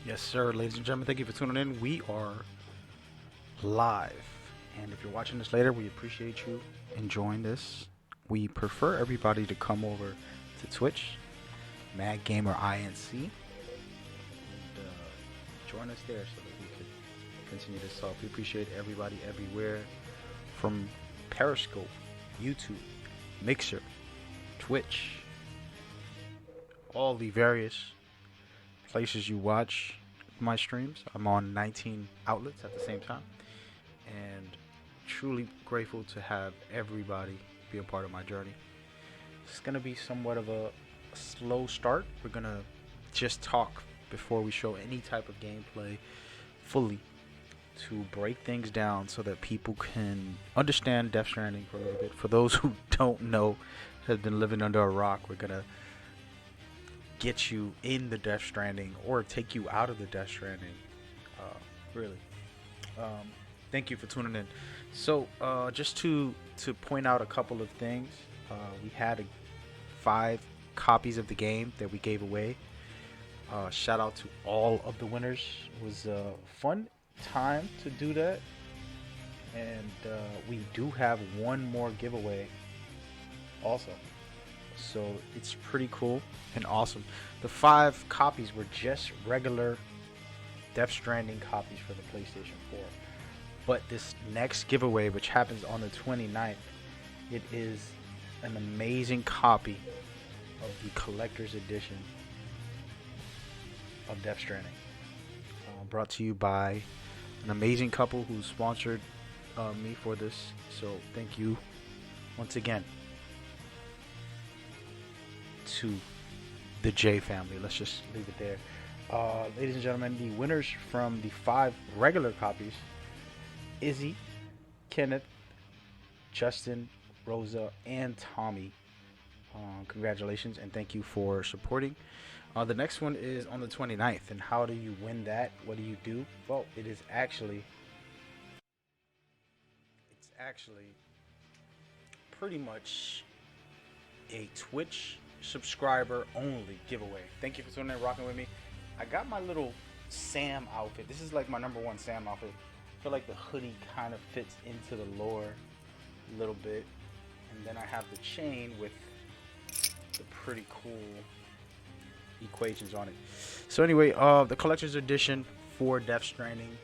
Yes, sir, ladies and gentlemen, thank you for tuning in. We are live. And if you're watching this later, we appreciate you enjoying this. We prefer everybody to come over to Twitch, Mad Gamer INC, and join us there so that we could continue this talk. We appreciate everybody everywhere from Periscope, YouTube, Mixer, Twitch, all the various places you watch my streams. I'm on 19 outlets at the same time, and truly grateful to have everybody be a part of my journey. It's gonna be somewhat of a slow start. We're gonna just talk before we show any type of gameplay fully to break things down so that people can understand Death Stranding for a little bit. For those who don't know, have been living under a rock, we're gonna get you in the Death Stranding or take you out of the Death Stranding. Really. Thank you for tuning in. So, just to point out a couple of things, we had 5 copies of the game that we gave away. Shout out to all of the winners. It was a fun time to do that, and we do have one more giveaway also. So it's pretty cool and awesome. The 5 copies were just regular Death Stranding copies for the PlayStation 4. But this next giveaway, which happens on the 29th, it is an amazing copy of the collector's edition of Death Stranding. Brought to you by an amazing couple who sponsored me for this. So thank you once again to the J family. Let's just leave it there. Ladies and gentlemen, the winners from the 5 regular copies: Izzy, Kenneth, Justin, Rosa, and Tommy. Congratulations and thank you for supporting. The next one is on the 29th. And how do you win that? What do you do? Well, it's actually pretty much a Twitch subscriber only giveaway. Thank you for tuning in, rocking with me. I got my little Sam outfit. This is like my number 1 Sam outfit. I feel like the hoodie kind of fits into the lore a little bit, and then I have the chain with the pretty cool equations on it. So anyway, the collector's edition for Death Stranding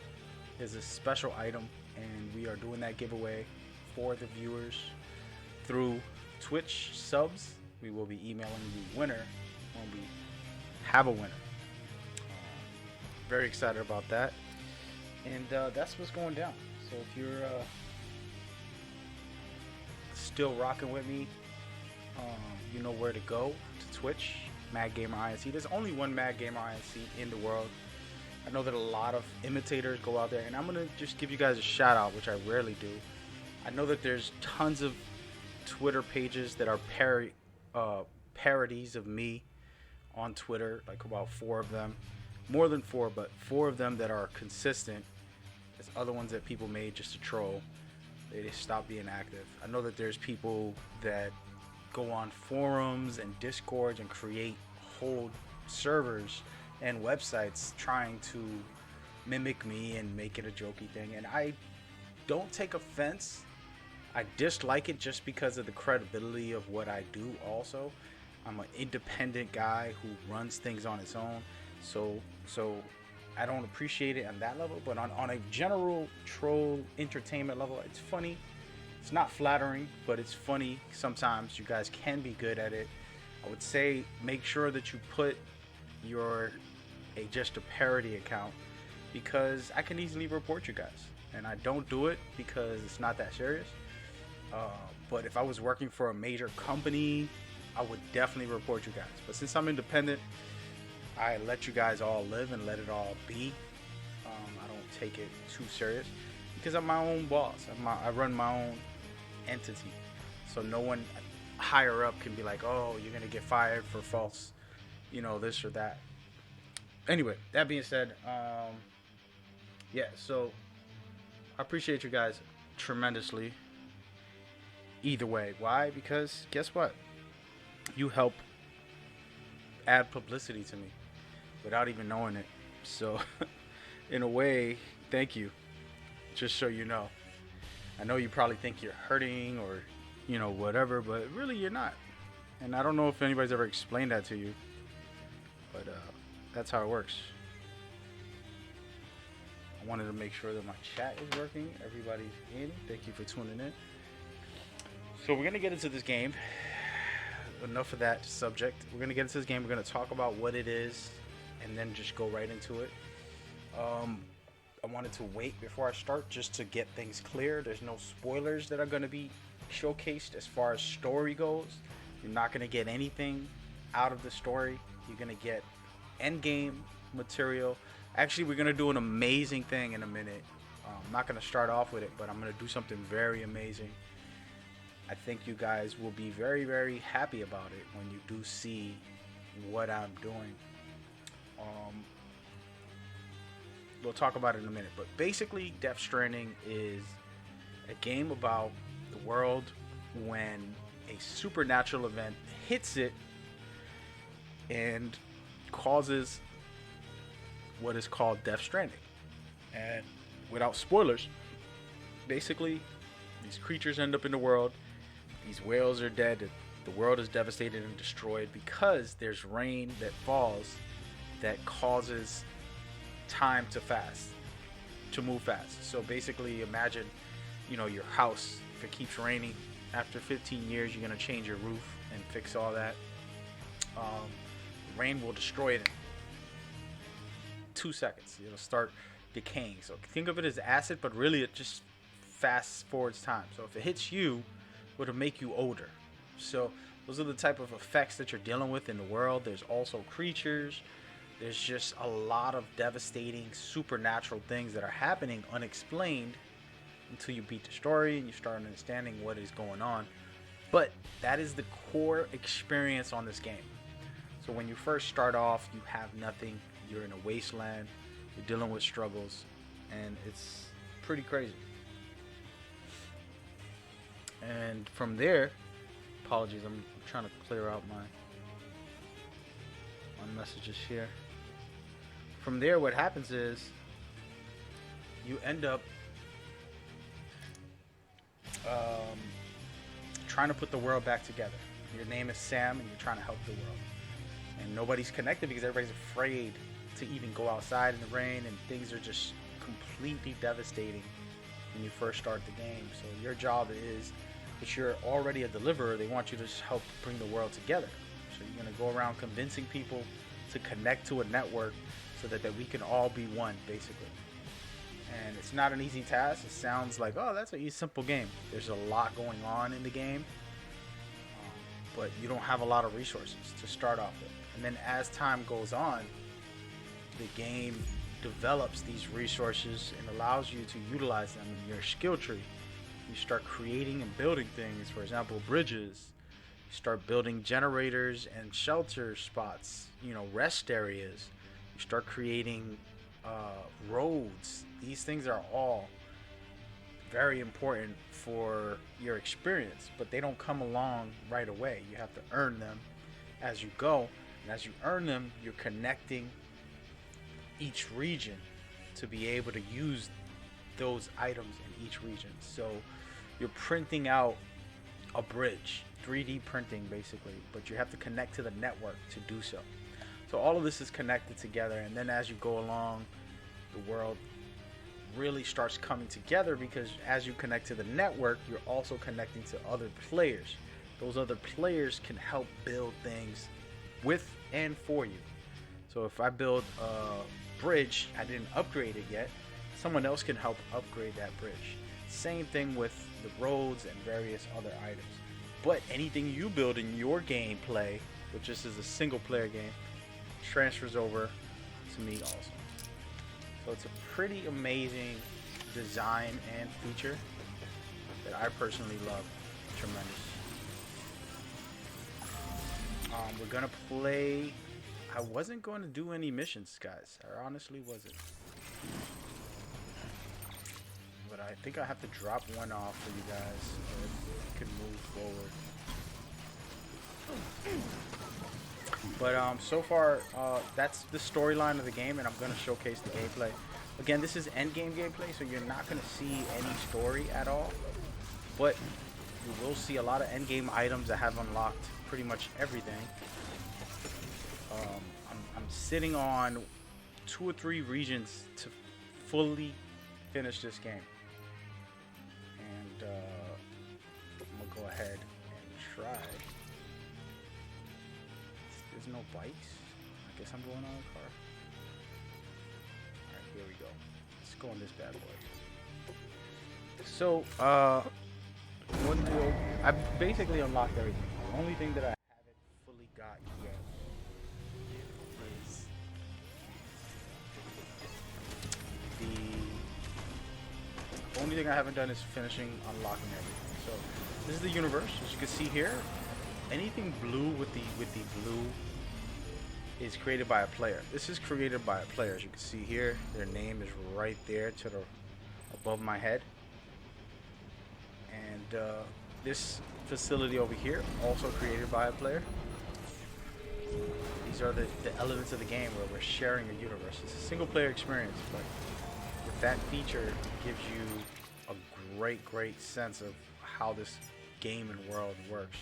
is a special item, and we are doing that giveaway for the viewers through Twitch subs. We will be emailing the winner when we have a winner. Very excited about that. And that's what's going down. So if you're still rocking with me, you know where to go to Twitch, Mad Gamer INC. There's only one Mad Gamer INC in the world. I know that a lot of imitators go out there, and I'm going to just give you guys a shout out, which I rarely do. I know that there's tons of Twitter pages that are parodies of me on Twitter, like about 4 of them. More than 4, but 4 of them that are consistent. There's other ones that people made just to troll. They just stopped being active. I know that there's people that go on forums and discords and create whole servers and websites trying to mimic me and make it a jokey thing. And I don't take offense. I dislike it just because of the credibility of what I do also. I'm an independent guy who runs things on his own. So I don't appreciate it on that level, but on a general troll entertainment level, it's funny. It's not flattering, but it's funny sometimes. You guys can be good at it. I would say make sure that you put just a parody account, because I can easily report you guys, and I don't do it because it's not that serious. But if I was working for a major company, I would definitely report you guys. But since I'm independent, I let you guys all live and let it all be. I don't take it too serious because I'm my own boss. I run my own entity. So no one higher up can be like, oh, you're going to get fired for false, this or that. Anyway, that being said, so I appreciate you guys tremendously. Either way. Why? Because guess what? You help add publicity to me without even knowing it. So, in a way, thank you. Just so you know. I know you probably think you're hurting or, whatever, but really you're not. And I don't know if anybody's ever explained that to you, but that's how it works. I wanted to make sure that my chat is working. Everybody's in. Thank you for tuning in. So we're going to get into this game. Enough of that subject. We're going to get into this game. We're going to talk about what it is and then just go right into it. I wanted to wait before I start just to get things clear. There's no spoilers that are going to be showcased as far as story goes. You're not going to get anything out of the story. You're going to get end game material. Actually, we're going to do an amazing thing in a minute. I'm not going to start off with it, but I'm going to do something very amazing. I think you guys will be very, very happy about it when you do see what I'm doing. We'll talk about it in a minute, but basically DeathStranding is a game about the world when a supernatural event hits it and causes what is called DeathStranding. And without spoilers, basically these creatures end up in the world. These whales are dead. The world is devastated and destroyed because there's rain that falls that causes time to move fast. So basically imagine, your house, if it keeps raining, after 15 years you're going to change your roof and fix all that. Rain will destroy it in 2 seconds. It'll start decaying. So think of it as acid, but really it just fast forwards time. So if it hits you, it'll make you older. So those are the type of effects that you're dealing with in the world. There's also creatures. There's just a lot of devastating supernatural things that are happening unexplained until you beat the story and you start understanding what is going on. But that is the core experience on this game. So when you first start off, you have nothing. You're in a wasteland. You're dealing with struggles. And it's pretty crazy. And from there, apologies, I'm trying to clear out my messages here. From there, what happens is you end up trying to put the world back together. Your name is Sam, and you're trying to help the world. And nobody's connected because everybody's afraid to even go outside in the rain, and things are just completely devastating when you first start the game. So your job is, but you're already a deliverer, they want you to help bring the world together. So you're going to go around convincing people to connect to a network so that we can all be one, basically. And it's not an easy task. It sounds like, oh, that's a simple game. There's a lot going on in the game, but you don't have a lot of resources to start off with. And then as time goes on, the game develops these resources and allows you to utilize them in your skill tree. You start creating and building things, for example, bridges. You start building generators and shelter spots, rest areas. You start creating roads. These things are all very important for your experience, but they don't come along right away. You have to earn them as you go. And as you earn them, you're connecting each region to be able to use those items in each region. So you're printing out a bridge, 3D printing basically, but you have to connect to the network to do so. So all of this is connected together, and then as you go along, the world really starts coming together because as you connect to the network, you're also connecting to other players. Those other players can help build things with and for you. So if I build a bridge, I didn't upgrade it yet, someone else can help upgrade that bridge. Same thing with the roads and various other items. But anything you build in your gameplay, which this is a single player game, transfers over to me also. So it's a pretty amazing design and feature that I personally love. Tremendous. We're gonna play. I wasn't going to do any missions, guys. I honestly wasn't. But I think I have to drop one off for you guys so we can move forward. But so far, that's the storyline of the game, and I'm gonna showcase the gameplay. Again, this is end game gameplay, so you're not gonna see any story at all. But you will see a lot of end game items that have unlocked pretty much everything. I'm sitting on 2 or 3 regions to fully finish this game, and I'm gonna go ahead and try. There's no bikes. I guess I'm going on a car. Alright, here we go. Let's go on this bad boy. So, I basically unlocked everything. The only thing that I haven't fully got yet is the only thing I haven't done is finishing unlocking everything. So, this is the universe. As you can see here, anything blue with the blue is created by a player. This is created by a player. As you can see here, their name is right there to the above my head. And this facility over here, also created by a player. These are the elements of the game where we're sharing a universe. It's a single player experience, but with that feature, it gives you a great sense of how this game and world works.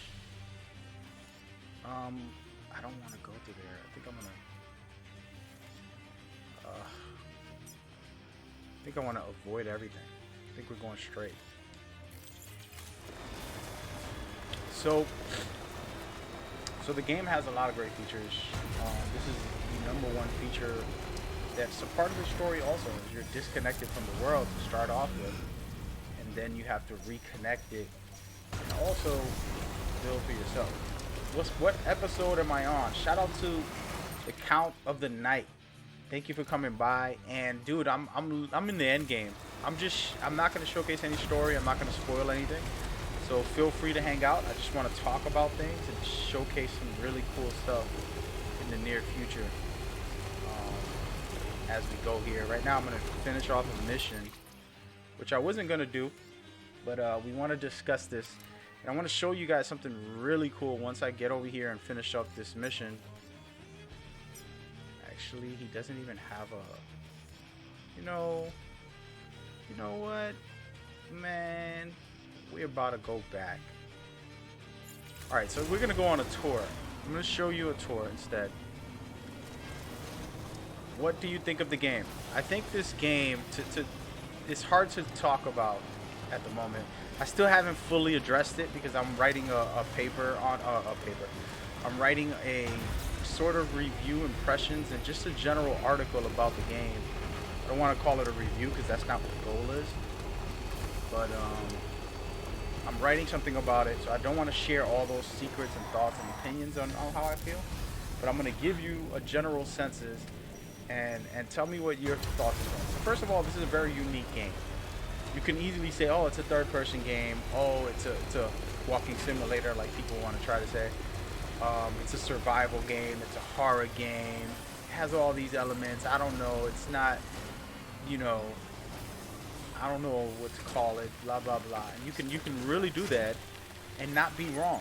I don't want to go through there. I think I'm gonna I want to avoid everything. I think we're going straight. So the game has a lot of great features. This is the #1 feature that's a part of the story also. Is you're disconnected from the world to start off with, and then you have to reconnect it and also build for yourself. What episode am I on? Shout out to the Count of the Night. Thank you for coming by. And dude, I'm in the end game. I'm not gonna showcase any story. I'm not gonna spoil anything. So feel free to hang out. I just want to talk about things and showcase some really cool stuff in the near future. As we go here, right now I'm gonna finish off a mission, which I wasn't gonna do, but we want to discuss this. And I want to show you guys something really cool once I get over here and finish up this mission. Actually, he doesn't even have a... You know what? Man, we're about to go back. Alright, so we're going to go on a tour. I'm going to show you a tour instead. What do you think of the game? I think this game, it's hard to talk about at the moment. I still haven't fully addressed it because I'm writing a paper on I'm writing a sort of review impressions and just a general article about the game. I don't want to call it a review because that's not what the goal is. But I'm writing something about it, so I don't want to share all those secrets and thoughts and opinions on how I feel. But I'm going to give you a general senses and tell me what your thoughts are. So first of all, this is a very unique game. You can easily say, oh, it's a third-person game. Oh, it's a walking simulator, like people want to try to say. It's a survival game. It's a horror game. It has all these elements. I don't know. It's not, I don't know what to call it. Blah blah blah. And you can really do that and not be wrong.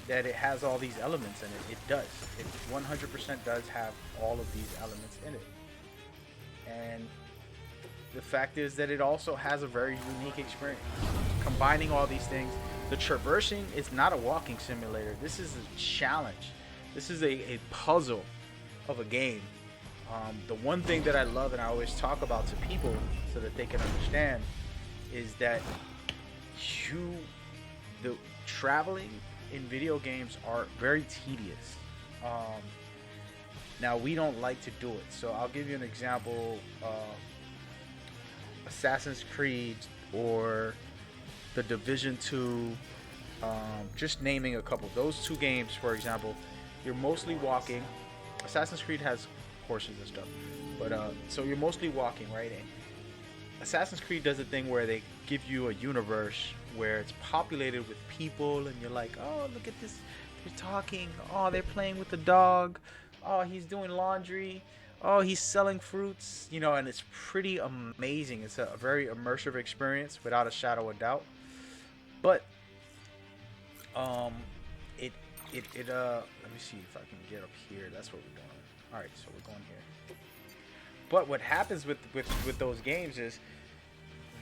That it has all these elements in it. It does. It 100% does have all of these elements in it. And the fact is that it also has a very unique experience. Combining all these things, the traversing is not a walking simulator. This is a challenge. This is a puzzle of a game. The one thing that I love and I always talk about to people so that they can understand is that the traveling in video games are very tedious. Now we don't like to do it. So I'll give you an example. Assassin's Creed or the Division 2, just naming a couple. Those 2 games, for example, you're mostly walking. Assassin's Creed has horses and stuff, but so you're mostly walking, right? And Assassin's Creed does a thing where they give you a universe where it's populated with people, and you're like, oh, look at this, they're talking, oh, they're playing with the dog, oh, he's doing laundry, oh, he's selling fruits, and it's pretty amazing. It's a very immersive experience without a shadow of doubt. But let me see if I can get up here. That's what we're doing. All right, so we're going here. But what happens with those games is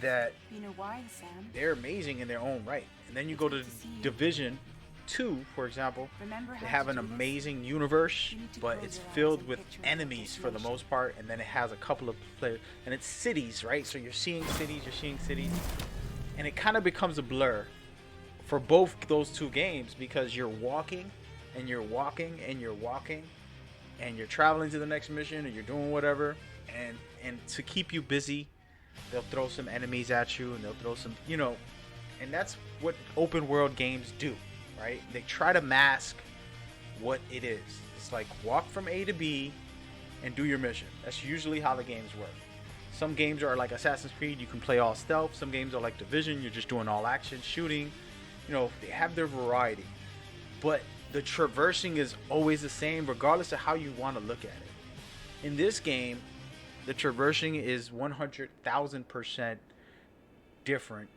that You know why, Sam? they're amazing in their own right. And then you go to Division 2, for example. Remember They how have to an do this? amazing universe, You need to but close it's your eyes filled and with picture enemies for the destination. most part, and then it has a couple of players, and it's cities, right? So you're seeing cities, and it kind of becomes a blur for both those two games because you're walking, and you're walking, and you're walking, and you're traveling to the next mission, and you're doing whatever, and to keep you busy, they'll throw some enemies at you, and they'll throw some, and that's what open world games do, right? They try to mask what it is. It's like walk from A to B and do your mission. That's usually how the games work. Some games are like Assassin's Creed, you can play all stealth. Some games are like Division, you're just doing all action, shooting. They have their variety. But the traversing is always the same regardless of how you want to look at it. In this game, the traversing is 100,000% different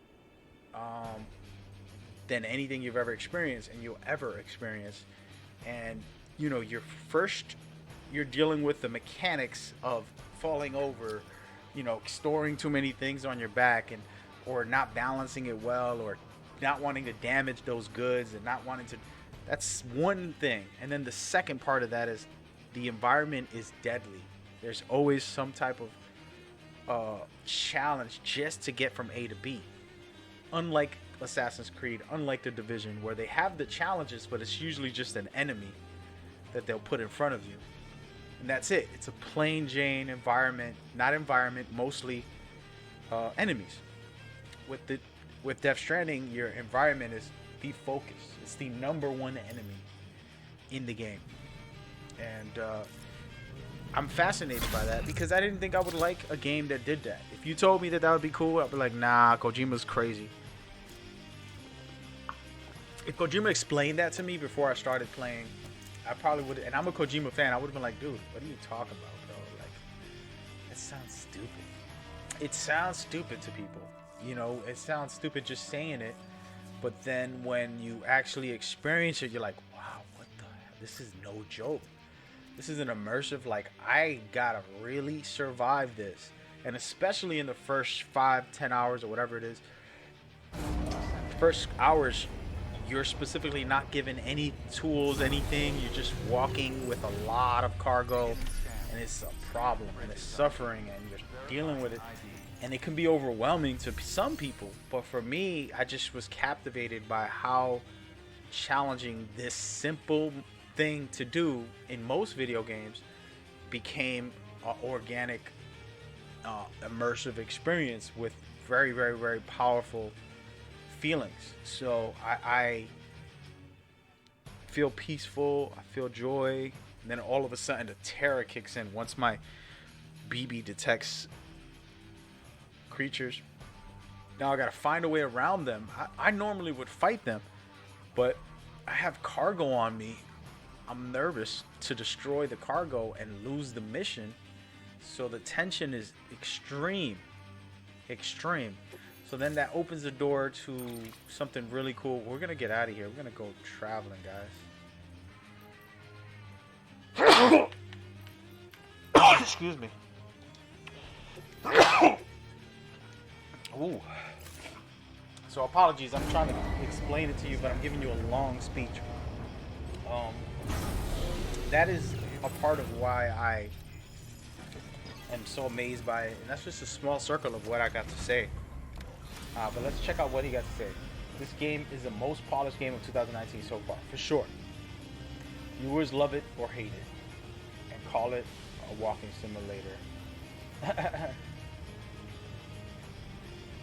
than anything you've ever experienced and you'll ever experience. And you're dealing with the mechanics of falling over, storing too many things on your back, or not balancing it well, or not wanting to damage those goods, and not wanting to. That's one thing. And then the second part of that is the environment is deadly. There's always some type of challenge just to get from A to B. Unlike Assassin's Creed, unlike the Division, where they have the challenges, but it's usually just an enemy that they'll put in front of you. And that's it. It's a plain Jane environment, mostly enemies. With DeathStranding, your environment is the focus. It's the number one enemy in the game. And I'm fascinated by that because I didn't think I would like a game that did that. If you told me that would be cool, I'd be like, nah, Kojima's crazy. If Kojima explained that to me before I started playing, I probably would, and I'm a Kojima fan, I would have been like, dude, what are you talking about, bro? Like, it sounds stupid. It sounds stupid to people. It sounds stupid just saying it, but then when you actually experience it, you're like, wow, what the hell? This is no joke. This is an immersive, like, I gotta really survive this. And especially in the first 5-10 hours or whatever it is, first hours, you're specifically not given any tools, anything. You're just walking with a lot of cargo, and it's a problem, and it's suffering, and you're dealing with it. And it can be overwhelming to some people, but for me, I just was captivated by how challenging this simple thing to do in most video games became an organic, immersive experience with very, very, very powerful feelings. So I feel peaceful, I feel joy, and then all of a sudden the terror kicks in once my BB detects creatures. Now I gotta find a way around them. I normally would fight them, but I have cargo on me. I'm nervous to destroy the cargo and lose the mission, so the tension is extreme. So then that opens the door to something really cool. We're gonna get out of here. We're gonna go traveling, guys. Excuse me. Ooh. So apologies. I'm trying to explain it to you, but I'm giving you a long speech. That is a part of why I am so amazed by it, and that's just a small circle of what I got to say. But let's check out what he got to say. This game is the most polished game of 2019 so far, for sure. Viewers love it or hate it, and call it a walking simulator.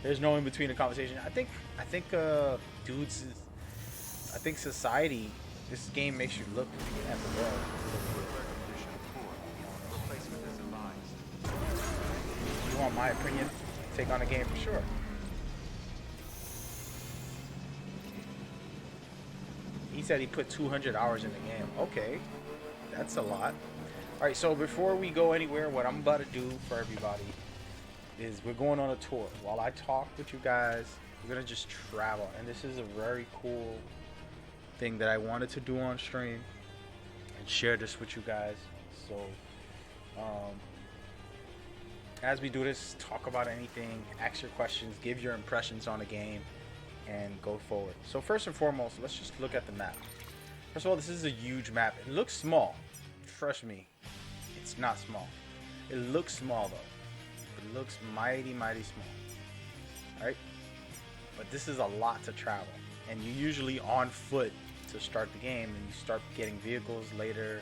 There's no in between the conversation. I think, dudes, I think society. This game makes you look at the world. You want my opinion? Take on a game for sure. He said he put 200 hours in the game. Okay, that's a lot. All right, so before we go anywhere, what I'm about to do for everybody is we're going on a tour. While I talk with you guys, we're gonna just travel, and this is a very cool thing that I wanted to do on stream and share this with you guys. So, as we do this, talk about anything, ask your questions, give your impressions on the game, and go forward. So first and foremost, let's just look at the map. First of all, this is a huge map. It looks small. Trust me, it's not small. It looks small though. It looks mighty, mighty small. Alright? But this is a lot to travel. And you're usually on foot to start the game, and you start getting vehicles later,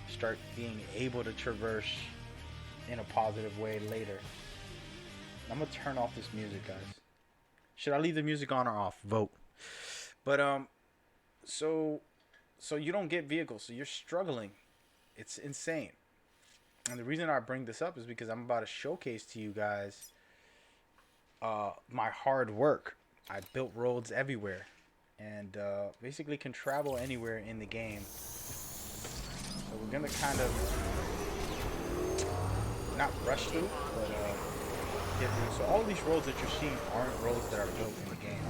start being able to traverse in a positive way later. I'm gonna turn off this music, guys. Should I leave the music on or off? Vote. But so you don't get vehicles, so you're struggling. It's insane. And the reason I bring this up is because I'm about to showcase to you guys my hard work. I built roads everywhere, and basically can travel anywhere in the game. So we're gonna kind of not rush through, but get through. So all these roads that you're seeing aren't roads that are built in the game.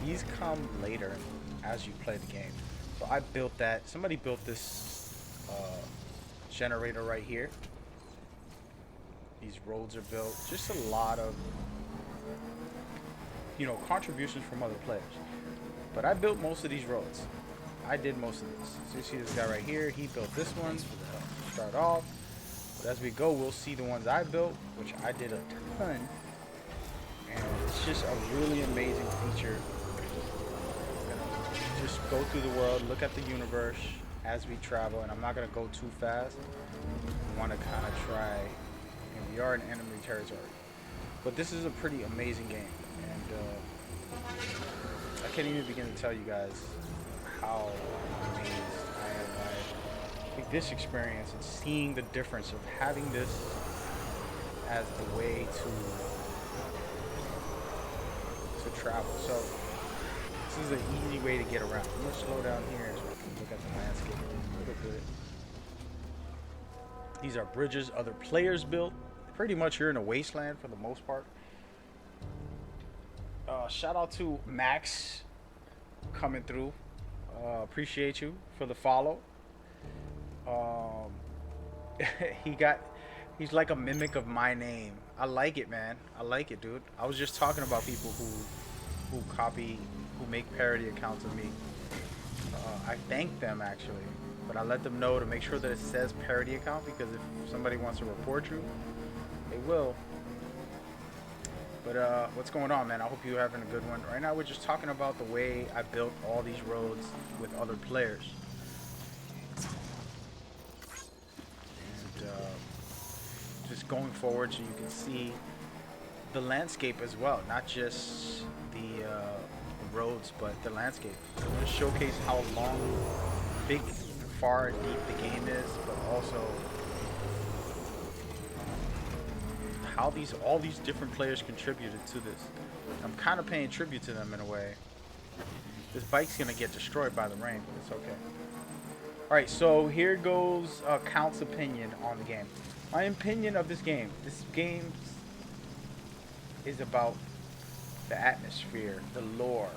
These come later as you play the game. So I built that. Somebody built this generator right here. These roads are built. Just a lot of, you know, contributions from other players. But I built most of these roads. I did most of this. So you see this guy right here. He built this one to start off. But as we go, we'll see the ones I built, which I did a ton. And it's just a really amazing feature. We're gonna just go through the world, look at the universe as we travel. And I'm not going to go too fast. I want to kind of try. And we are in enemy territory. But this is a pretty amazing game. And I can't even begin to tell you guys how amazed I am by this experience and seeing the difference of having this as a way to travel. So this is an easy way to get around. I'm gonna slow down here so I can look at the landscape a little bit. These are bridges other players built. Pretty much you're in a wasteland for the most part. Shout out to Max coming through. Appreciate you for the follow. He's like a mimic of my name. I like it, man. I like it, dude. I was just talking about people who make parody accounts of me. I thank them actually, but I let them know to make sure that it says parody account, because if somebody wants to report you, they will. But what's going on, man? I hope you're having a good one. Right now we're just talking about the way I built all these roads with other players. And just going forward so you can see the landscape as well. Not just the roads, but the landscape. I'm going to showcase how long, big, far, and deep the game is, but also how all these different players contributed to this. I'm kind of paying tribute to them in a way. This bike's gonna get destroyed by the rain, but it's okay. Alright, so here goes Count's opinion on the game. My opinion of this game is about the atmosphere, the lore,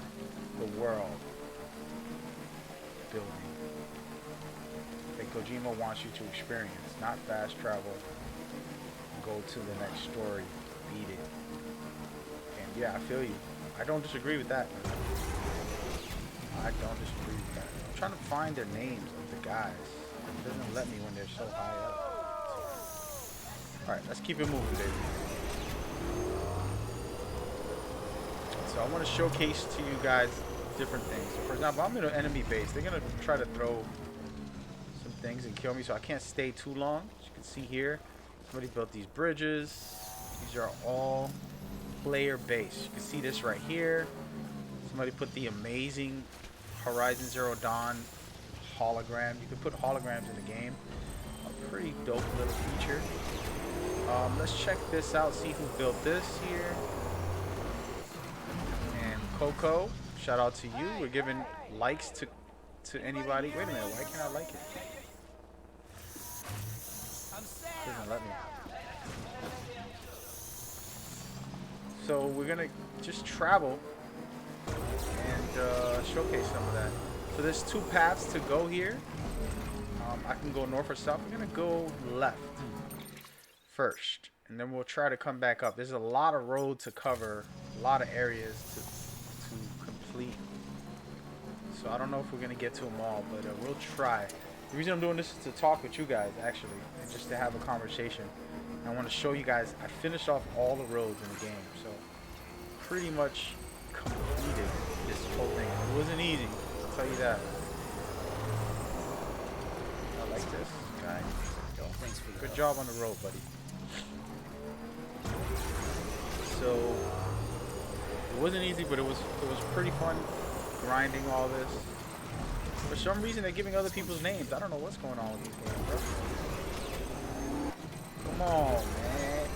the world building that Kojima wants you to experience, not fast travel. Go to the next story, beat it. And yeah, I feel you. I don't disagree with that. I don't disagree with that. I'm trying to find their names of the guys. It doesn't let me when they're so high up. Alright, let's keep it moving, baby. So I want to showcase to you guys different things. So for example, I'm in an enemy base. They're going to try to throw some things and kill me, so I can't stay too long. As you can see here, somebody built these bridges. These are all player based. You can see this right here. Somebody put the amazing Horizon Zero Dawn hologram. You can put holograms in the game. A pretty dope little feature. Let's check this out, see who built this here. And Coco, shout out to you. We're giving likes to anybody. Wait a minute, why can't I like it? Doesn't let me. So we're gonna just travel and showcase some of that. So there's two paths to go here. I can go north or south. I'm gonna go left first, and then we'll try to come back up. There's a lot of road to cover, a lot of areas to complete. So I don't know if we're gonna get to them all, but we'll try. The reason I'm doing this is to talk with you guys, actually, and just to have a conversation. And I want to show you guys I finished off all the roads in the game, so pretty much completed this whole thing. It wasn't easy, I'll tell you that. I like this guy. Yo, thanks for good job on the road, buddy. So it wasn't easy, but it was pretty fun grinding all this. For some reason, they're giving other people's names. I don't know what's going on with these games, bro. Come on, man.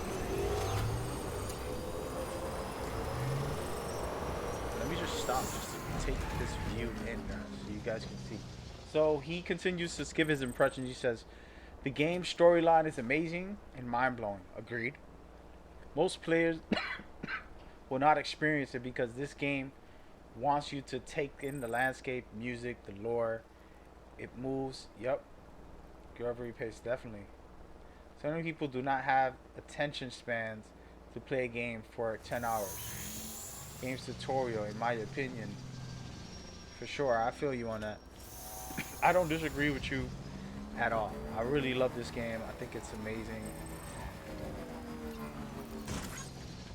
Let me just stop just to take this view in, guys, so you guys can see. So he continues to give his impressions. He says, the game's storyline is amazing and mind-blowing. Agreed. Most players will not experience it because this game wants you to take in the landscape, music, the lore. It moves. Yep. Every pace, definitely. So many people do not have attention spans to play a game for 10 hours. Game's tutorial, in my opinion. For sure, I feel you on that. I don't disagree with you at all. I really love this game. I think it's amazing.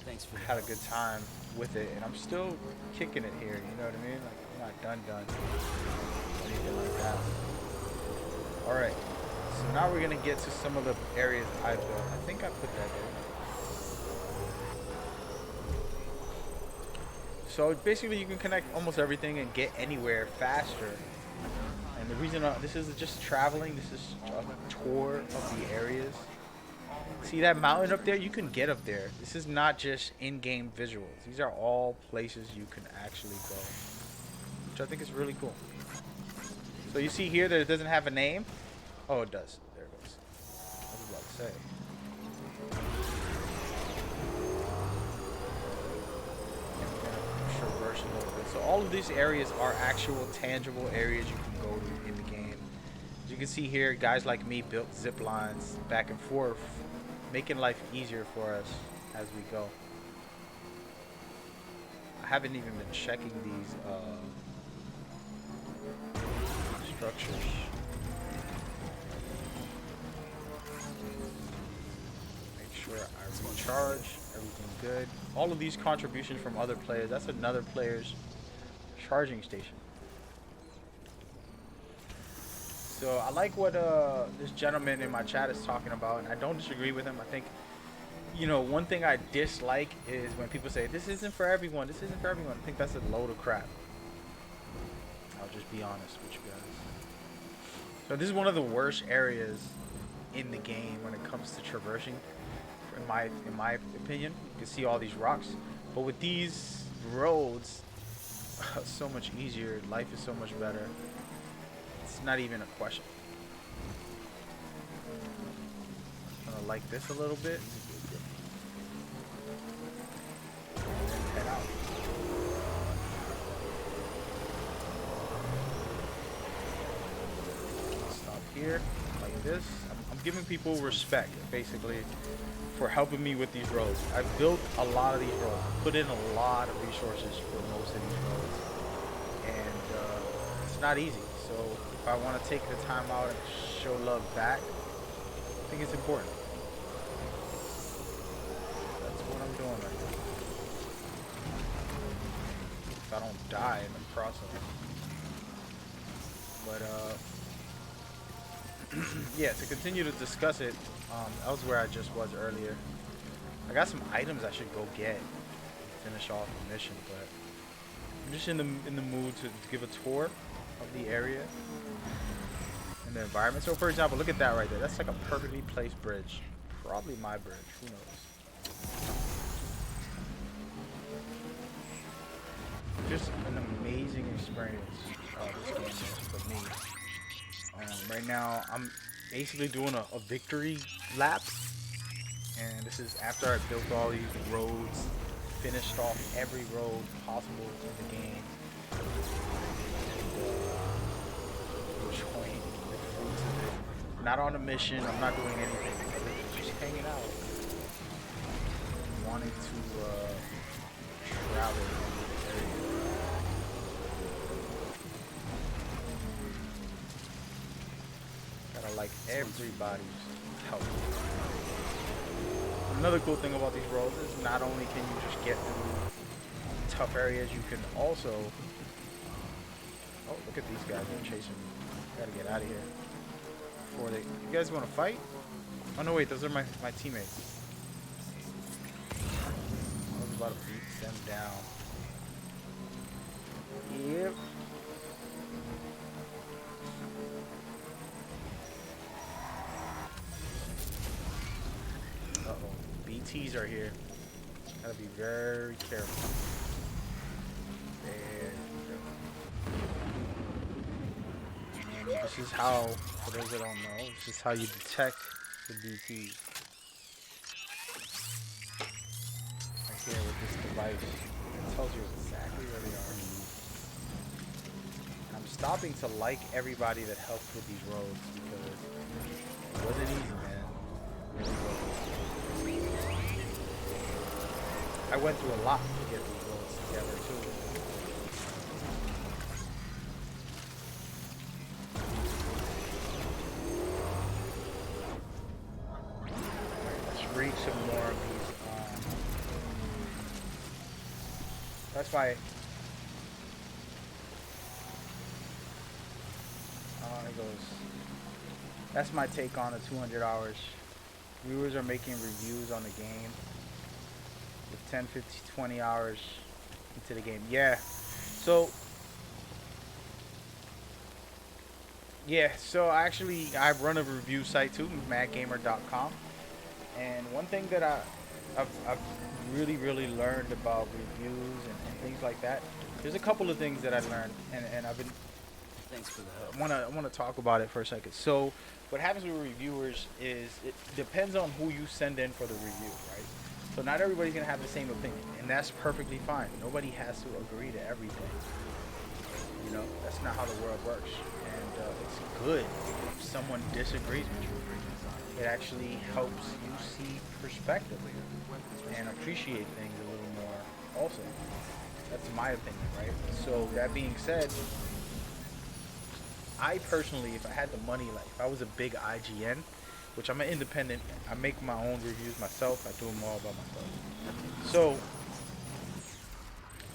Thanks for had a good time with it, and I'm still kicking it here. You know what I mean? Like, I'm not done. Anything like that. All right. So now we're gonna get to some of the areas I built. I think I put that there. So basically, you can connect almost everything and get anywhere faster. And the reason this is just traveling. This is a tour of the areas. See that mountain up there? You can get up there. This is not just in-game visuals. These are all places you can actually go, which I think is really cool. So you see here that it doesn't have a name. Oh, it does. There it goes. I was about to say. Traverse a little bit. So all of these areas are actual tangible areas you can go to in the game. As you can see here, guys like me built zip lines back and forth, making life easier for us as we go. I haven't even been checking these structures. Make sure I recharge, everything good. All of these contributions from other players, that's another player's charging station. So I like what this gentleman in my chat is talking about, and I don't disagree with him. I think, you know, one thing I dislike is when people say, this isn't for everyone, this isn't for everyone. I think that's a load of crap. I'll just be honest with you guys. So this is one of the worst areas in the game when it comes to traversing, in my opinion. You can see all these rocks, but with these roads, so much easier. Life is so much better. It's not even a question. I'm gonna like this a little bit. And then head out. Stop here, like this. I'm giving people respect, basically, for helping me with these roads. I've built a lot of these roads. Put in a lot of resources for most of these roads. And it's not easy. So if I want to take the time out and show love back, I think it's important. That's what I'm doing right now. If I don't die in the process. But yeah, to continue to discuss it, that was where I just was earlier. I got some items I should go get to finish off the mission, but I'm just in the mood to give a tour of the area and the environment. So for example, look at that right there. That's like a perfectly placed bridge. Probably my bridge, who knows. Just an amazing experience this game is for me. Right now I'm basically doing a victory lap, and this is after I built all these roads, finished off every road possible in the game. enjoying the fruits of it. Not on a mission. I'm not doing anything. Just hanging out, wanting to travel in the area. Gotta like everybody's help. Another cool thing about these roads is not only can you just get through tough areas, you can also... Oh, look at these guys. They're chasing me. Gotta get out of here. Before they... You guys want to fight? Oh, no, wait. Those are my teammates. I was about to beat them down. Yep. Uh-oh. BTs are here. Gotta be very careful. There you go. And this is how, for those that don't know, this is how you detect the BTs. Right here with this device. It tells you exactly where they are. And I'm stopping to like everybody that helped with these roads because it wasn't easy, man. It really wasn't. I went through a lot to get these roads together too. Alright, let's read some more of these. That's why. It goes. That's my take on the 200 hours. Viewers are making reviews on the game. 10, 50, 20 hours into the game. Yeah. So actually I run a review site too, madgamer.com. And one thing that I've really learned about reviews and things like that. There's a couple of things that I learned and I've been... Thanks for the help. I want to talk about it for a second. So what happens with reviewers is it depends on who you send in for the review, right? So not everybody's going to have the same opinion, and that's perfectly fine. Nobody has to agree to everything. You know, that's not how the world works. And it's good if someone disagrees with you. It actually helps you see perspective and appreciate things a little more also. That's my opinion, right? So that being said, I personally, if I had the money, like if I was a big IGN, which I'm an independent, I make my own reviews myself, I do them all by myself. So,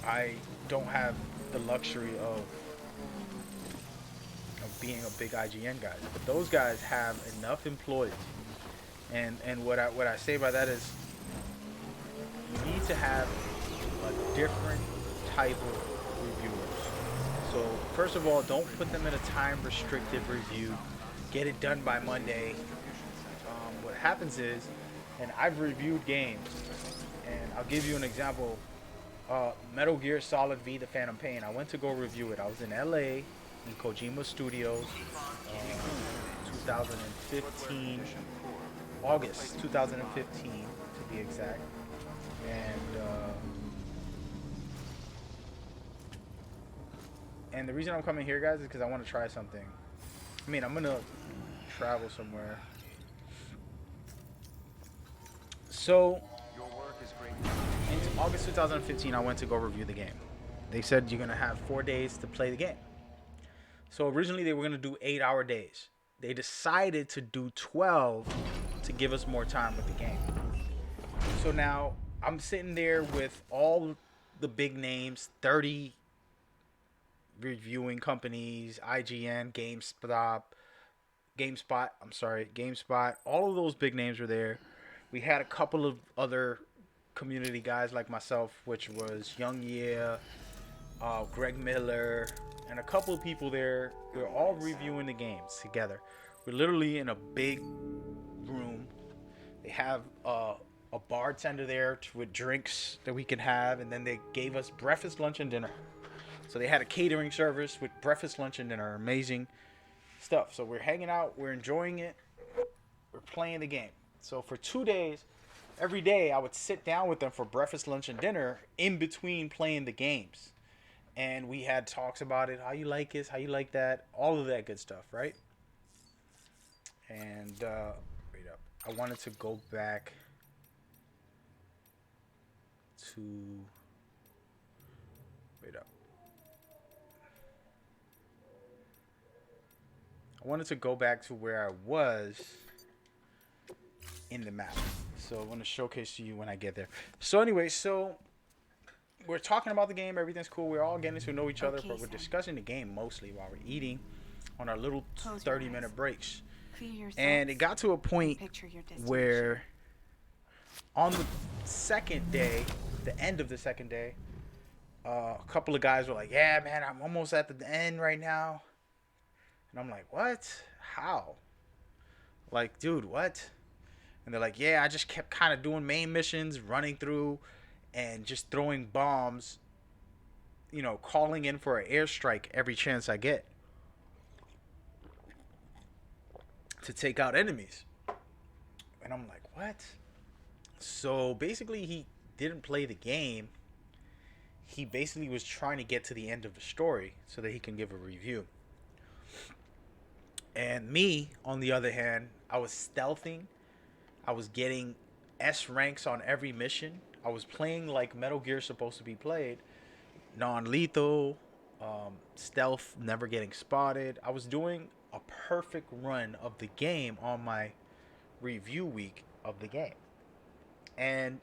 I don't have the luxury of being a big IGN guy. But those guys have enough employees. And what I say by that is, you need to have a different type of reviewers. So, first of all, don't put them in a time-restricted review. Get it done by Monday. What happens is, and I've reviewed games, and I'll give you an example. Metal Gear Solid V: The Phantom Pain. I went to go review it. I was in LA, in Kojima Studios, 2015, August 2015 to be exact. And the reason I'm coming here, guys, is because I want to try something. I mean, I'm gonna travel somewhere. So, in August 2015, I went to go review the game. They said you're going to have 4 days to play the game. So, originally, they were going to do 8-hour days. They decided to do 12 to give us more time with the game. So, now, I'm sitting there with all the big names, 30 reviewing companies, IGN, GameSpot. All of those big names were there. We had a couple of other community guys like myself, which was Young Greg Miller, and a couple of people there. We were all reviewing the games together. We're literally in a big room. They have a bartender there with drinks that we could have, and then they gave us breakfast, lunch, and dinner. So they had a catering service with breakfast, lunch, and dinner. Amazing stuff. So we're hanging out. We're enjoying it. We're playing the game. So for 2 days, every day I would sit down with them for breakfast, lunch, and dinner in between playing the games. and we had talks about it. How you like this? How you like that? All of that good stuff, right? And wait up. I wanted to go back to wait up. I wanted to go back to where I was in the map. So I want to showcase to you when I get there. So anyway, so we're talking about the game. Everything's cool. We're all getting to know each other, but we're discussing the game mostly while we're eating on our little 30-minute breaks. And it got to a point where on the second day, the end of the second day, a couple of guys were like, yeah, man, I'm almost at the end right now. And I'm like, what? How? Like, dude, what? And they're like, yeah, I just kept kind of doing main missions, running through and just throwing bombs, you know, calling in for an airstrike every chance I get to take out enemies. And I'm like, what? So basically, he didn't play the game. He basically was trying to get to the end of the story so that he can give a review. And me, on the other hand, I was stealthing. I was getting S ranks on every mission. I was playing like Metal Gear's supposed to be played. Non-lethal, stealth, never getting spotted. I was doing a perfect run of the game on my review week of the game. And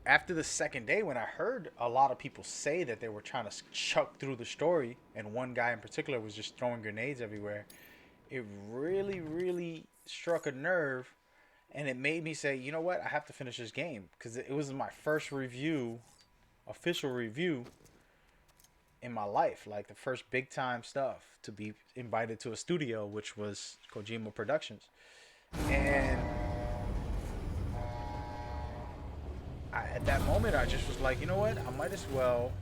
after the second day, when I heard a lot of people say that they were trying to chuck through the story, and one guy in particular was just throwing grenades everywhere, it really, really struck a nerve, and it made me say, you know what, I have to finish this game, because it was my first review, official review in my life, like the first big time stuff to be invited to a studio, which was Kojima Productions. And at that moment, I just was like, you know what? I might as well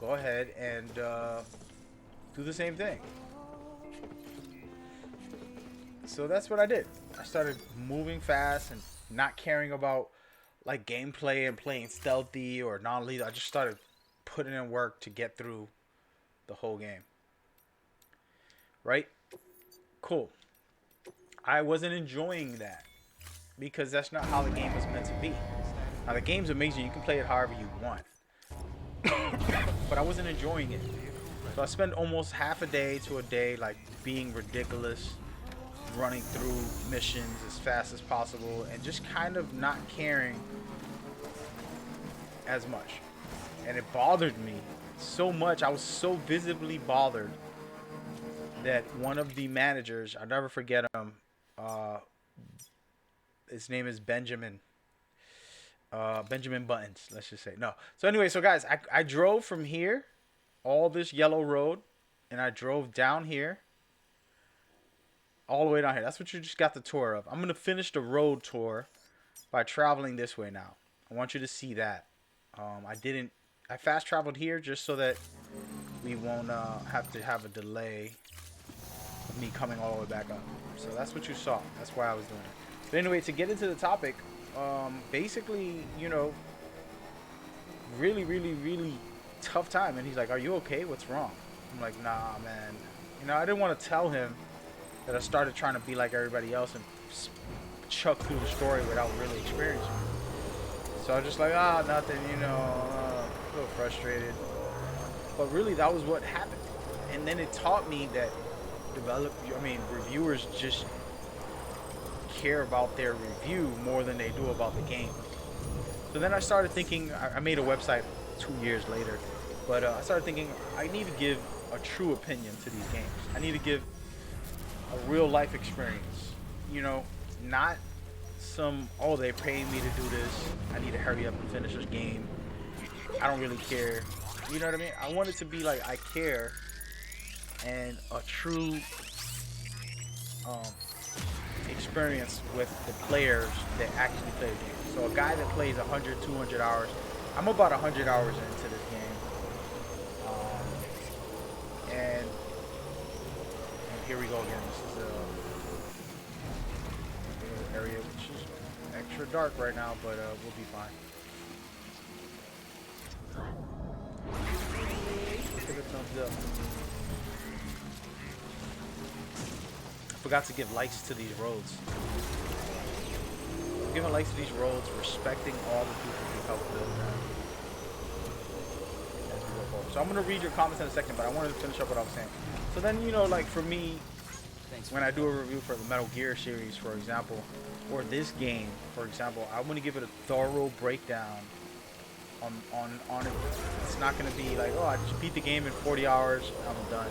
go ahead and do the same thing. So that's what I did. I started moving fast and not caring about like gameplay and playing stealthy or non-lethal. I just started putting in work to get through the whole game. Right? Cool. I wasn't enjoying that, because that's not how the game was meant to be. Now, the game's amazing. You can play it however you want. But I wasn't enjoying it. So I spent almost half a day to a day, like, being ridiculous, running through missions as fast as possible, and just kind of not caring as much. And it bothered me so much. I was so visibly bothered that one of the managers, I'll never forget him, his name is Benjamin Buttons, let's just say. No. So anyway, so guys, I drove from here, all this yellow road, and I drove down here, all the way down here. That's what you just got the tour of. I'm going to finish the road tour by traveling this way now. I want you to see that. I fast traveled here just so that we won't have to have a delay of me coming all the way back up. So that's what you saw. That's why I was doing it. But anyway, to get into the topic, basically, you know, really, really, really tough time. And he's like, are you okay? What's wrong? I'm like, nah, man. You know, I didn't want to tell him that I started trying to be like everybody else and chuck through the story without really experiencing it. So I was just like, nothing, you know, a little frustrated. But really, that was what happened. And then it taught me that reviewers just care about their review more than they do about the game. So then I started thinking, I made a website 2 years later, but I started thinking I need to give a true opinion to these games. I need to give a real life experience, you know, not some, oh, they're paying me to do this, I need to hurry up and finish this game, I don't really care, you know what I mean? I want it to be like I care, and a true experience with the players that actually play the game. So a guy that plays 100, 200 hours, I'm about 100 hours into this game, and here we go again. This is a area which is extra dark right now, but we'll be fine. Thumbs up. I forgot to give likes to these roads. I'm giving likes to these roads, respecting all the people who helped build them. As we go forward. So I'm gonna read your comments in a second, but I wanted to finish up what I was saying. So then, you know, like for me, when I do a review for the Metal Gear series, for example, or this game, for example, I want to give it a thorough breakdown on it. It's not going to be like, oh, I just beat the game in 40 hours, I'm done.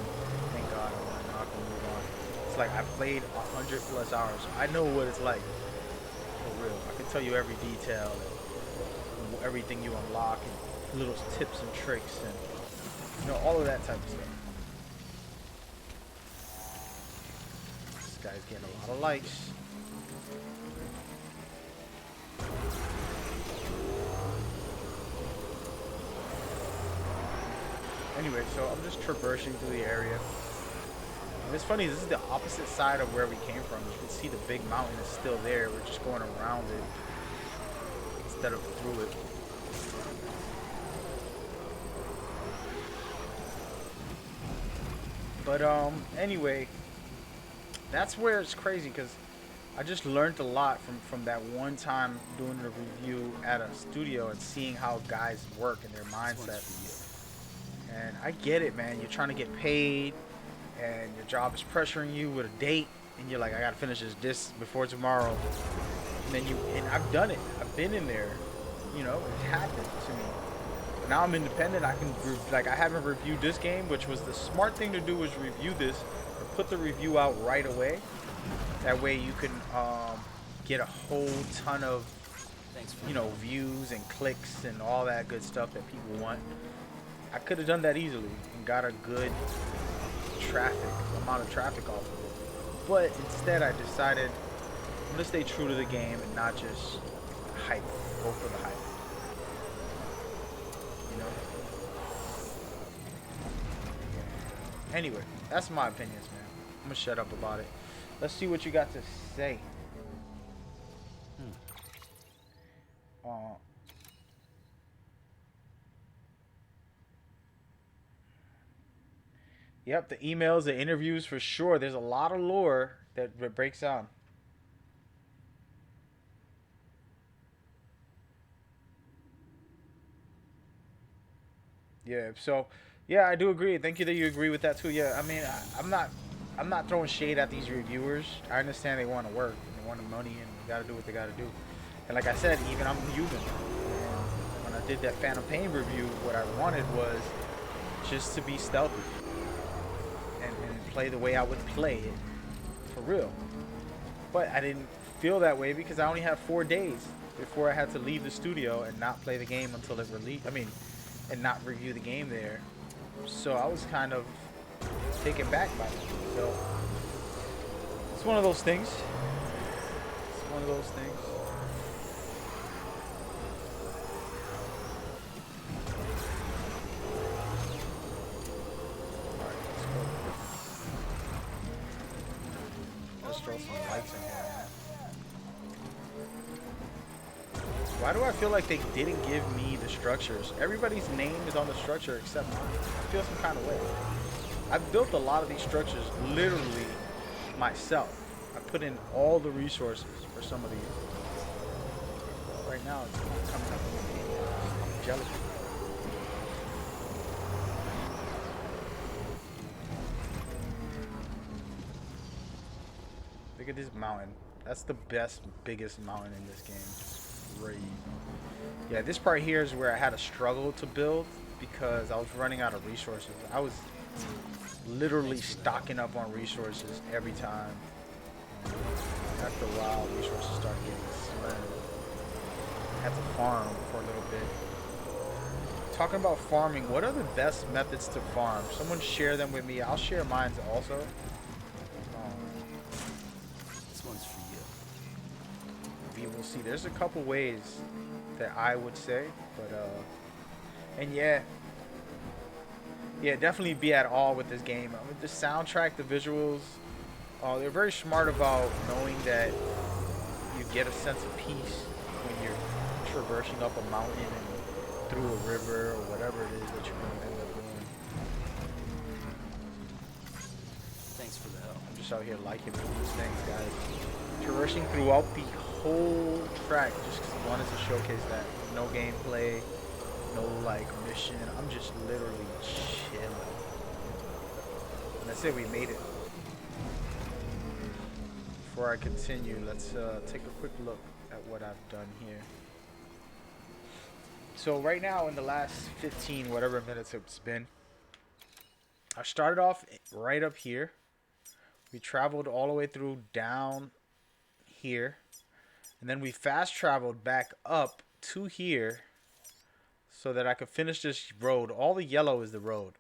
Thank God, I'm not going to move on. It's like I played 100 plus hours. I know what it's like, for real. I can tell you every detail, and everything you unlock, and little tips and tricks, and you know, all of that type of stuff. This guy's getting a lot of likes. Anyway, so I'm just traversing through the area. And it's funny, this is the opposite side of where we came from. You can see the big mountain is still there. We're just going around it instead of through it. But anyway, that's where it's crazy, because I just learned a lot from that one time doing a review at a studio and seeing how guys work and their mindset. And I get it, man. You're trying to get paid, and your job is pressuring you with a date, and you're like, I gotta finish this before tomorrow. And then and I've done it. I've been in there. You know, it happened to me. But now I'm independent. I haven't reviewed this game, which was the smart thing to do, was review this or put the review out right away. That way you can get a whole ton of, you know, views and clicks and all that good stuff that people want. I could have done that easily and got a good amount of traffic off of it. But instead I decided I'm going to stay true to the game and not just hype, go for the hype. You know? Anyway, that's my opinions, man. I'm going to shut up about it. Let's see what you got to say. Yep, the emails, the interviews, for sure. There's a lot of lore that breaks down. Yeah, so yeah, I do agree. Thank you that you agree with that too. Yeah, I mean, I'm not throwing shade at these reviewers. I understand they want to work and they want the money, and they got to do what they got to do. And like I said, even I'm human. And when I did that Phantom Pain review, what I wanted was just to be stealthy. And play the way I would play it, for real. But I didn't feel that way because I only had 4 days before I had to leave the studio and not play the game until it released. And not review the game there. So I was kind of taken back by that. So it's one of those things. It's one of those things. Throw some lights in here, man. Why do I feel like they didn't give me the structures? Everybody's name is on the structure except mine. I feel some kind of way. I've built a lot of these structures literally myself. I put in all the resources for some of these. Right now it's coming up. I'm jealous. Look at this mountain. That's the biggest mountain in this game. It's crazy. Yeah, this part here is where I had a struggle to build because I was running out of resources. I was literally stocking up on resources every time. After a while, resources started getting slim. I had to farm for a little bit. Talking about farming, what are the best methods to farm? Someone share them with me. I'll share mine also. We'll see. There's a couple ways that I would say, but and yeah, definitely be at all with this game. I mean, the soundtrack, the visuals, they're very smart about knowing that you get a sense of peace when you're traversing up a mountain and through a river or whatever it is that you're going to end up doing. just out here liking these things, guys. Traversing throughout the whole track just because I wanted to showcase that. No gameplay, no like mission. I'm just literally chilling. And that's it, we made it. Before I continue, let's take a quick look at what I've done here. So right now, in the last 15 whatever minutes it's been, I started off right up here. We traveled all the way through down here, and then we fast traveled back up to here so that I could finish this road. All the yellow is the road,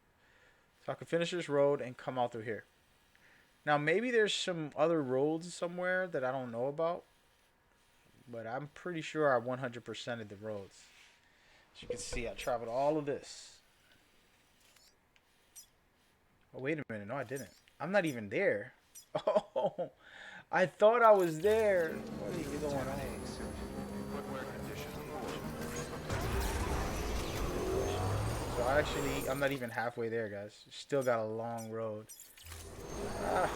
so I could finish this road and come out through here. Now maybe there's some other roads somewhere that I don't know about, but I'm pretty sure I 100%ed the roads. As you can see, I traveled all of this. Oh, wait a minute. No, I didn't. I'm not even there. Oh, I thought I was there. What is going on? So I'm not even halfway there, guys. Still got a long road. Ah.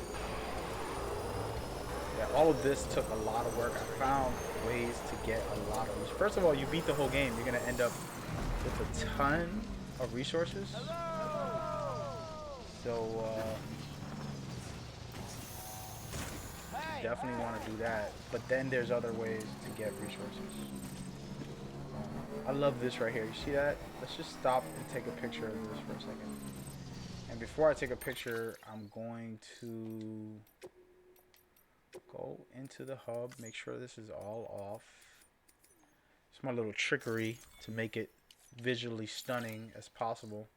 Yeah, all of this took a lot of work. I found ways to get a lot of these. First of all, you beat the whole game, you're going to end up with a ton of resources. So, definitely want to do that. But then there's other ways to get resources. I love this right here. You see that? Let's just stop and take a picture of this for a second. And before I take a picture, I'm going to go into the hub, make sure this is all off. It's my little trickery to make it visually stunning as possible.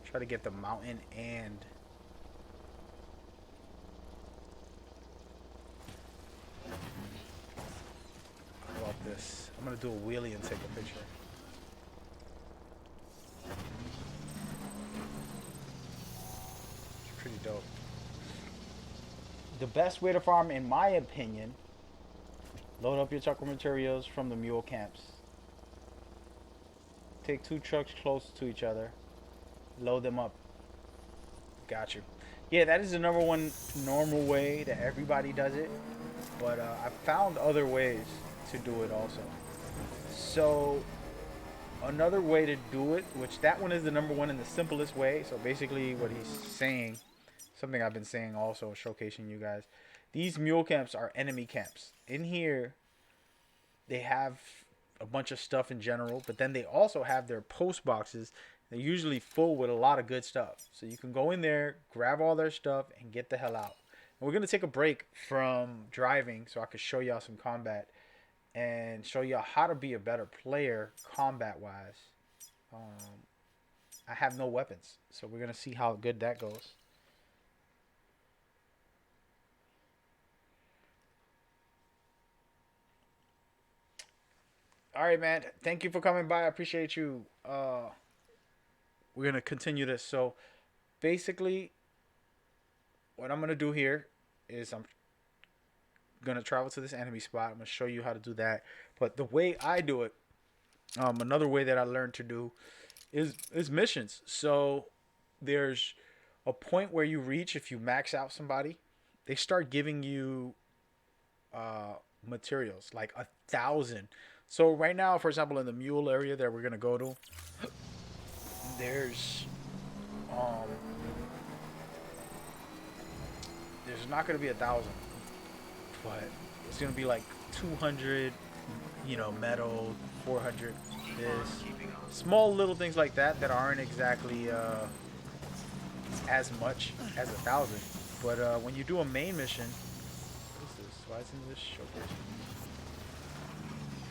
Try to get the mountain and how about this? I'm gonna do a wheelie and take a picture. It's pretty dope. The best way to farm, in my opinion, load up your truck materials from the mule camps. Take 2 trucks close to each other. Load them up. Got you. Yeah, that is the #1 normal way that everybody does it. But I found other ways to do it also. So another way to do it, which that one is the #1 in the simplest way. So basically what he's saying, something I've been saying also, showcasing you guys. These mule camps are enemy camps. In here, they have a bunch of stuff in general, but then they also have their post boxes. They're usually full with a lot of good stuff. So you can go in there, grab all their stuff, and get the hell out. And we're going to take a break from driving so I can show y'all some combat and show y'all how to be a better player combat-wise. I have no weapons, so we're going to see how good that goes. All right, man. Thank you for coming by. I appreciate you. We're going to continue this. So, basically, what I'm going to do here is I'm going to travel to this enemy spot. I'm going to show you how to do that. But the way I do it, another way that I learned to do is missions. So, there's a point where you reach if you max out somebody. They start giving you materials, like 1,000. So right now, for example, in the mule area that we're gonna go to, there's not gonna be 1,000, but it's gonna be like 200, metal, 400 this, small little things like that that aren't exactly as much as 1,000. But when you do a main mission, what is this? Why isn't this showcase?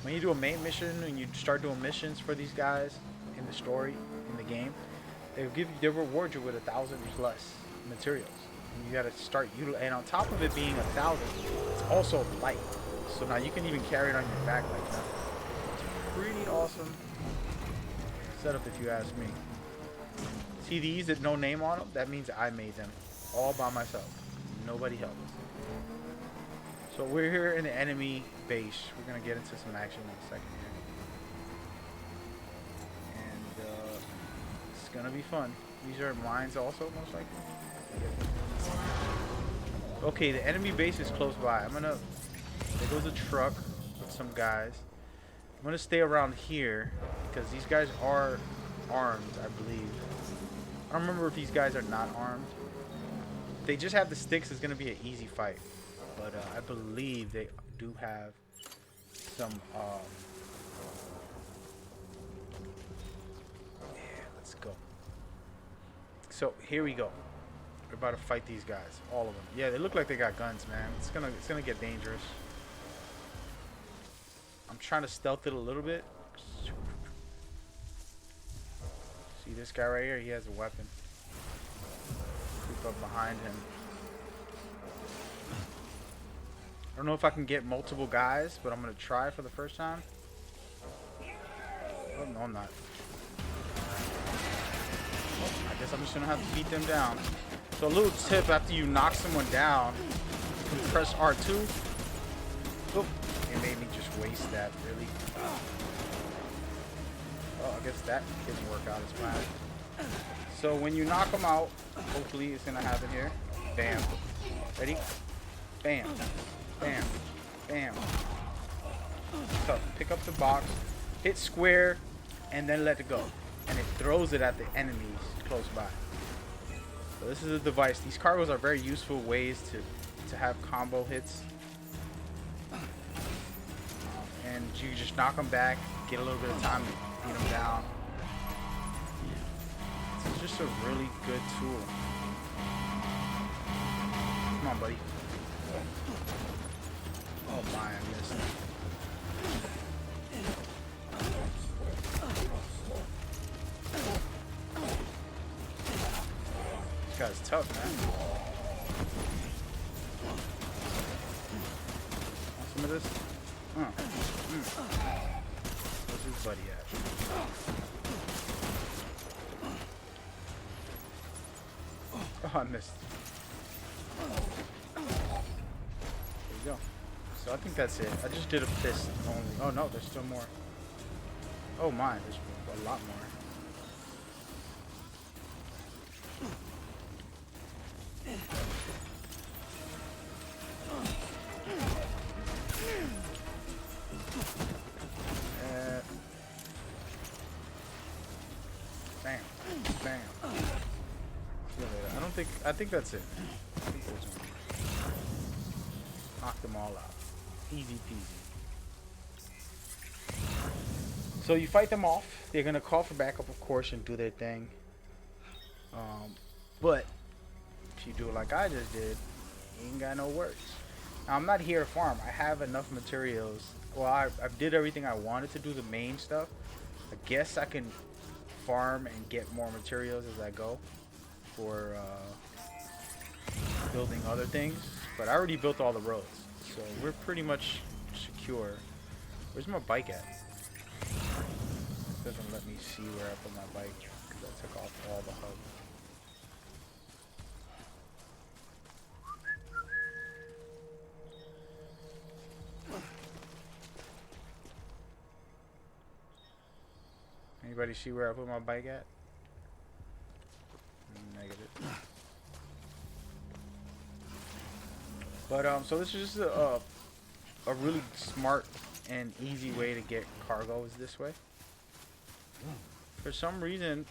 When you do a main mission and you start doing missions for these guys in the story, in the game, they reward you with 1,000 plus materials. And you gotta start and on top of it being 1,000, it's also light. So now you can even carry it on your back like that. It's pretty awesome setup if you ask me. See these that no name on them? That means I made them all by myself. Nobody helped. So we're here in the enemy base. We're gonna get into some action in a second here. And gonna be fun. These are mines also, most likely. Okay, the enemy base is close by. There goes a truck with some guys. I'm gonna stay around here because these guys are armed, I believe. I don't remember if these guys are not armed. If they just have the sticks, it's gonna be an easy fight. But I believe they do have some. Yeah, let's go. So here we go. We're about to fight these guys, all of them. Yeah, they look like they got guns, man. It's gonna get dangerous. I'm trying to stealth it a little bit. See this guy right here? He has a weapon. Creep up behind him. I don't know if I can get multiple guys, but I'm gonna try for the first time. Oh no, I'm not. I guess I'm just gonna have to beat them down. So a little tip: after you knock someone down, you can press R2. Oop. It made me just waste that, really. Oh, I guess that didn't work out as planned. So when you knock them out, hopefully it's gonna happen here. Bam. Ready? Bam. Bam. Bam. Tough. Pick up the box, hit square, and then let it go. And it throws it at the enemies close by. So this is a device. These cargos are very useful ways to have combo hits. And you just knock them back, get a little bit of time to beat them down. This is just a really good tool. Come on, buddy. Oh my, I missed. This guy's tough, man. Want some of this? Where's his buddy at? Oh, I missed. There you go. So I think that's it. I just did a fist only. Oh no, there's still more. Oh my, there's a lot more. Bam. Bam. I think that's it. Knock them all out. Easy peasy. So you fight them off. They're gonna call for backup, of course, and do their thing. But if you do it like I just did, you ain't got no worries. Now I'm not here to farm. I have enough materials. Well, I did everything I wanted to do, the main stuff. I guess I can farm and get more materials as I go for building other things. But I already built all the roads, so we're pretty much secure. Where's my bike at? It doesn't let me see where I put my bike because I took off all the hubs. Anybody see where I put my bike at? Negative. But so this is just a really smart and easy way to get cargo is this way. For some reason,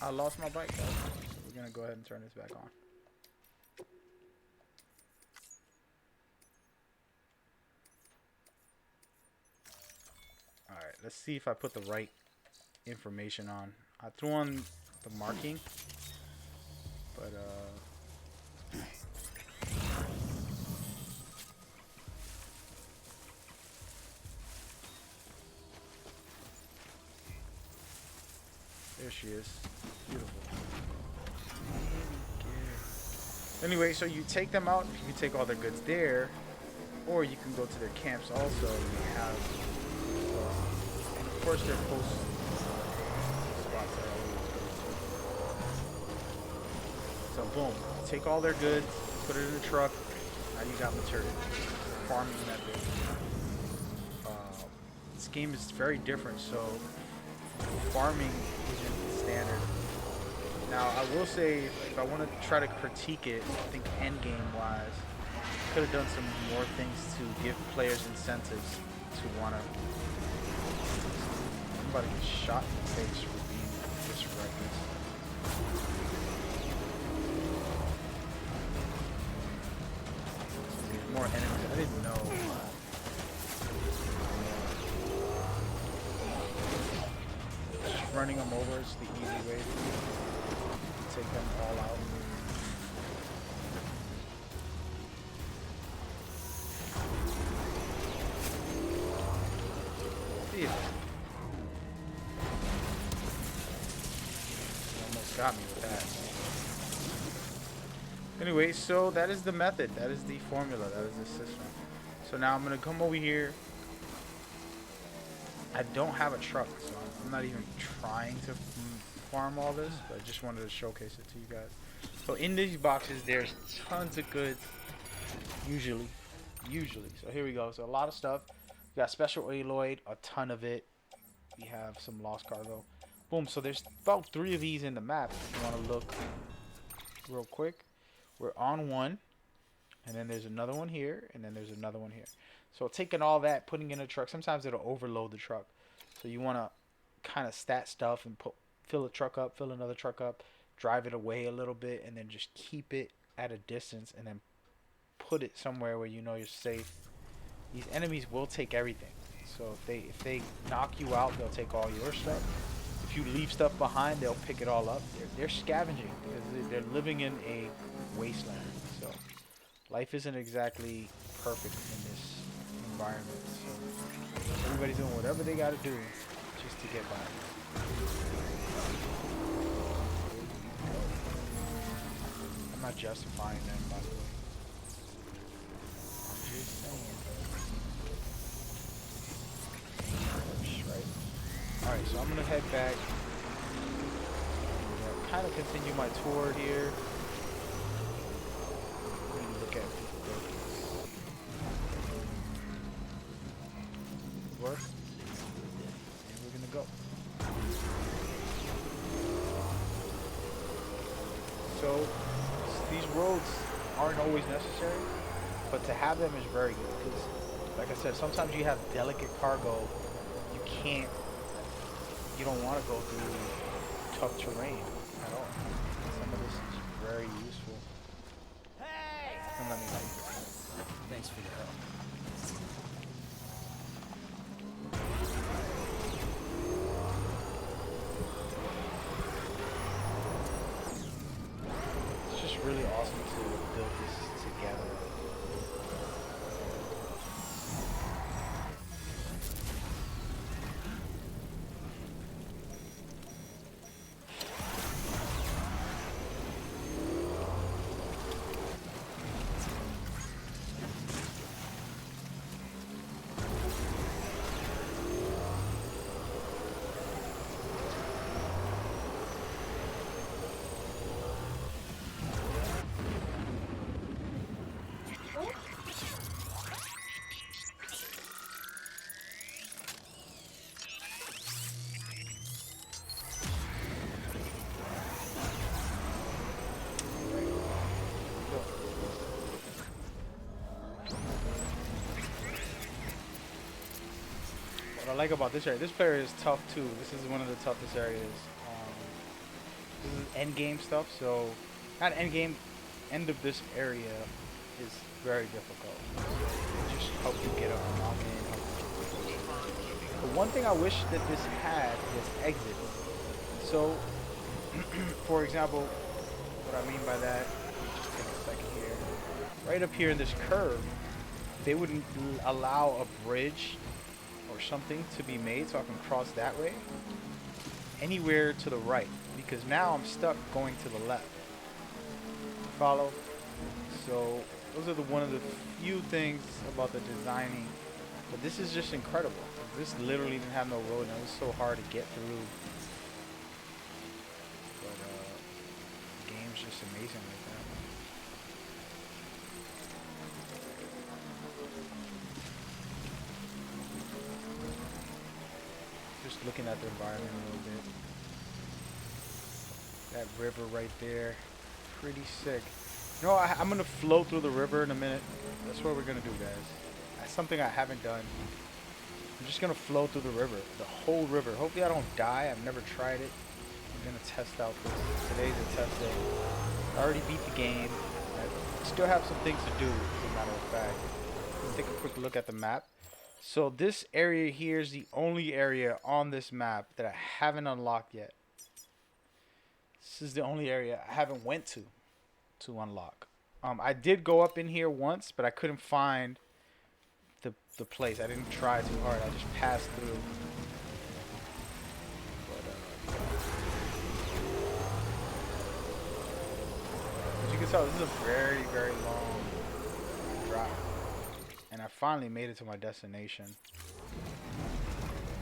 I lost my bike though, so we're gonna go ahead and turn this back on. All right, let's see if I put the right information on. I threw on the marking, but there she is. Beautiful. Anyway, so you take them out. You can take all their goods there, or you can go to their camps also. And have, and of course, their post spots are always good. So boom, take all their goods, put it in the truck. Now you got material. Farming method. This game is very different, so farming isn't standard. will say, if I want to try to critique it, I think end game wise, could have done some more things to give players incentives to want to. I'm about to get shot in the face for being this reckless. There's more enemies. I didn't know. Just running them over is the easy way to take them all out. Yeah. Almost got me with that. Anyway, so that is the method. That is the formula. That is the system. So now I'm going to come over here. I don't have a truck, so I'm not even trying to farm all this, but I just wanted to showcase it to you guys. So in these boxes, there's tons of goods, usually. So here we go. So a lot of stuff. We got special alloy, a ton of it. We have some lost cargo. Boom. So there's about 3 of these in the map. If you want to look real quick, we're on one, and then there's another one here, and then there's another one here. So taking all that, putting in a truck, sometimes it'll overload the truck. So you want to kind of stat stuff and fill a truck up, fill another truck up, drive it away a little bit, and then just keep it at a distance, and then put it somewhere where you know you're safe. These enemies will take everything. So if they knock you out, they'll take all your stuff. If you leave stuff behind, they'll pick it all up. They're scavenging because they're living in a wasteland. So life isn't exactly perfect in this environment. So everybody's doing whatever they got to do just to get by. I'm not justifying them, by the way. I'm just saying. Right. Alright, so I'm going to head back. Kind of continue my tour here. Look at work. And we're going to go. So these roads aren't always necessary, but to have them is very good because, like I said, sometimes you have delicate cargo. You don't want to go through tough terrain at all. Some of this is very useful. Hey! And let me like it. Thanks for your help. It's just really awesome to build this together. What I like about this area, this player is tough too. This is one of the toughest areas. This is end game stuff, so not end game. End of this area is very difficult. It just helps you get up and knock in. The one thing I wish that this had was exit. So, for example, what I mean by that, just take a second here. Right up here in this curve, they wouldn't allow a bridge or something to be made so I can cross that way anywhere to the right, because now I'm stuck going to the left. Follow? So those are one of the few things about the designing, but this is just incredible. This literally didn't have no road and it was so hard to get through, but the game's just amazing like that. Just looking at the environment a little bit. That river right there. Pretty sick. You know, I'm going to float through the river in a minute. That's what we're going to do, guys. That's something I haven't done. I'm just going to float through the river. The whole river. Hopefully I don't die. I've never tried it. I'm going to test out this. Today's a test day. I already beat the game. I still have some things to do, as a matter of fact. Let's take a quick look at the map. So this area here is the only area on this map that I haven't unlocked yet. This is the only area I haven't went to unlock. I did go up in here once, but I couldn't find the place. I didn't try too hard. I just passed through. But, as you can tell, this is a very, very long drive. And I finally made it to my destination.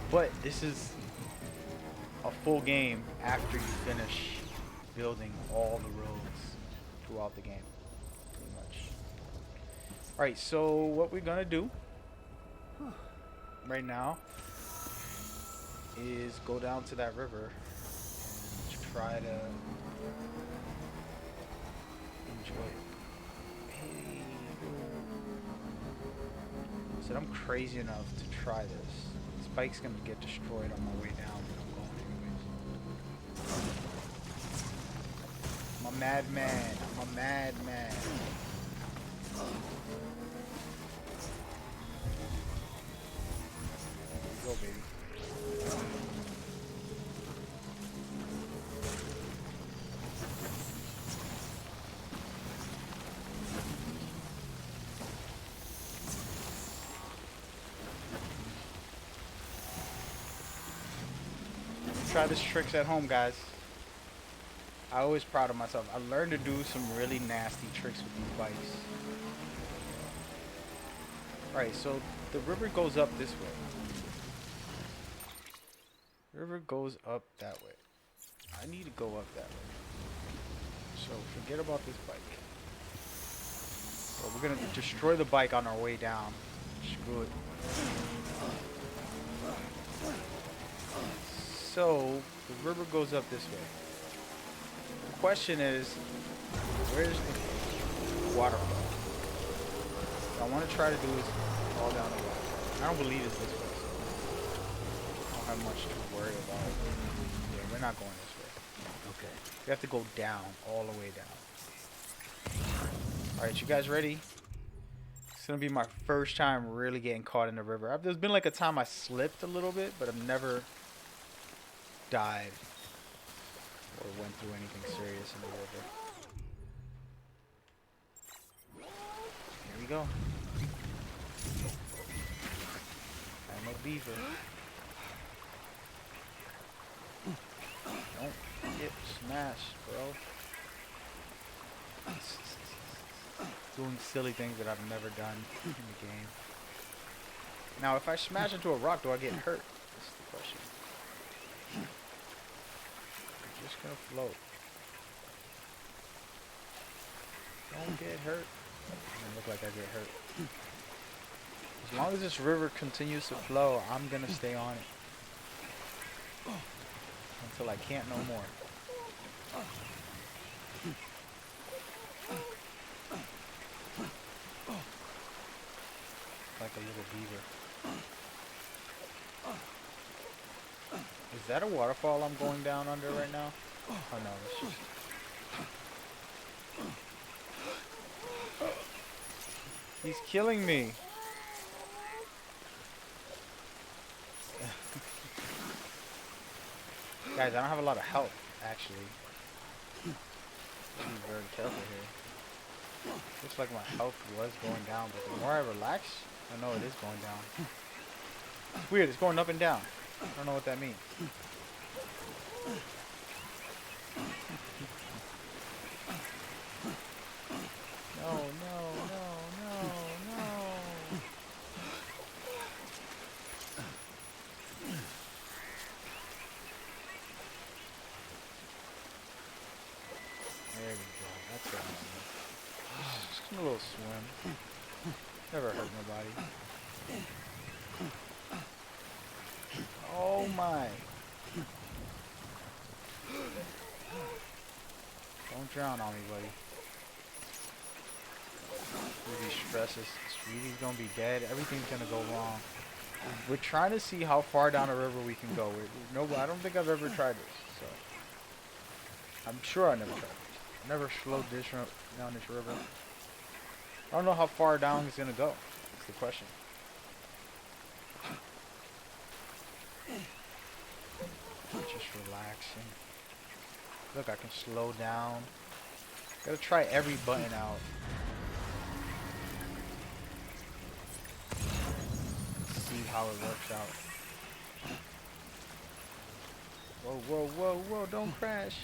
But this is a full game after you finish building all the roads throughout the game, pretty much. Alright, so what we're gonna do right now is go down to that river and try to enjoy it. Hey, so I'm crazy enough to try this. This bike's gonna get destroyed on my way down, but I'm going anyways. I'm a madman. I'm a madman. Go, baby. Try this tricks at home, guys. I always proud of myself. I learned to do some really nasty tricks with these bikes. Alright, so the river goes up this way. River goes up that way. I need to go up that way. So forget about this bike. Well, we're gonna destroy the bike on our way down. Screw it. So the river goes up this way. The question is, where's the waterfall? What I want to try to do is fall down the waterfall. I don't believe it's this way. So I don't have much to worry about. Yeah, we're not going this way. Okay. We have to go down, all the way down. Alright, you guys ready? It's going to be my first time really getting caught in the river. There's been like a time I slipped a little bit, but I've never died or went through anything serious in the river. Here we go. I'm a beaver. Don't get smashed, bro. Doing silly things that I've never done in the game. Now, if I smash into a rock, do I get hurt? That's the question. I'm just gonna float. Don't get hurt. Doesn't look like I get hurt. As long as this river continues to flow, I'm gonna stay on it. Until I can't no more. Like a little beaver. Is that a waterfall I'm going down under right now? Oh no, it's just... He's killing me. Guys, I don't have a lot of health, actually. Be very careful here. Looks like my health was going down, but the more I relax, I know it is going down. It's weird, it's going up and down. I don't know what that means. No, no, no, no, no. There we go. That's what I need. Just a little swim. Never hurt nobody. Oh my. Don't drown on me, buddy. Ruby stresses. Ruby's gonna be dead. Everything's gonna go wrong. We're trying to see how far down the river we can go. No, I don't think I've ever tried this. So I'm sure I never tried this. I never slowed this down this river. I don't know how far down it's gonna go. That's the question. Just relaxing. Look, I can slow down. Gotta try every button out. See how it works out. Whoa, whoa, whoa, whoa, don't crash.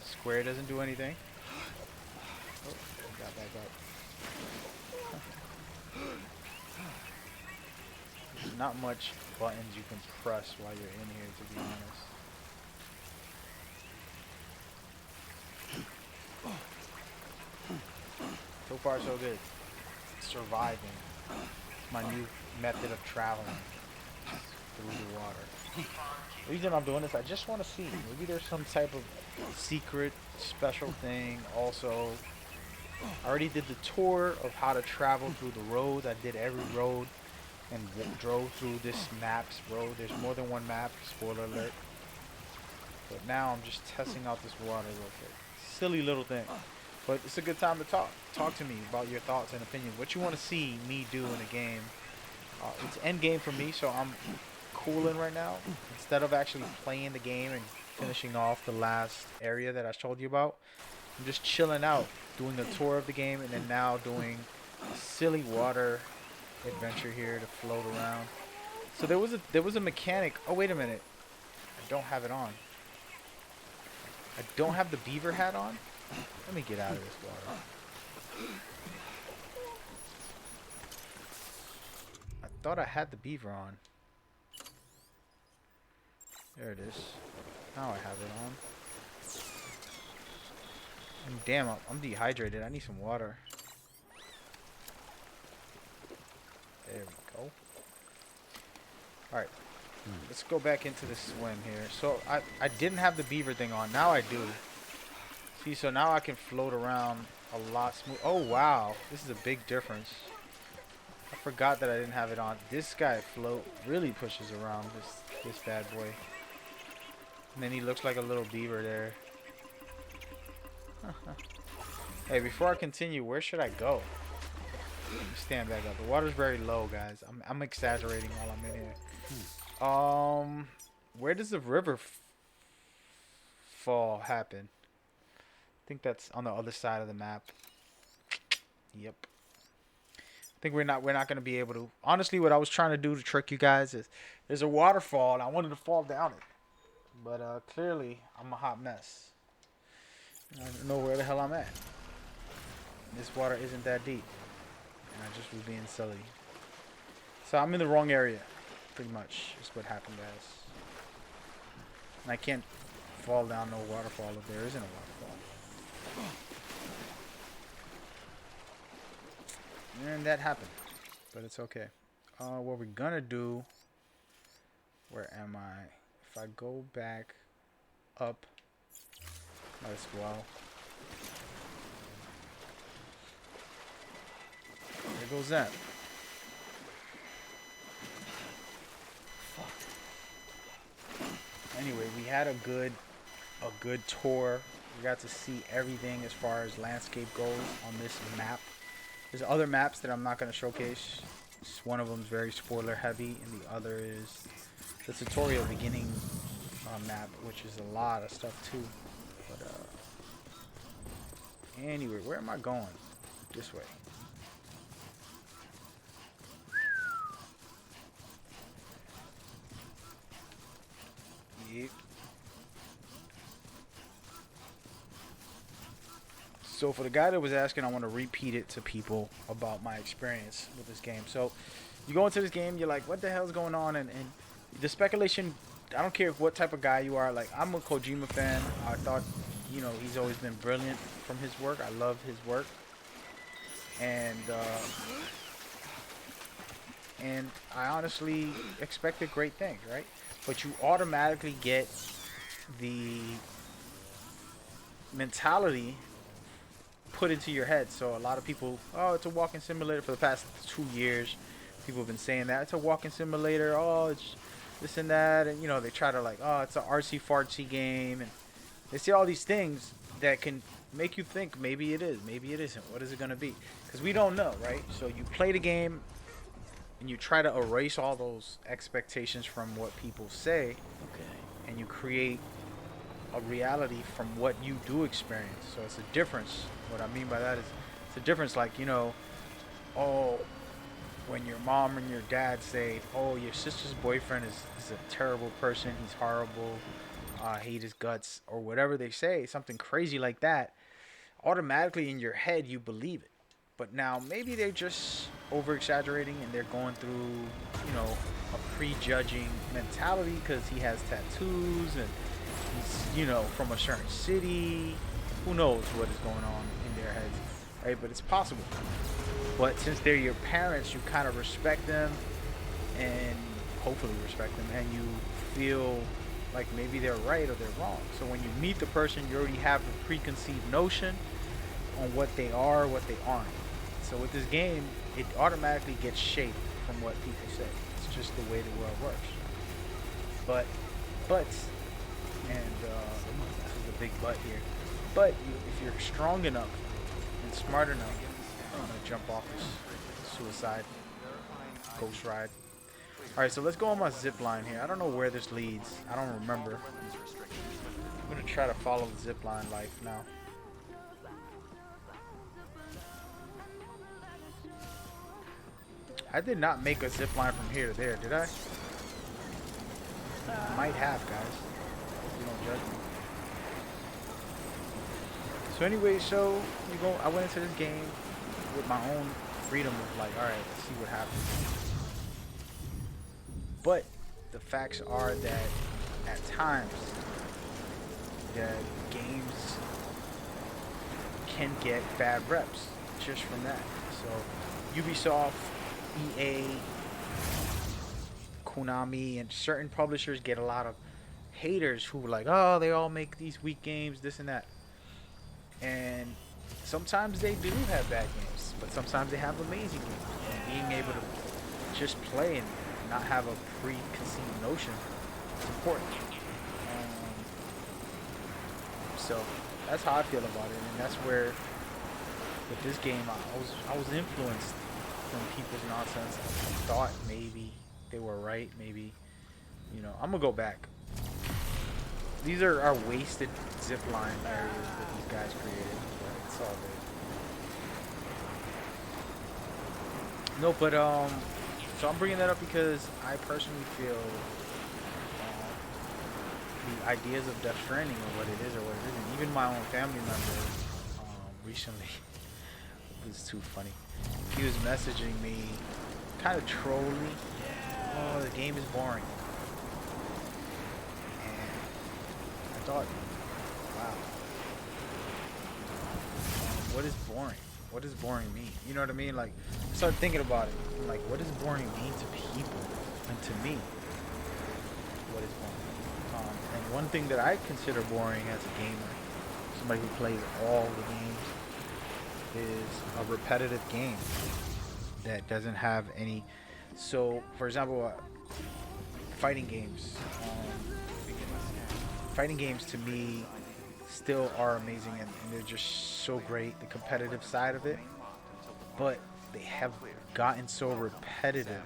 Square doesn't do anything. Oh, got back up. There's not much buttons you can press while you're in here, to be honest. So far, so good. Surviving. It's my new method of traveling through the water. The reason I'm doing this, I just want to see. Maybe there's some type of secret, special thing. Also, I already did the tour of how to travel through the road. I did every road and drove through this map's road. There's more than one map, spoiler alert. But now I'm just testing out this water real quick. Silly little thing. But it's a good time to talk. Talk to me about your thoughts and opinions. What you want to see me do in a game. It's end game for me, so I'm cooling right now. Instead of actually playing the game and finishing off the last area that I told you about, I'm just chilling out, doing a tour of the game, and then now doing a silly water adventure here to float around. So there was a mechanic. Oh, wait a minute. I don't have it on. I don't have the beaver hat on. Let me get out of this water. I thought I had the beaver on. There it is. Now I have it on. And damn, I'm dehydrated. I need some water. There we go. Alright. Let's go back into the swim here. So I didn't have the beaver thing on. Now I do. See, so now I can float around a lot smooth. Oh, wow. This is a big difference. I forgot that I didn't have it on. This guy float really pushes around this bad boy. And then he looks like a little beaver there. Hey, before I continue, where should I go? Let me stand back up. The water's very low, guys. I'm exaggerating while I'm in here. Where does the river fall happen? I think that's on the other side of the map. Yep. I think we're not going to be able to. Honestly, what I was trying to do to trick you guys is there's a waterfall and I wanted to fall down it. But clearly I'm a hot mess. I don't know where the hell I'm at. This water isn't that deep. And I just was being silly. So I'm in the wrong area. Pretty much is what happened, guys. And I can't fall down no waterfall if there isn't a waterfall. And that happened. But it's okay. What we're gonna do... Where am I? If I go back up as well. There goes that. Anyway, we had a good tour. We got to see everything as far as landscape goes on this map. There's other maps that I'm not going to showcase. One of them is very spoiler heavy, and the other is the tutorial beginning map, which is a lot of stuff too. But anyway, where am I going? This way. Yep. So for the guy that was asking, I want to repeat it to people about my experience with this game. So you go into this game, you're like, what the hell's going on? And the speculation, I don't care what type of guy you are. Like, I'm a Kojima fan. I thought, you know, he's always been brilliant from his work. I love his work. And I honestly expected great things, right? but you automatically get the mentality put into your head. So a lot of people, oh, it's a walking simulator. For the past 2 years, people have been saying that it's a walking simulator. Oh, it's this and that, and you know, they try to like, oh, it's an artsy fartsy game, and they say all these things that can make you think maybe it is, maybe it isn't. What is it gonna be? Because we don't know, right? So you play the game and you try to erase all those expectations from what people say, and you create a reality from what you do experience. So it's a difference. What I mean by that is it's a difference, like, you know, oh, when your mom and your dad say, oh, your sister's boyfriend is a terrible person, he's horrible, I hate his guts, or whatever they say, something crazy like that, automatically in your head you believe it. But now maybe they're just over exaggerating and they're going through, you know, a prejudging mentality because he has tattoos and he's, you know, from a certain city. Who knows what is going on in their heads, right? But it's possible. But since they're your parents, you kind of respect them and hopefully respect them, and you feel like maybe they're right or they're wrong. So when you meet the person, you already have a preconceived notion on what they are, what they aren't. So with this game, it automatically gets shaped from what people say. It's just the way the world works. But, and this is the big but here. But if you're strong enough and smart enough, I'm gonna jump off this suicide ghost ride. All right, so let's go on my zip line here. I don't know where this leads. I don't remember. I'm gonna try to follow the zip line life now. I did not make a zip line from here to there, did I? Might have, guys. You don't judge me. So anyway, so I went into this game with my own freedom of like, all right, let's see what happens. But the facts are that at times that games can get bad reps just from that. So Ubisoft, EA, Konami, and certain publishers get a lot of haters who are like, oh, they all make these weak games, this and that. And sometimes they do have bad games, but sometimes they have amazing games. And being able to just play and not have a preconceived notion is important. So that's how I feel about it, and that's where with this game I was influenced from people's nonsense. I thought maybe they were right, maybe, you know, I'm gonna go back. These are our wasted zipline areas that these guys created, but it's all good. No, but so I'm bringing that up because I personally feel the ideas of DeathStranding or what it is or what it isn't. Even my own family member recently, it was too funny. He was messaging me, kind of trolling. Oh, the game is boring. And I thought, wow, what is boring? What does boring mean? You know what I mean? Like, I started thinking about it. I'm like, what does boring mean to people and to me? What is boring? And one thing that I consider boring as a gamer, somebody who plays all the games, is a repetitive game that doesn't have any. So, for example, fighting games. Fighting games to me still are amazing, and they're just so great. The competitive side of it, but they have gotten so repetitive.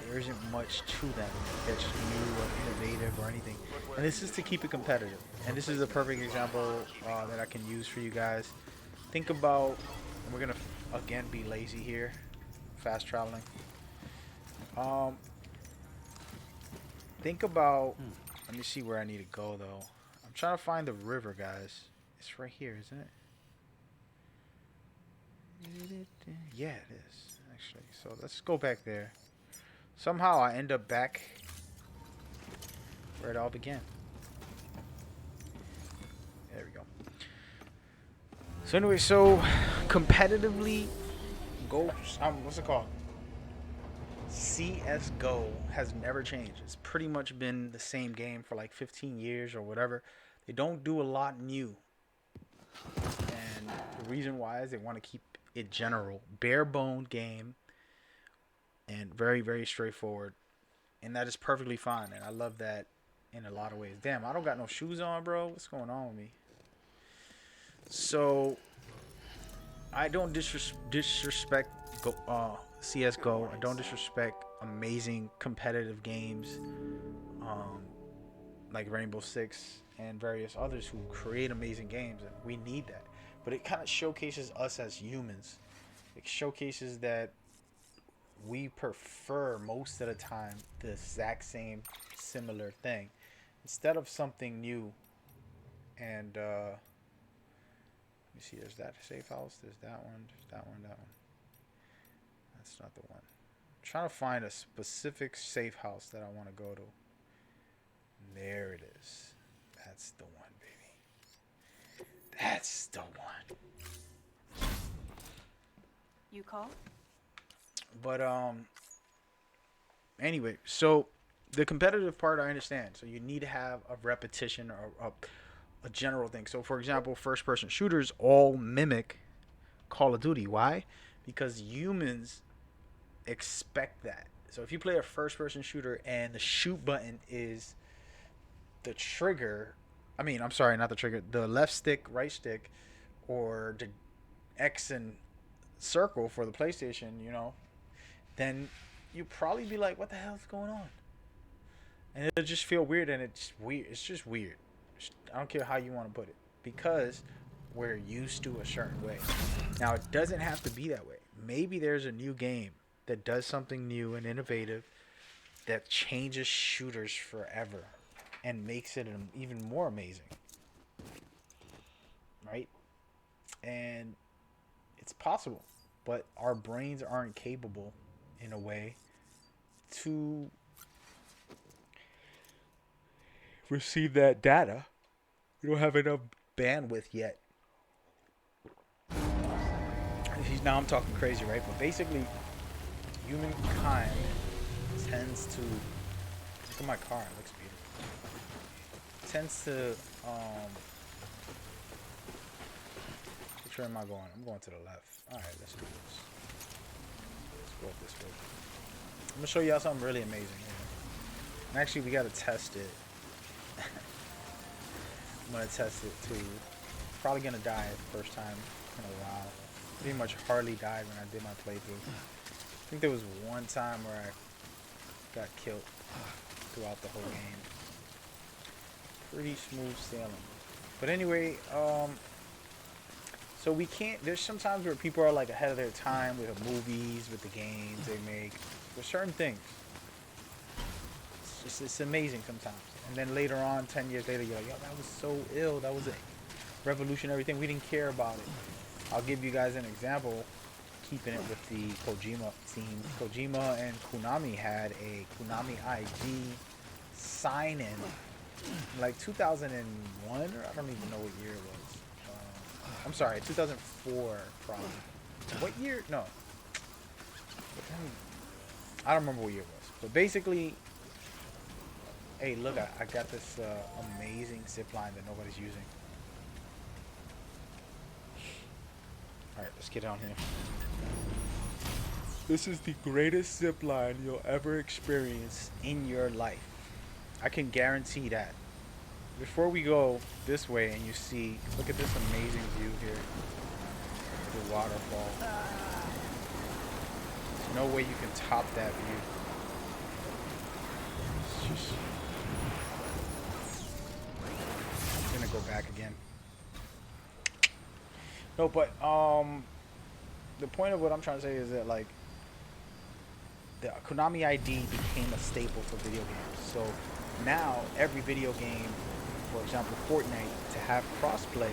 There isn't much to them that's new or innovative or anything. And this is to keep it competitive. And this is a perfect example that I can use for you guys. Think about, we're gonna again be lazy here, fast traveling. Think about, let me see where I need to go though. I'm trying to find the river, guys. It's right here, isn't it? Yeah, it is actually. So let's go back there. Somehow I end up back where it all began. There we go. So anyway, so competitively go, what's it called? CS:GO has never changed. It's pretty much been the same game for like 15 years or whatever. They don't do a lot new. And the reason why is they want to keep it general, bare bone game, and very, very straightforward. And that is perfectly fine. And I love that in a lot of ways. Damn, I don't got no shoes on, bro. What's going on with me? So I don't disrespect CS:GO. I don't disrespect amazing competitive games, um, like Rainbow Six and various others who create amazing games, and we need that. But it kind of showcases us as humans. It showcases that we prefer most of the time the exact same similar thing instead of something new. And let me see, there's that safe house, there's that one, that one. That's not the one. I'm trying to find a specific safe house that I want to go to. There it is. That's the one, baby. That's the one. You call? But anyway, so the competitive part I understand. So you need to have a repetition or a general thing. So for example, first person shooters all mimic Call of Duty. Why? Because humans expect that. So if you play a first person shooter and the shoot button is the trigger, I'm sorry, not the trigger, the left stick, right stick, or the X and circle for the PlayStation, then you probably be like, what the hell's going on? And it'll just feel weird, and it's weird. It's just weird. I don't care how you want to put it, because we're used to a certain way. Now, it doesn't have to be that way. Maybe there's a new game that does something new and innovative that changes shooters forever and makes it even more amazing. Right? And it's possible, but our brains aren't capable in a way to receive that data. We don't have enough bandwidth yet. Now I'm talking crazy, right? But basically, humankind tends to, look at my car, it looks beautiful. Tends to which way am I going? I'm going to the left. Alright, let's do this. Let's go up this way. I'm gonna show y'all something really amazing here. And actually, we gotta test it. I'm gonna test it too. Probably gonna die the first time in a while. Pretty much hardly died when I did my playthrough. I think there was one time where I got killed throughout the whole game. Pretty smooth sailing. But anyway, so we can't, there's sometimes where people are like ahead of their time with the movies, with the games they make, with certain things. It's amazing sometimes. And then later on, 10 years later, you're like, yo, that was so ill. That was a revolutionary thing. We didn't care about it. I'll give you guys an example, keeping it with the Kojima theme. Kojima and Konami had a Konami ID sign-in, like 2001, or I don't even know what year it was. I'm sorry, 2004 probably. What year? No. I don't remember what year it was. But basically, hey, look, I got this amazing zip line that nobody's using. Alright, let's get on here. This is the greatest zip line you'll ever experience in your life. I can guarantee that. Before we go this way and you see, look at this amazing view here. The waterfall. There's no way you can top that view. It's just... I'm gonna go back again. No, but the point of what I'm trying to say is that, like, the Konami ID became a staple for video games. So now every video game, for example Fortnite, to have crossplay,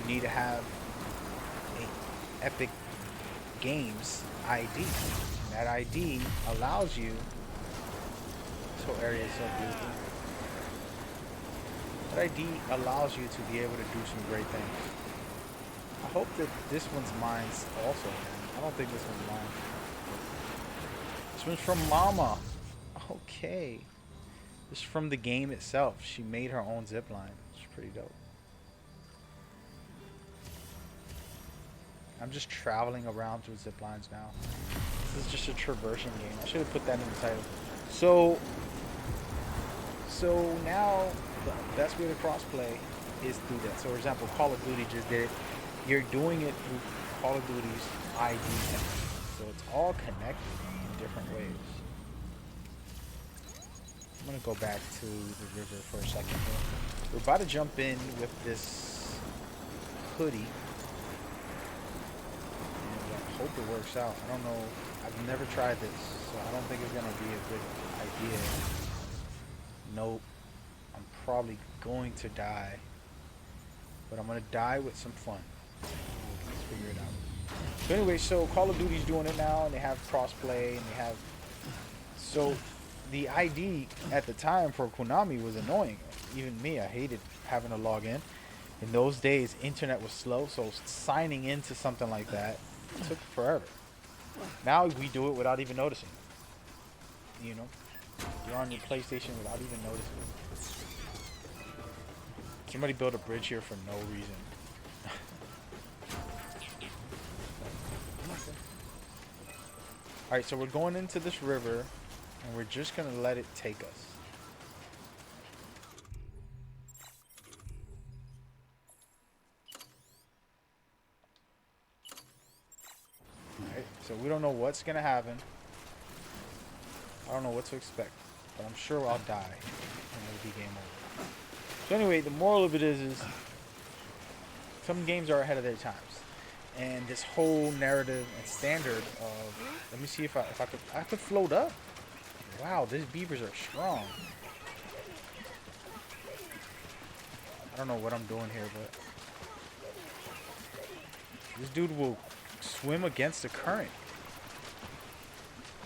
you need to have a Epic Games ID. And that ID allows you, this whole area is so beautiful. That ID allows you to be able to do some great things. I hope that this one's mine also. I don't think this one's mine. This one's from Mama. Okay. This is from the game itself. She made her own zip line. It's pretty dope. I'm just traveling around through zip lines now. This is just a traversing game. I should have put that in the title. So now the best way to crossplay is through that. So for example, Call of Duty just did it. You're doing it through Call of Duty's ID tag. So it's all connected in different ways. I'm gonna go back to the river for a second here. We're about to jump in with this hoodie. And I hope it works out. I don't know. I've never tried this, so I don't think it's gonna be a good idea. Nope. I'm probably going to die. But I'm gonna die with some fun. Let's figure it out. So anyway, so Call of Duty's doing it now, and they have crossplay, and they have... So the ID at the time for Konami was annoying. Even me, I hated having to log in. In those days, internet was slow, so signing into something like that took forever. Now we do it without even noticing. You know? You're on your PlayStation without even noticing. Somebody built a bridge here for no reason. Alright, so we're going into this river, and we're just going to let it take us. Alright, so we don't know what's going to happen. I don't know what to expect, but I'm sure I'll die, and it'll be game over. So anyway, the moral of it is some games are ahead of their times. And this whole narrative and standard of, let me see if I could float up. Wow, these beavers are strong. I don't know what I'm doing here, but this dude will swim against the current.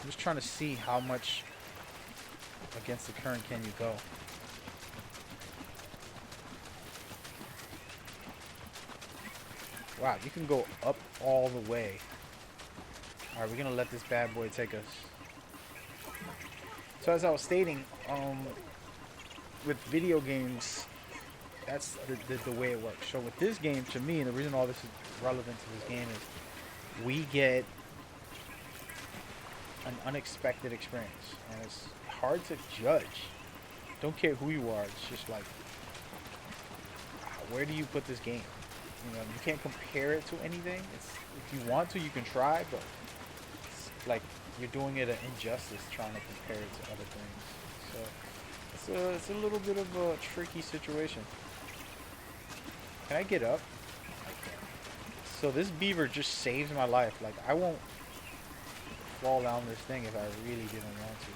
I'm just trying to see how much against the current can you go. Wow, you can go up all the way. Alright, we're gonna let this bad boy take us. So as I was stating, with video games, that's the way it works. So with this game, to me, and the reason all this is relevant to this game is we get an unexpected experience. And it's hard to judge. Don't care who you are, it's just like, where do you put this game? You know, you can't compare it to anything. It's, if you want to, you can try, but it's like you're doing it an injustice trying to compare it to other things. So it's a little bit of a tricky situation. Can I get up? I can. So this beaver just saves my life. Like, I won't fall down this thing if I really didn't want to,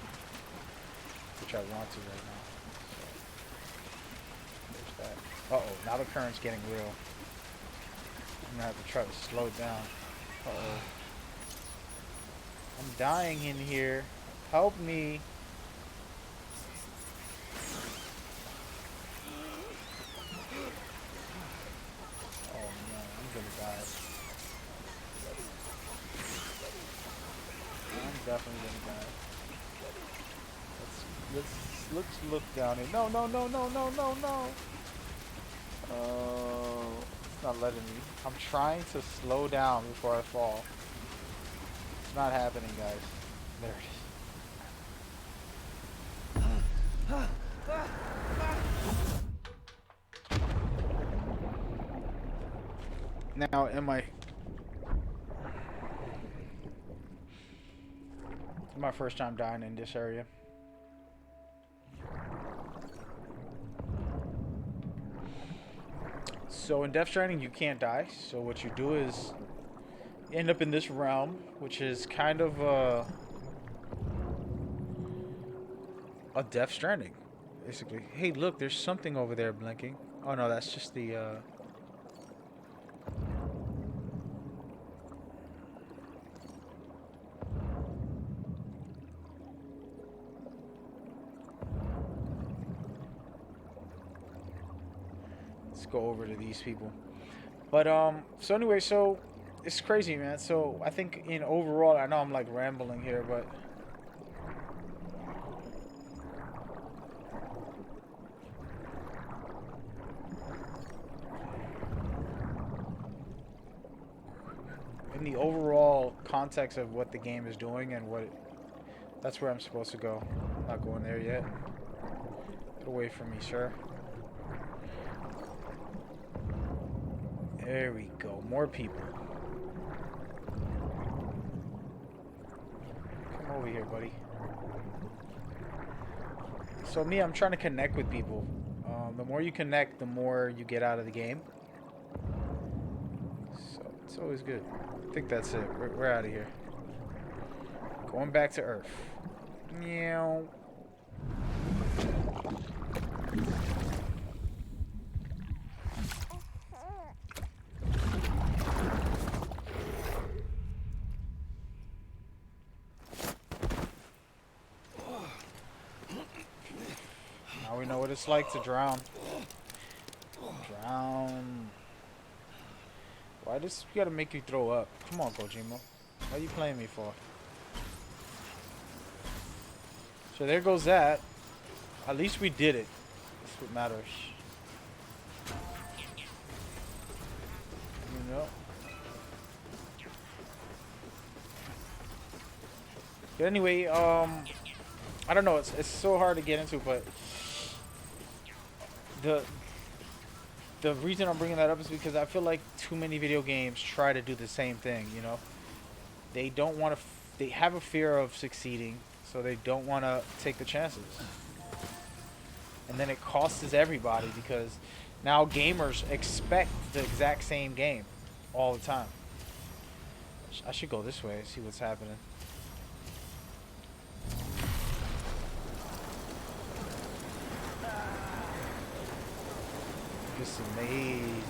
which I want to right now. So there's that. Uh-oh, now the current's getting real. I'm gonna have to try to slow down. Uh-oh. I'm dying in here. Help me. Oh no, I'm gonna die. I'm definitely gonna die. Let's look down here. No, no, no, no, no, no, no. It's not letting me. I'm trying to slow down before I fall. It's not happening, guys. There it is. Now, am I... It's my first time dying in this area. So in DeathStranding, you can't die. So what you do is end up in this realm, which is kind of a DeathStranding, basically. Hey, look, there's something over there blinking. Oh no, that's just the let's go over to these people. But so anyway, so it's crazy, man. So I think in overall, I know I'm like rambling here, but the overall context of what the game is doing and what that's where I'm supposed to go. I'm not going there yet. Get away from me, sir. There we go. More people. Come over here, buddy. So me, I'm trying to connect with people. The more you connect, the more you get out of the game. So it's always good. I think that's it. We're out of here. Going back to Earth. Meow. Now we know what it's like to drown. Drown. Why does we gotta make you throw up? Come on, Kojima. What are you playing me for? So there goes that. At least we did it. That's what matters. You know. But anyway, I don't know. It's so hard to get into, but the reason I'm bringing that up is because I feel like too many video games try to do the same thing. You know, they don't want to. They have a fear of succeeding, so they don't want to take the chances. And then it costs everybody because now gamers expect the exact same game all the time. I should go this way and see what's happening. It's amazing.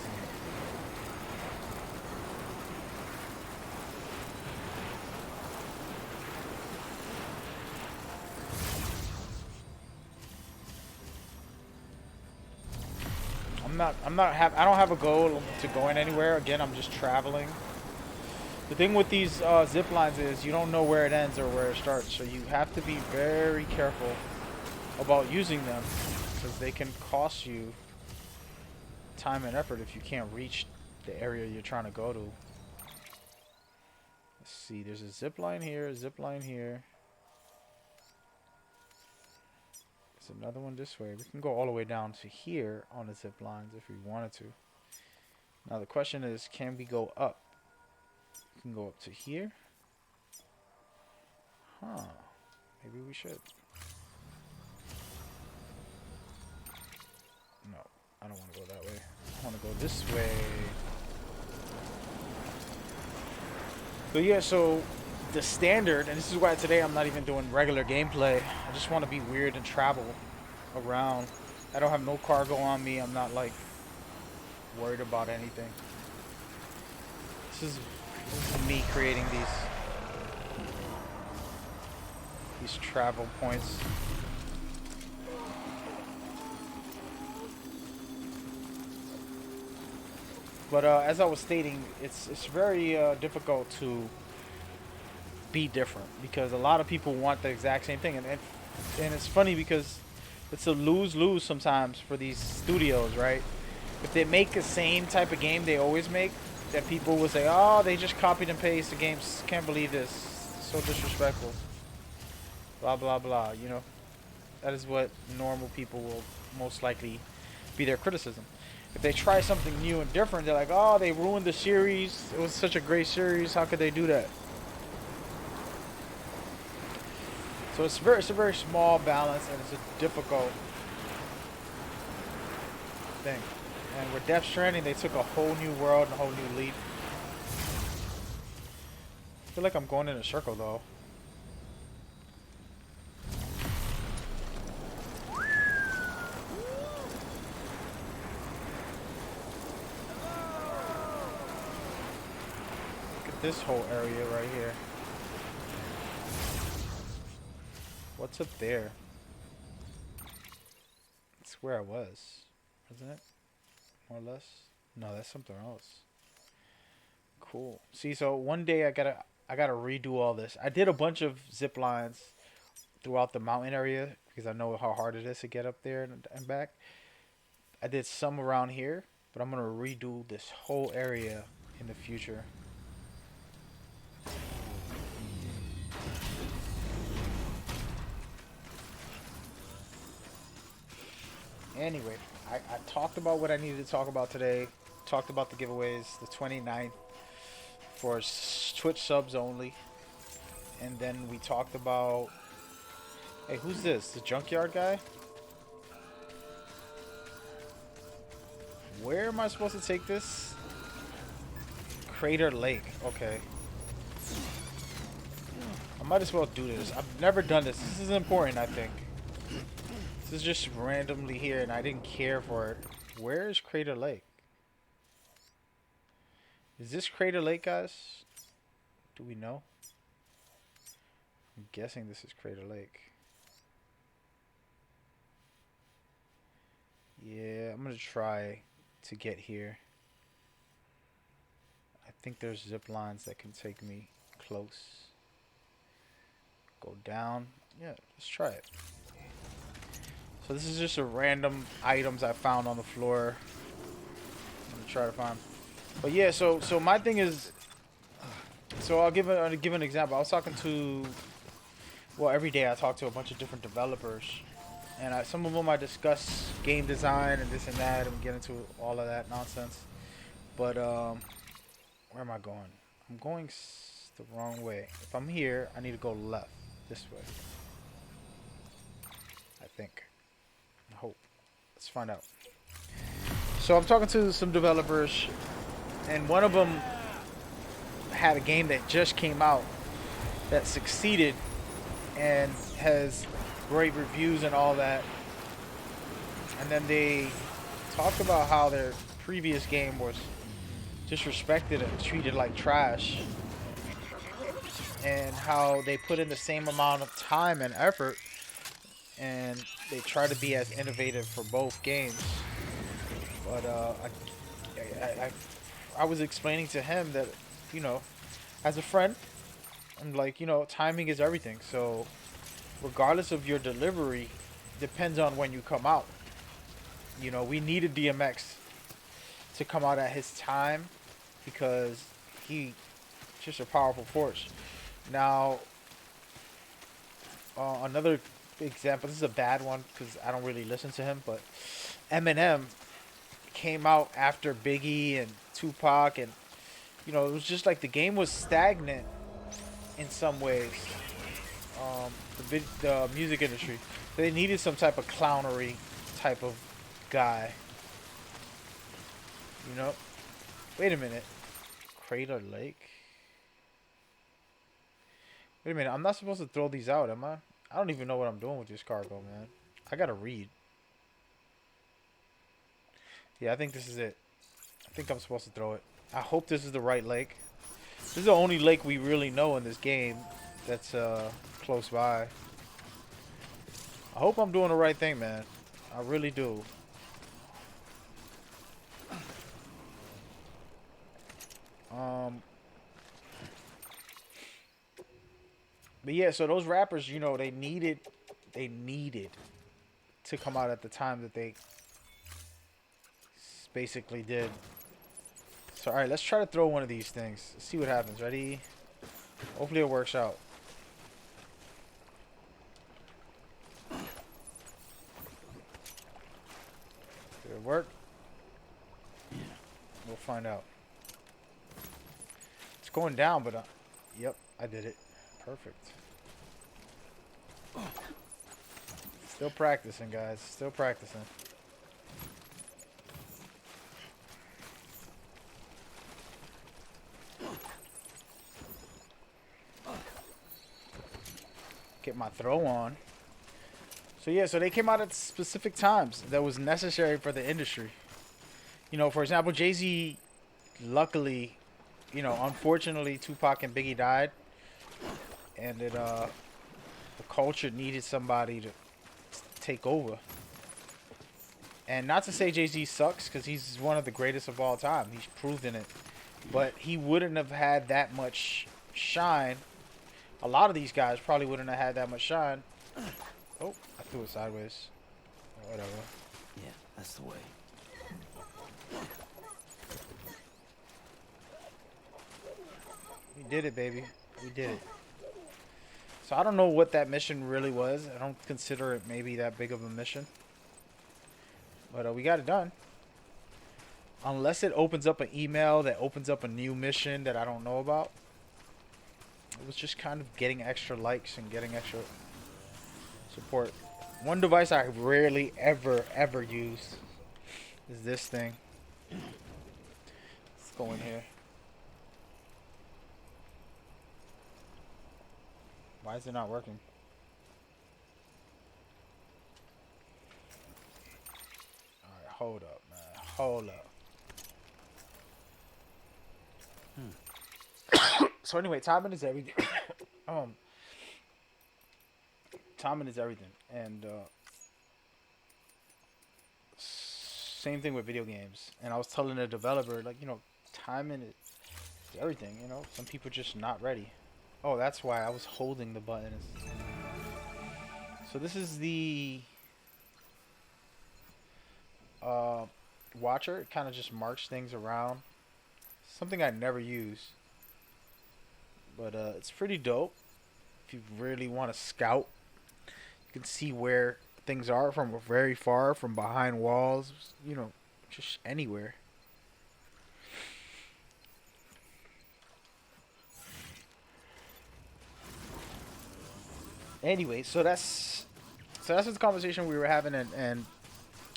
I don't have a goal to going anywhere. Again, I'm just traveling. The thing with these zip lines is you don't know where it ends or where it starts, so you have to be very careful about using them because they can cost you time and effort if you can't reach the area you're trying to go to. Let's see, there's a zip line here, a zip line here. There's another one this way. We can go all the way down to here on the zip lines if we wanted to. Now the question is, can we go up? We can go up to here. Huh. Maybe we should. No, I don't want to go that way. I want to go this way. So yeah, so the standard, and this is why today I'm not even doing regular gameplay. I just want to be weird and travel around. I don't have no cargo on me. I'm not like worried about anything. This is me creating these travel points. But as I was stating, it's very difficult to be different because a lot of people want the exact same thing, and it's funny because it's a lose-lose sometimes for these studios, right? If they make the same type of game they always make, that people will say, "Oh, they just copied and pasted the games. Can't believe this. So disrespectful." Blah blah blah. You know, that is what normal people will most likely be their criticism. If they try something new and different, they're like, "Oh, they ruined the series. It was such a great series. How could they do that?" So it's a very small balance, and it's a difficult thing. And with DeathStranding, they took a whole new world and a whole new leap. I feel like I'm going in a circle, though. Look at this whole area right here. What's up there? It's where I was, isn't it? More or less. No, that's something else. Cool. See, so one day I gotta redo all this. I did a bunch of zip lines throughout the mountain area because I know how hard it is to get up there and back. I did some around here, but I'm gonna redo this whole area in the future. Anyway, I talked about what I needed to talk about today. Talked about the giveaways, the 29th for Twitch subs only. And then we talked about... Hey, who's this? The junkyard guy? Where am I supposed to take this? Crater Lake. Okay. I might as well do this. I've never done this. This is important, I think. This is just randomly here, and I didn't care for it. Where is Crater Lake? Is this Crater Lake, guys? Do we know? I'm guessing this is Crater Lake. Yeah, I'm gonna try to get here. I think there's zip lines that can take me close. Go down. Yeah, let's try it. So this is just a random items I found on the floor. I'm gonna try to find. But yeah, so my thing is, so I'll give an example. I was talking to, well, every day I talk to a bunch of different developers, and some of them I discuss game design and this and that, and get into all of that nonsense. But where am I going? I'm going the wrong way. If I'm here, I need to go left, this way. I think. I hope. Let's find out. So I'm talking to some developers, and one of them had a game that just came out that succeeded and has great reviews and all that. And then they talked about how their previous game was disrespected and treated like trash, and how they put in the same amount of time and effort, and they try to be as innovative for both games. But I was explaining to him that, you know, as a friend, I'm like, you know, timing is everything. So regardless of your delivery, depends on when you come out. You know, we needed DMX to come out at his time because he just a powerful force. Now, another example, this is a bad one because I don't really listen to him, but Eminem came out after Biggie and Tupac, and you know, it was just like the game was stagnant in some ways. The music industry, they needed some type of clownery type of guy. You know, wait a minute, Crater Lake. Wait a minute, I'm not supposed to throw these out, am I? I don't even know what I'm doing with this cargo, man. I gotta read. Yeah, I think this is it. I think I'm supposed to throw it. I hope this is the right lake. This is the only lake we really know in this game that's close by. I hope I'm doing the right thing, man. I really do. But yeah, so those rappers, you know, they needed to come out at the time that they basically did. So, alright, let's try to throw one of these things. Let's see what happens. Ready? Hopefully it works out. Did it work? Yeah. We'll find out. It's going down, but yep, I did it. Perfect. Still practicing, guys. Still practicing. Get my throw on. So yeah, so they came out at specific times that was necessary for the industry. You know, for example, Jay-Z, luckily, you know, unfortunately, Tupac and Biggie died, and it the culture needed somebody to take over. And not to say Jay-Z sucks, because he's one of the greatest of all time. He's proven it. But he wouldn't have had that much shine. A lot of these guys probably wouldn't have had that much shine. Oh, I threw it sideways. Whatever. Yeah, that's the way. We did it, baby. We did it. So I don't know what that mission really was. I don't consider it maybe that big of a mission. But we got it done. Unless it opens up an email that opens up a new mission that I don't know about. It was just kind of getting extra likes and getting extra support. One device I rarely ever use is this thing. Let's go in here. Why is it not working? Alright, hold up, man. Hold up. So anyway, timing is everything. Timing is everything. And same thing with video games. And I was telling the developer, like, timing is everything, Some people just not ready. Oh, that's why I was holding the button. So this is the watcher. It kind of just marks things around. Something I never use. But it's pretty dope. If you really want to scout, you can see where things are from very far, from behind walls, just anywhere. Anyway, so that's the conversation we were having, and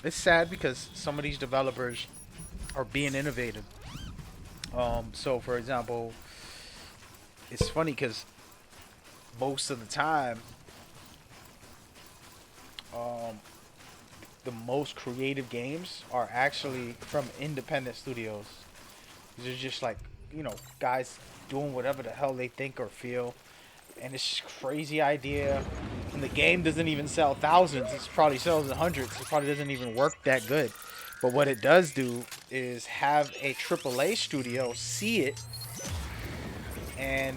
it's sad because some of these developers are being innovative. So for example, it's funny because most of the time, the most creative games are actually from independent studios. These are just like, guys doing whatever the hell they think or feel. And it's just a crazy idea. And the game doesn't even sell thousands. It probably sells in hundreds. It probably doesn't even work that good. But what it does do is have a AAA studio see it and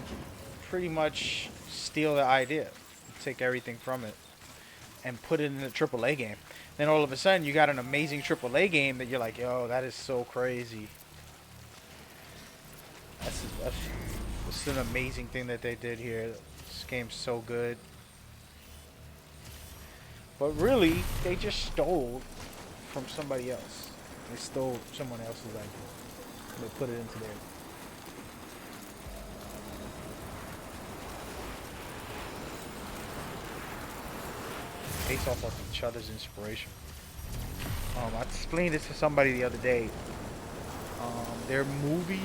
pretty much steal the idea. Take everything from it and put it in a AAA game. Then all of a sudden you got an amazing AAA game that you're like, yo, that is so crazy. That's an amazing thing that they did here. This game's so good. But really, they just stole from somebody else. They stole someone else's idea. They put it into their... Based off of each other's inspiration. I explained this to somebody the other day. There are movies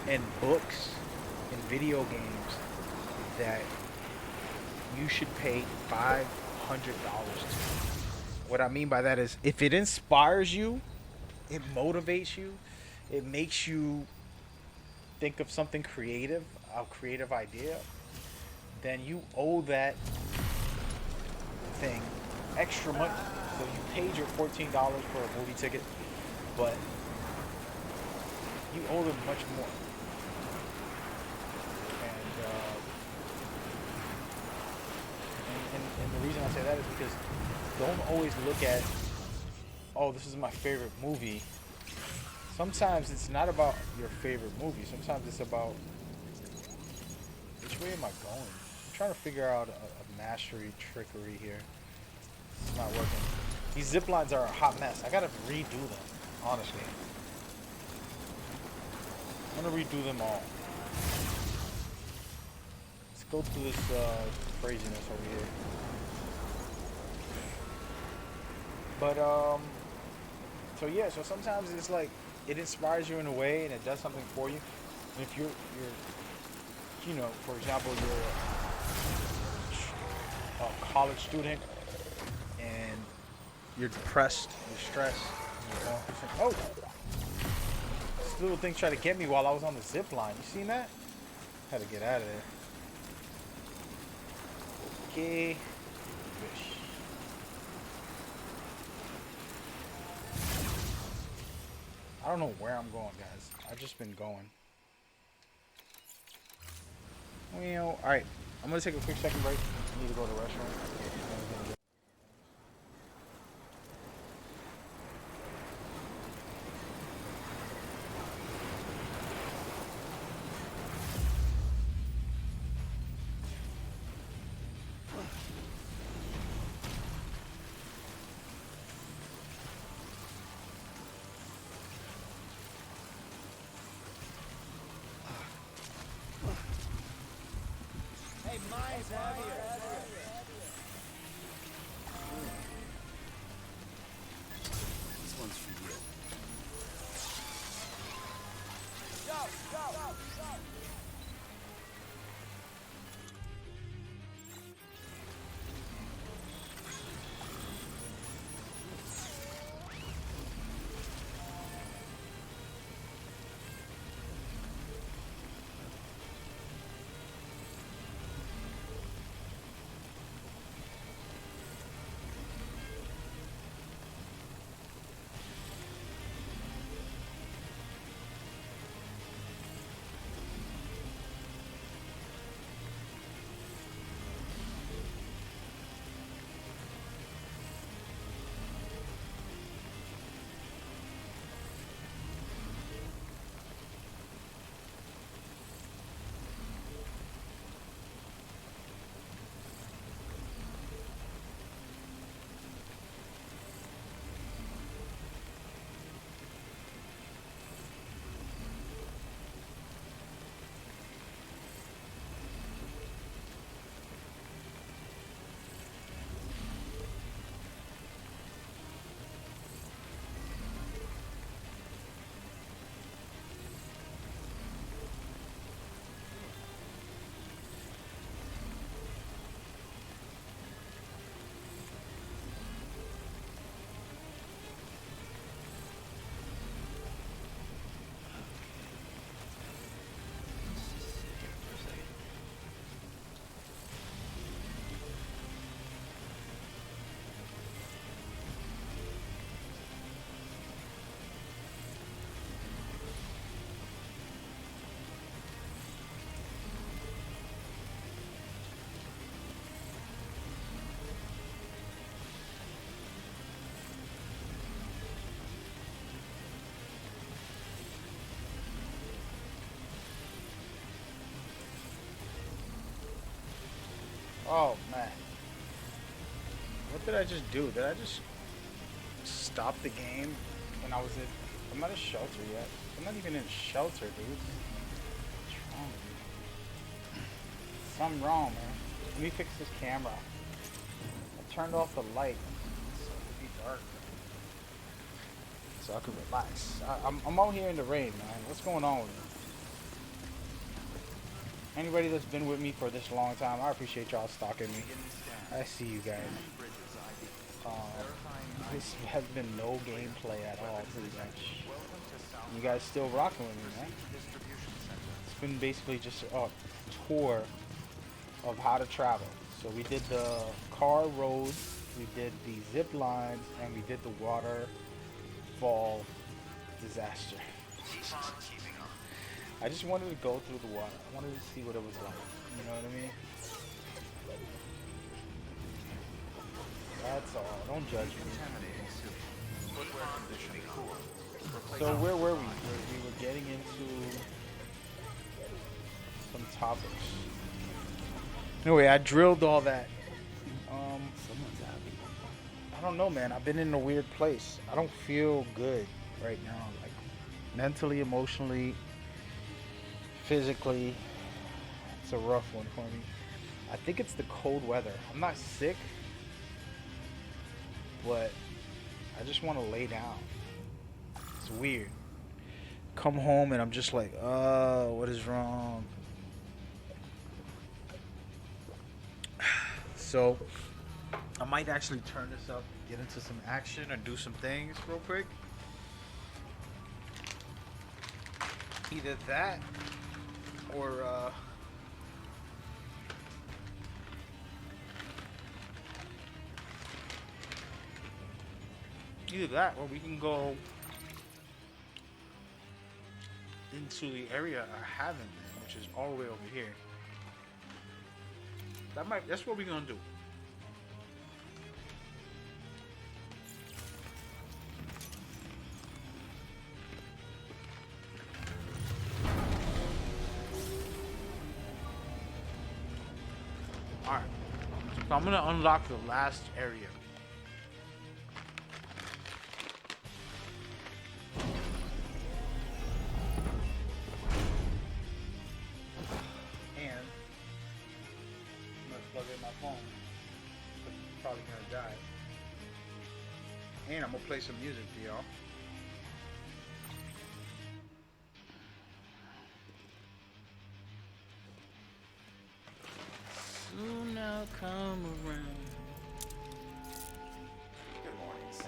and books and video games that you should pay $500 to. What I mean by that is, if it inspires you, it motivates you, it makes you think of something creative, a creative idea, then you owe that thing extra money. So you paid your $14 for a movie ticket, but you owe them much more. And the reason I say that is because don't always look at, oh, this is my favorite movie. Sometimes it's not about your favorite movie. Sometimes it's about, which way am I going? I'm trying to figure out a mastery trickery here. It's not working. These zip lines are a hot mess. I gotta redo them, honestly. I'm gonna redo them all. Let's go through this craziness over here. But so yeah, so sometimes it's like it inspires you in a way and it does something for you. And if you're for example, you're a college student and you're depressed, you're stressed, and you're going through something. Oh! This little thing tried to get me while I was on the zip line. You seen that? Had to get out of there. Okay. I don't know where I'm going, guys. I've just been going. Well, alright. I'm gonna take a quick second break. I need to go to the restroom. This one's for you. Oh man, what did I just do? Did I just stop the game? And I'm not in shelter yet. I'm not even in shelter, dude. What's wrong with me? Something wrong, man. Let me fix this camera. I turned off the light so it could be dark, so I could relax. I'm out here in the rain, man. What's going on with me? Anybody that's been with me for this long time, I appreciate y'all stalking me. I see you guys. This has been no gameplay at all, pretty much. You guys still rocking with me, man. It's been basically just a tour of how to travel. So we did the car road, we did the zip lines, and we did the waterfall disaster. I just wanted to go through the water. I wanted to see what it was like. You know what I mean? That's all. Don't judge me. So where were we? We were getting into some topics. Anyway, I drilled all that. Someone's happy. I don't know, man. I've been in a weird place. I don't feel good right now. Like mentally, emotionally, physically. It's a rough one for me. I think it's the cold weather. I'm not sick, but I just want to lay down. It's weird. Come home and I'm just like, what is wrong? So I might actually turn this up, get into some action, or do some things real quick. Either that, or we can go into the area I haven't been, which is all the way over here. That's what we're gonna do. Alright. So I'm gonna unlock the last area. probably gonna die. And I'm gonna play some music for y'all. Soon I'll come around. Good morning, Sam.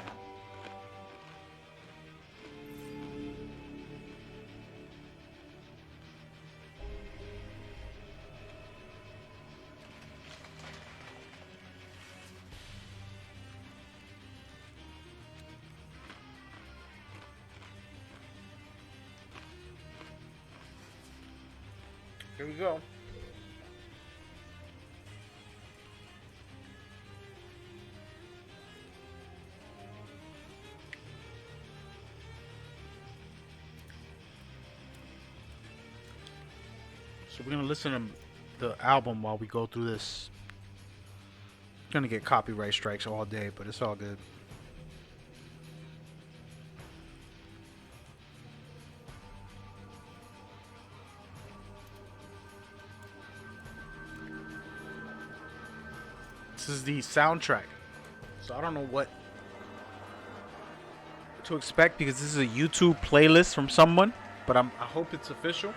Here we go. So we're gonna listen to the album while we go through this. Gonna get copyright strikes all day, but it's all good. This is the soundtrack. So I don't know what to expect because this is a YouTube playlist from someone, but I hope it's official.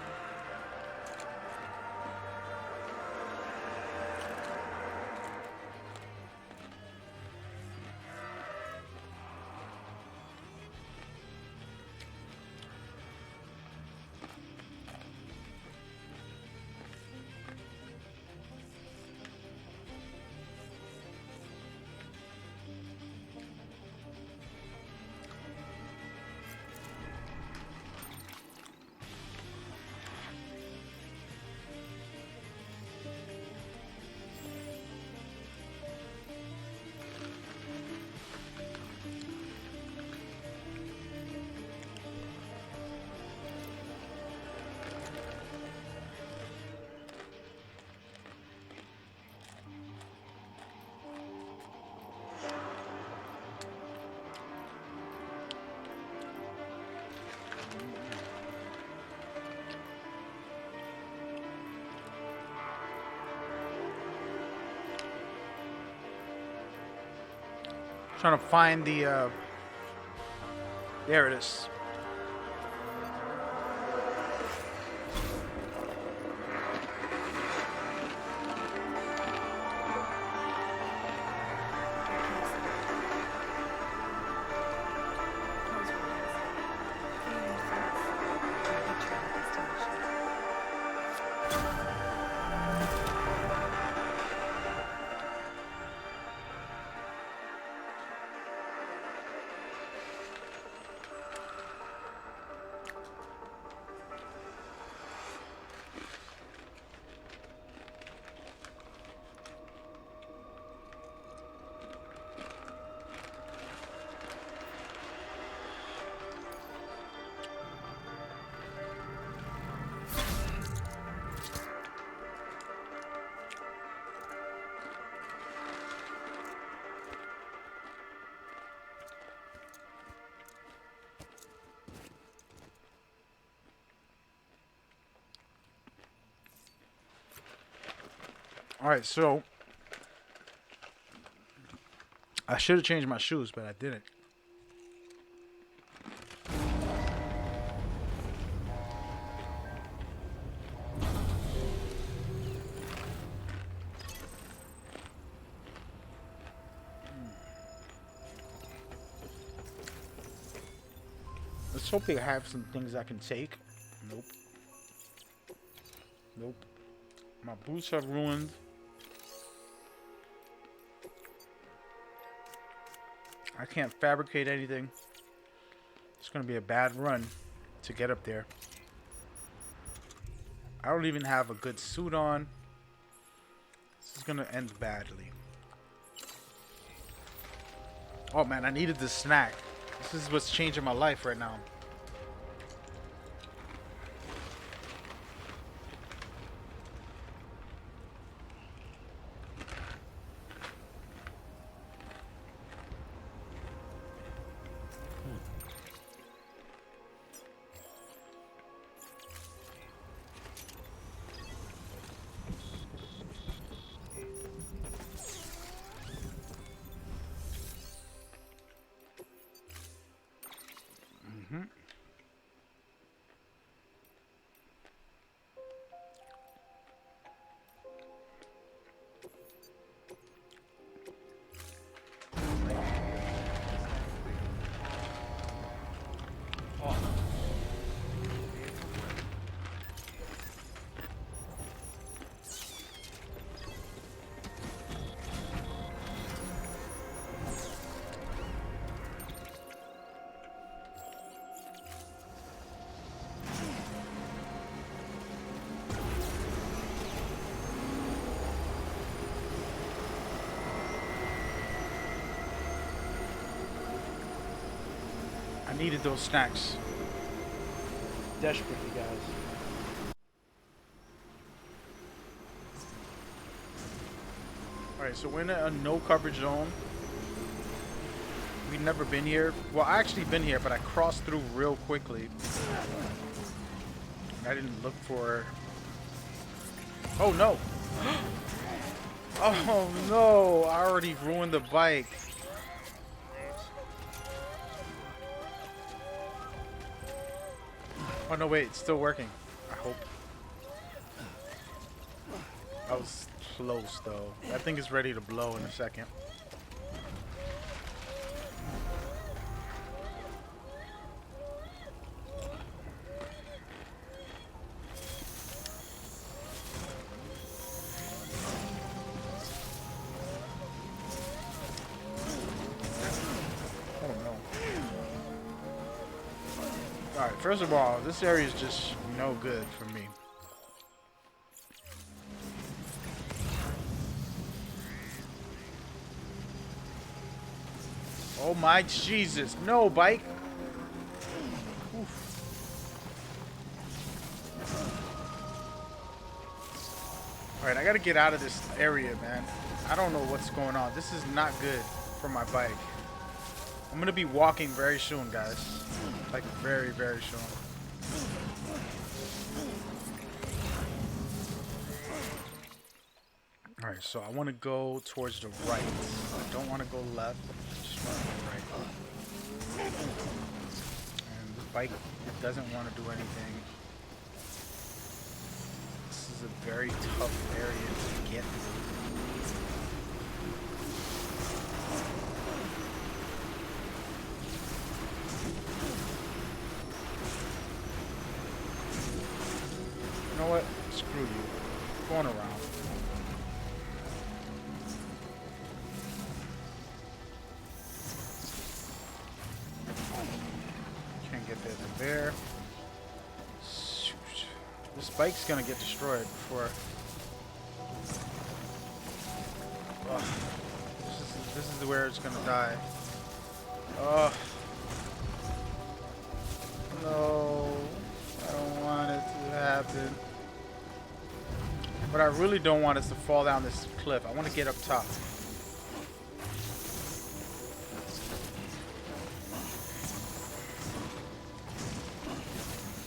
Trying to find the there it is. All right, so I should have changed my shoes, but I didn't. Let's hope they have some things I can take. Nope. Nope. My boots are ruined. I can't fabricate anything. It's gonna be a bad run to get up there. I don't even have a good suit on. This is gonna end badly. Oh man, I needed this snack. This is what's changing my life right now. Mm-hmm. I needed those snacks desperately, guys. Alright, so we're in a no coverage zone. We've never been here. Well, I actually been here, but I crossed through real quickly. I didn't look for... Oh, no. Oh, no. I already ruined the bike. Oh, no, wait. It's still working. I hope. That was close, though. That thing is ready to blow in a second. Alright, first of all, this area is just no good for me. Oh my Jesus, no, bike! Oof. Alright, I gotta get out of this area, man. I don't know what's going on. This is not good for my bike. I'm gonna be walking very soon, guys. Like, very, very soon. Alright, so I want to go towards the right. I don't want to go left. I just want to go right. And this bike, it doesn't want to do anything. This is a very tough area to get through. You know what? Screw you. Going around. Can't get there to there. Shoot. This bike's gonna get destroyed before. Ugh. This is where it's gonna die. Ugh. No. I don't want it to happen. What I really don't want is to fall down this cliff. I want to get up top.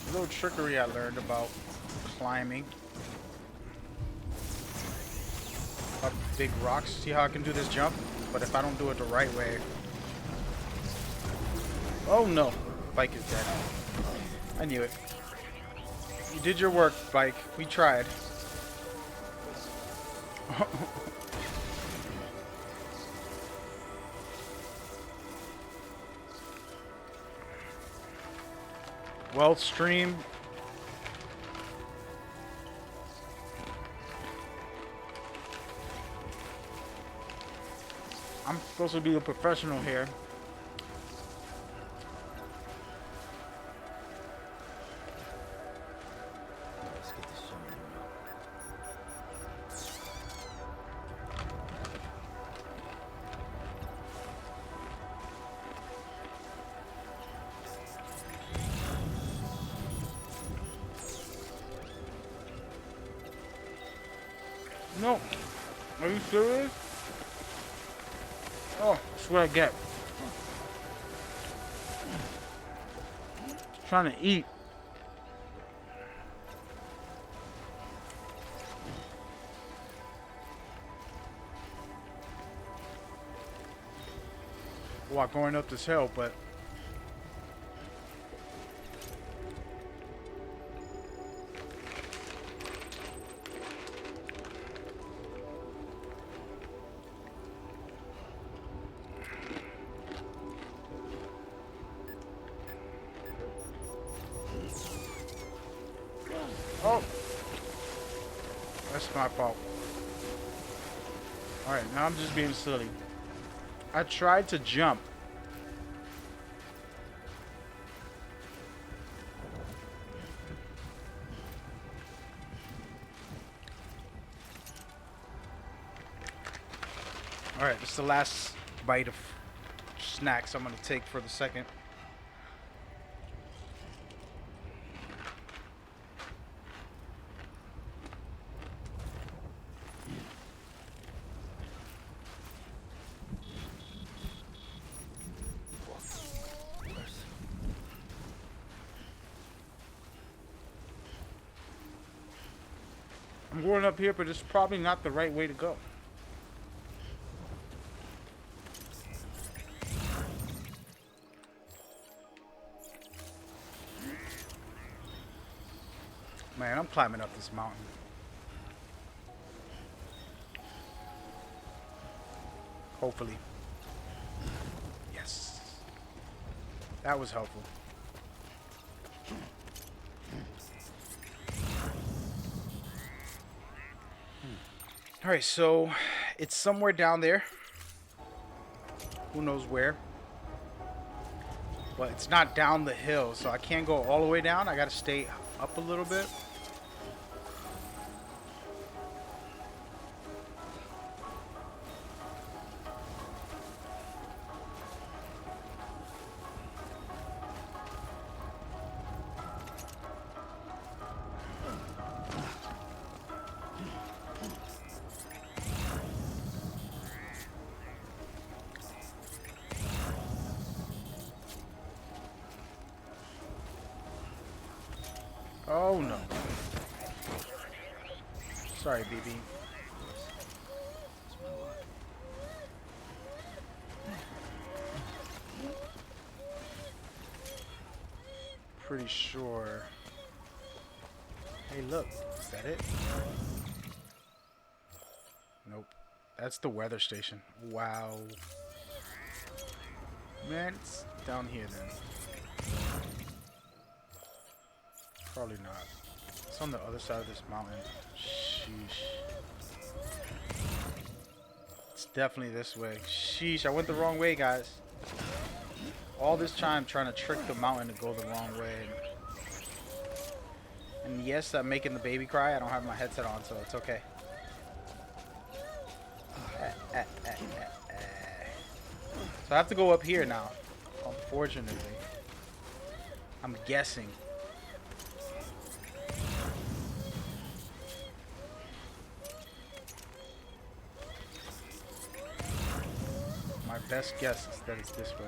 A little trickery I learned about climbing up big rocks. See how I can do this jump? But if I don't do it the right way... Oh no! Bike is dead. I knew it. You did your work, bike. We tried. Well, stream. I'm supposed to be a professional here. Let's get this show. No. Are you serious? Oh, that's what I get. Trying to eat. While going up this hill, but Oh, that's my fault. Alright, now I'm just being silly. I tried to jump. Alright, this is the last bite of snacks I'm going to take for the second. I'm going up here, but it's probably not the right way to go. Man, I'm climbing up this mountain. Hopefully. Yes. That was helpful. Alright, so it's somewhere down there. Who knows where? But it's not down the hill, so I can't go all the way down. I gotta stay up a little bit. Oh no. Sorry, BB. Pretty sure. Hey, look. Is that it? Nope. That's the weather station. Wow. Man, it's down here then. Probably not. It's on the other side of this mountain. Sheesh. It's definitely this way. Sheesh, I went the wrong way, guys. All this time trying to trick the mountain to go the wrong way. And yes, I'm making the baby cry. I don't have my headset on, so it's okay. So I have to go up here now. Unfortunately. I'm guessing. My best guess is that it's this way.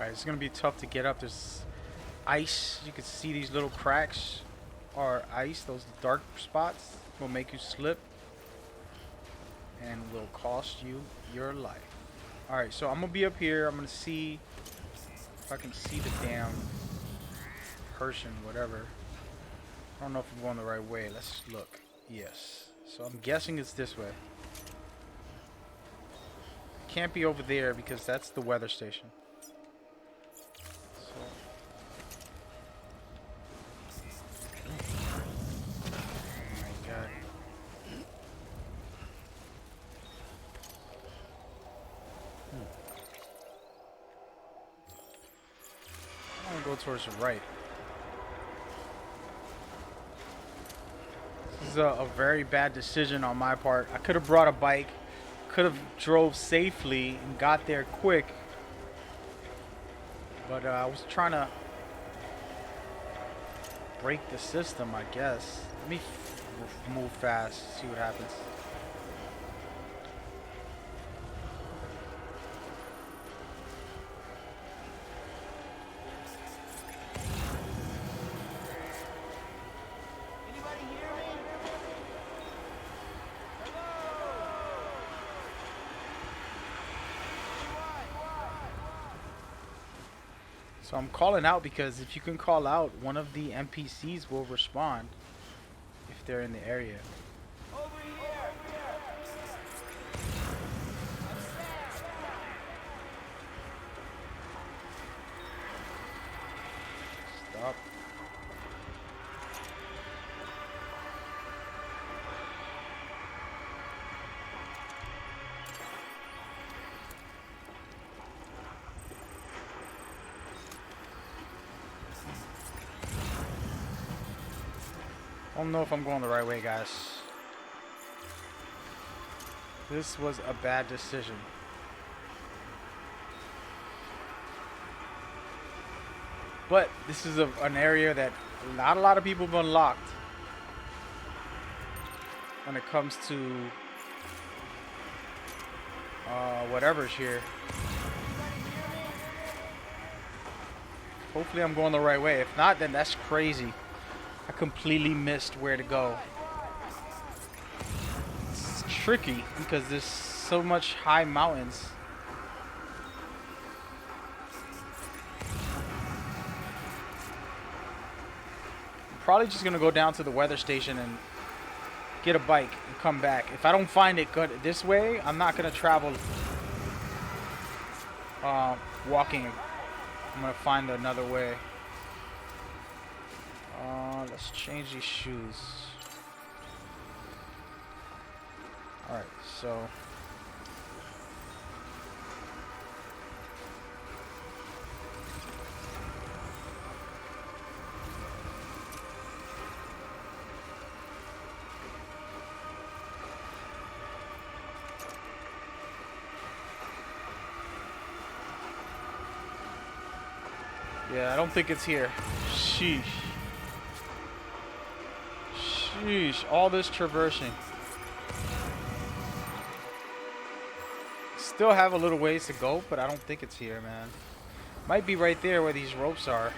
Alright, it's gonna be tough to get up. There's ice. You can see these little cracks are ice. Those dark spots will make you slip and will cost you your life. Alright, so I'm gonna be up here. I'm gonna see if I can see the damn person, whatever. I don't know if I'm going the right way. Let's look. Yes. So I'm guessing it's this way. Can't be over there because that's the weather station. Go towards the right. This is a very bad decision on my part. I could have brought a bike, could have drove safely and got there quick. But I was trying to break the system, I guess. Let me move fast, see what happens. So I'm calling out because if you can call out, one of the NPCs will respond if they're in the area. Stop. I don't know if I'm going the right way, guys. This was a bad decision. But this is an area that not a lot of people have unlocked when it comes to whatever's here. Hopefully I'm going the right way. If not, then that's crazy. I completely missed where to go. It's tricky because there's so much high mountains. I'm probably just gonna go down to the weather station and get a bike and come back. If I don't find it good this way, I'm not gonna travel walking. I'm gonna find another way. Let's change these shoes. Alright, so yeah, I don't think it's here. Sheesh. Sheesh, all this traversing. Still have a little ways to go, but I don't think it's here, man. Might be right there where these ropes are.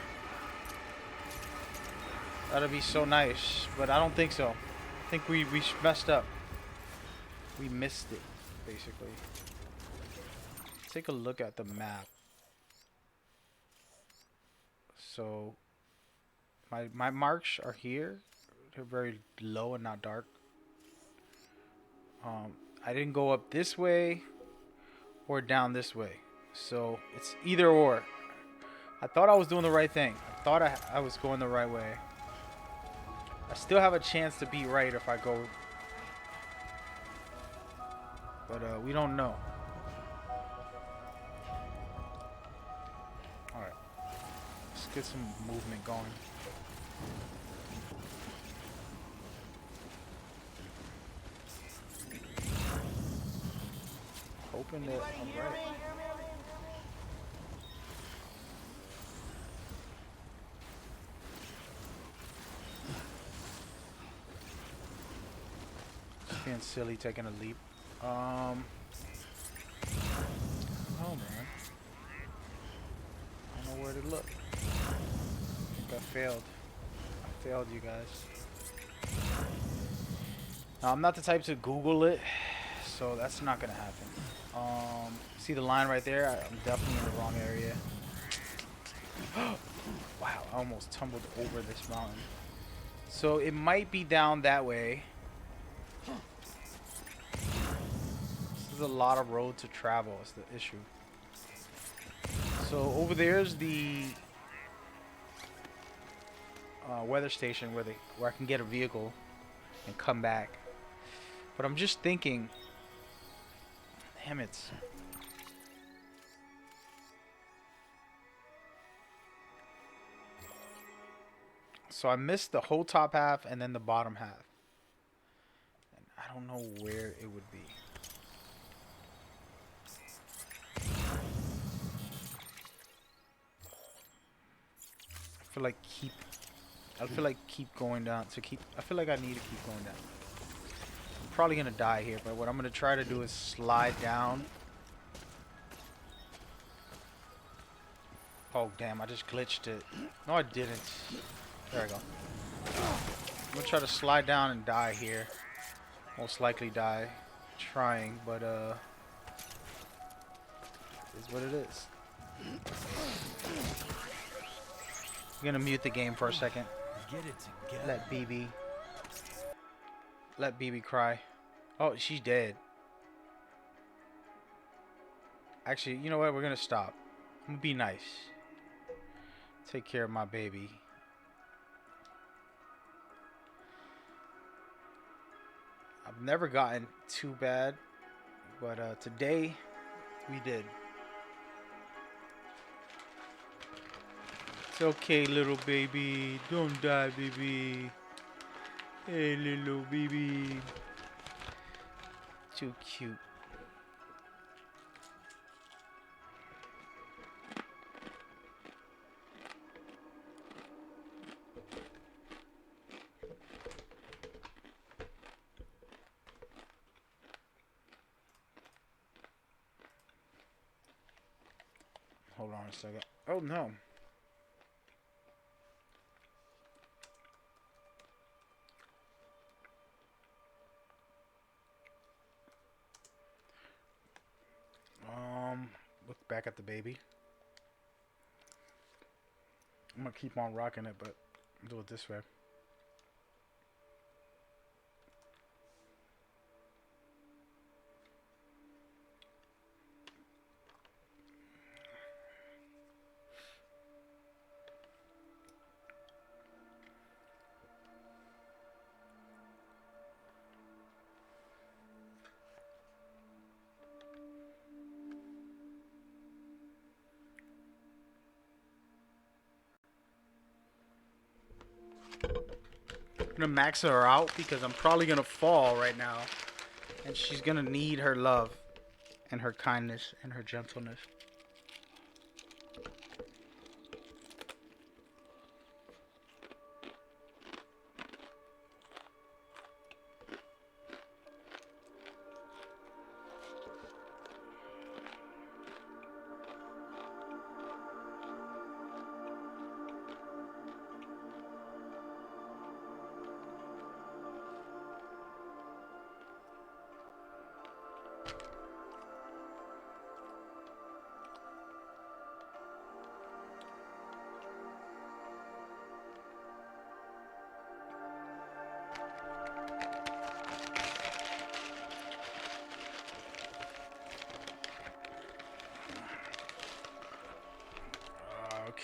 That'd be so nice, but I don't think so. I think we messed up. We missed it, basically. Take a look at the map. So, my marks are here. They're very low and not dark. I didn't go up this way or down this way. So, it's either or. I thought I was doing the right thing. I thought I was going the right way. I still have a chance to be right if I go. But we don't know. Alright. Let's get some movement going. Hoping that I'm right. Just being silly, taking a leap. Oh man. I don't know where to look. I think I failed. I failed you guys. Now, I'm not the type to Google it, so that's not gonna happen. See the line right there? I'm definitely in the wrong area. Wow, I almost tumbled over this mountain. So it might be down that way. This is a lot of road to travel is the issue. So over there's the weather station where I can get a vehicle and come back. But I'm just thinking, damn it. So I missed the whole top half and then the bottom half. And I don't know where it would be. I feel like keep going down to keep. I feel like I need to keep going down. I'm probably gonna die here, but what I'm gonna try to do is slide down. Oh damn! I just glitched it. No, I didn't. There I go. I'm gonna try to slide down and die here. Most likely die trying, but is what it is. I'm gonna mute the game for a second. Get it together. Let BB cry. Oh, she's dead. Actually, you know what? We're gonna stop. I'm gonna be nice. Take care of my baby. I've never gotten too bad, but today we did. It's okay, little baby. Don't die, baby. Hey, little baby. Too cute. Hold on a second. Oh no. Look back at the baby. I'm gonna keep on rocking it, but do it this way. I'm gonna max her out because I'm probably gonna fall right now, and she's gonna need her love and her kindness and her gentleness.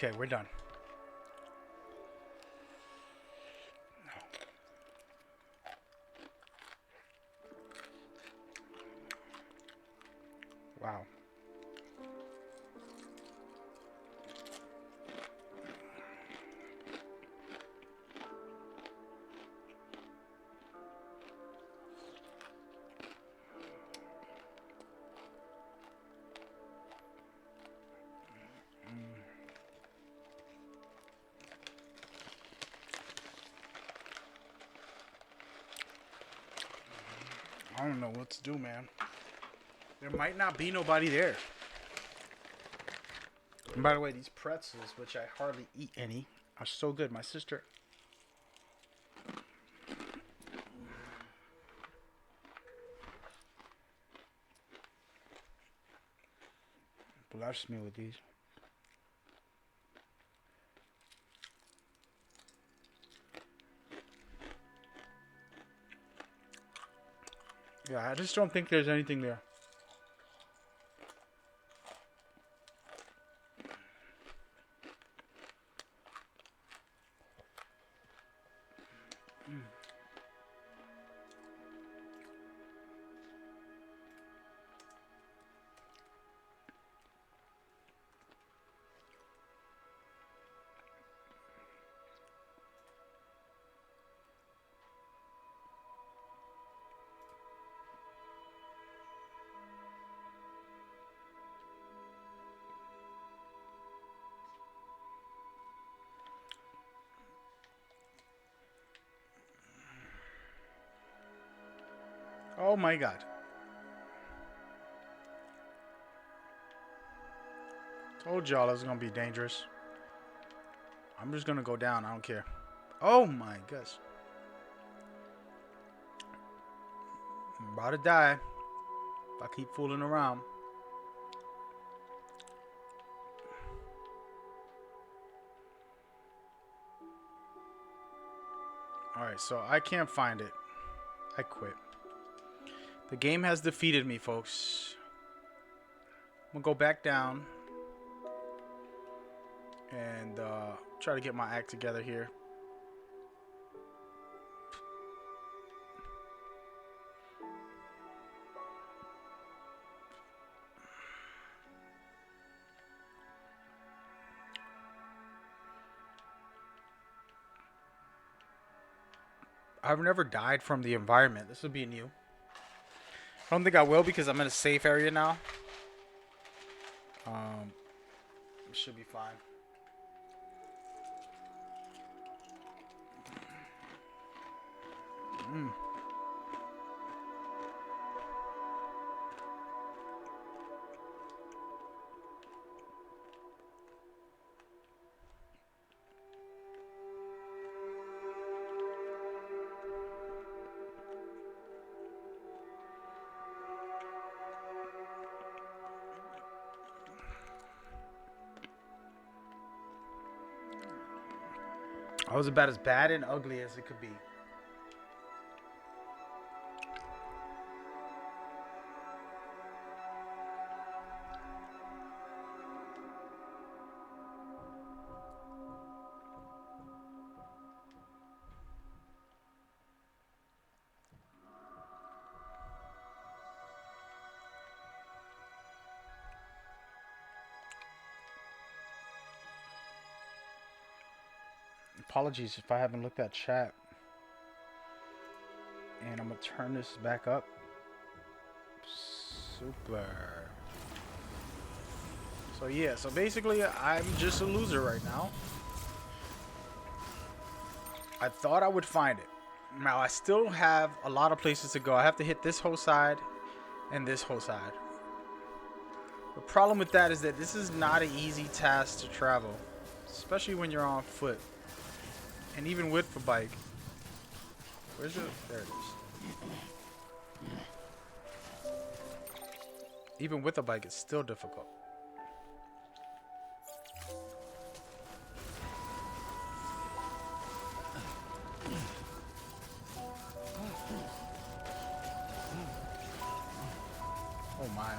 Okay, we're done. Wow. I don't know what to do, man. There might not be nobody there. And by the way, these pretzels, which I hardly eat any, are so good. My sister... blessed me with these. Yeah, I just don't think there's anything there. Oh my god. Told y'all it was gonna be dangerous. I'm just gonna go down. I don't care. Oh my gosh. I'm about to die if I keep fooling around. Alright, so I can't find it. I quit. The game has defeated me, folks. I'm gonna go back down and try to get my act together here. I've never died from the environment. This would be new. I don't think I will because I'm in a safe area now. It should be fine. I was about as bad and ugly as it could be. Apologies if I haven't looked at chat. And I'm gonna turn this back up. Super. So yeah, so basically I'm just a loser right now. I thought I would find it. Now I still have a lot of places to go. I have to hit this whole side and this whole side. The problem with that is that this is not an easy task to travel, especially when you're on foot. And even with the bike. Where's it? There it is. Even with a bike, it's still difficult. Oh my.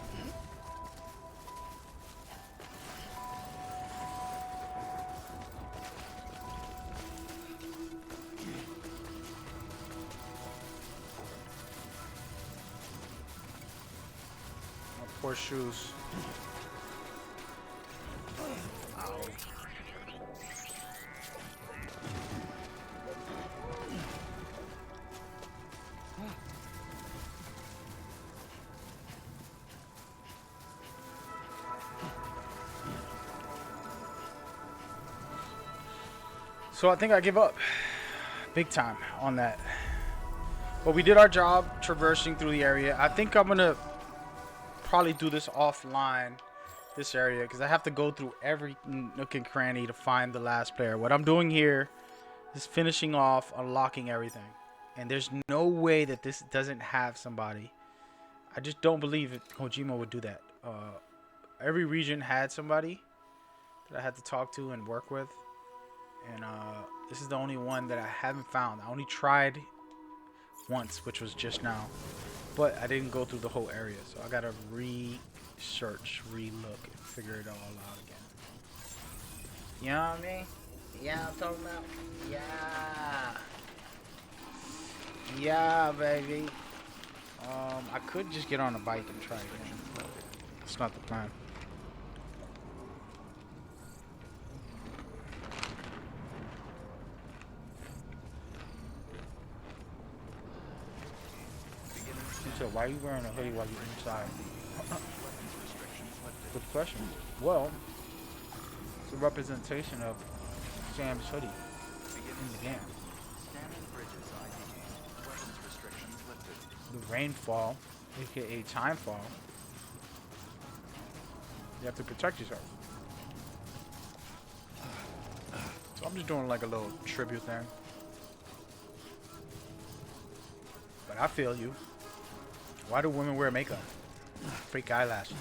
Poor shoes. Ow. So I think I give up big time on that. But we did our job traversing through the area. I think I'm gonna probably do this offline, this area, because I have to go through every nook and cranny to find the last player. What I'm doing here is finishing off, unlocking everything, and there's no way that this doesn't have somebody. I just don't believe it. Kojima would do that. Every region had somebody that I had to talk to and work with, and this is the only one that I haven't found. I only tried once, which was just now. But I didn't go through the whole area, so I gotta research, relook, and figure it all out again. You know what I mean? Yeah, I'm talking about. Yeah. Yeah, baby. I could just get on a bike and try again, but it's not the plan. So why are you wearing a hoodie while you're inside? Good question. Well, it's a representation of Sam's hoodie in the game. the rainfall, aka timefall, you have to protect yourself. So I'm just doing like a little tribute thing. But I feel you. Why do women wear makeup? Fake eyelashes.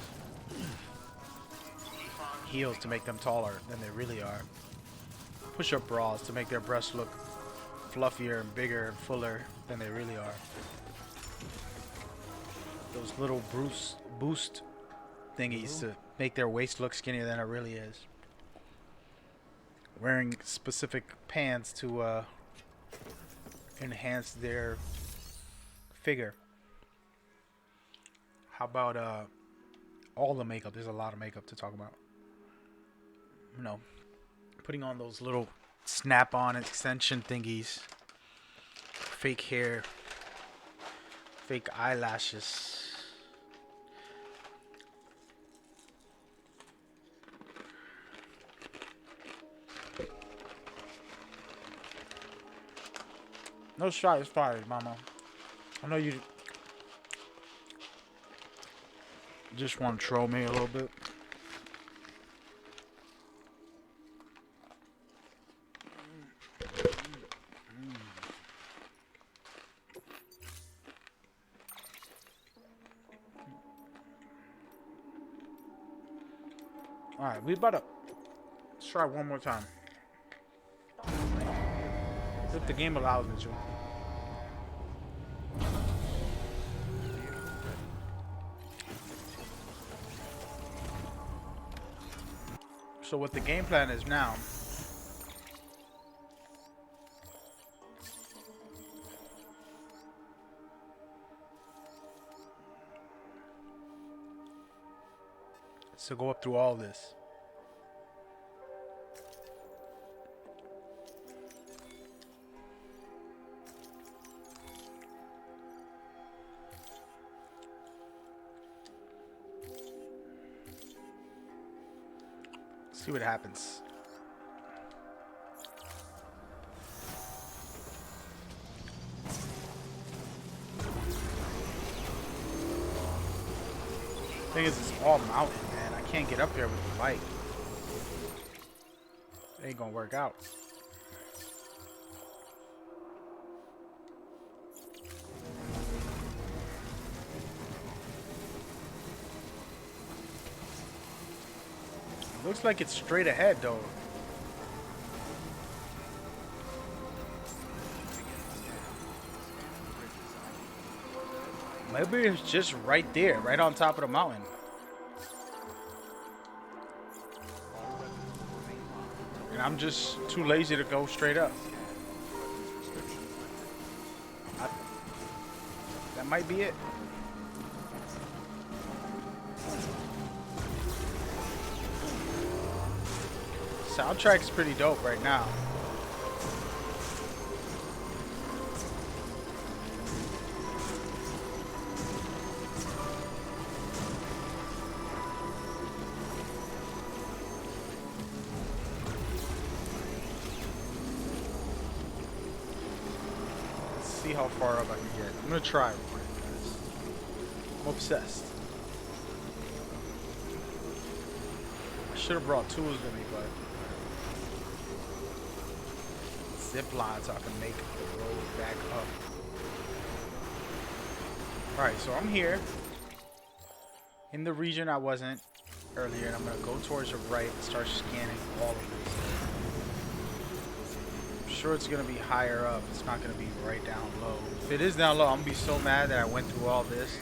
Heels to make them taller than they really are. Push-up bras to make their breasts look fluffier and bigger and fuller than they really are. Those little boost thingies to make their waist look skinnier than it really is. Wearing specific pants to enhance their figure. How about all the makeup? There's a lot of makeup to talk about. You know, putting on those little snap-on extension thingies, fake hair, fake eyelashes. No shot is fired, mama. I know you just want to troll me a little bit. Alright, we about to try one more time. If the game allows me to. So what the game plan is now, is to go up through all this. See what happens. Thing is, it's all mountain, man. I can't get up there with the bike. It ain't gonna work out. Looks like it's straight ahead, though. Maybe it's just right there, right on top of the mountain. And I'm just too lazy to go straight up. That might be it. Soundtrack's pretty dope right now. Let's see how far up I can get. I'm gonna try real quick, guys. I'm obsessed. I should have brought tools with me, but zip line so I can make the road back up. Alright, so I'm here in the region I wasn't earlier, and I'm going to go towards the right and start scanning all of this. I'm sure it's going to be higher up. It's not going to be right down low. If it is down low, I'm going to be so mad that I went through all this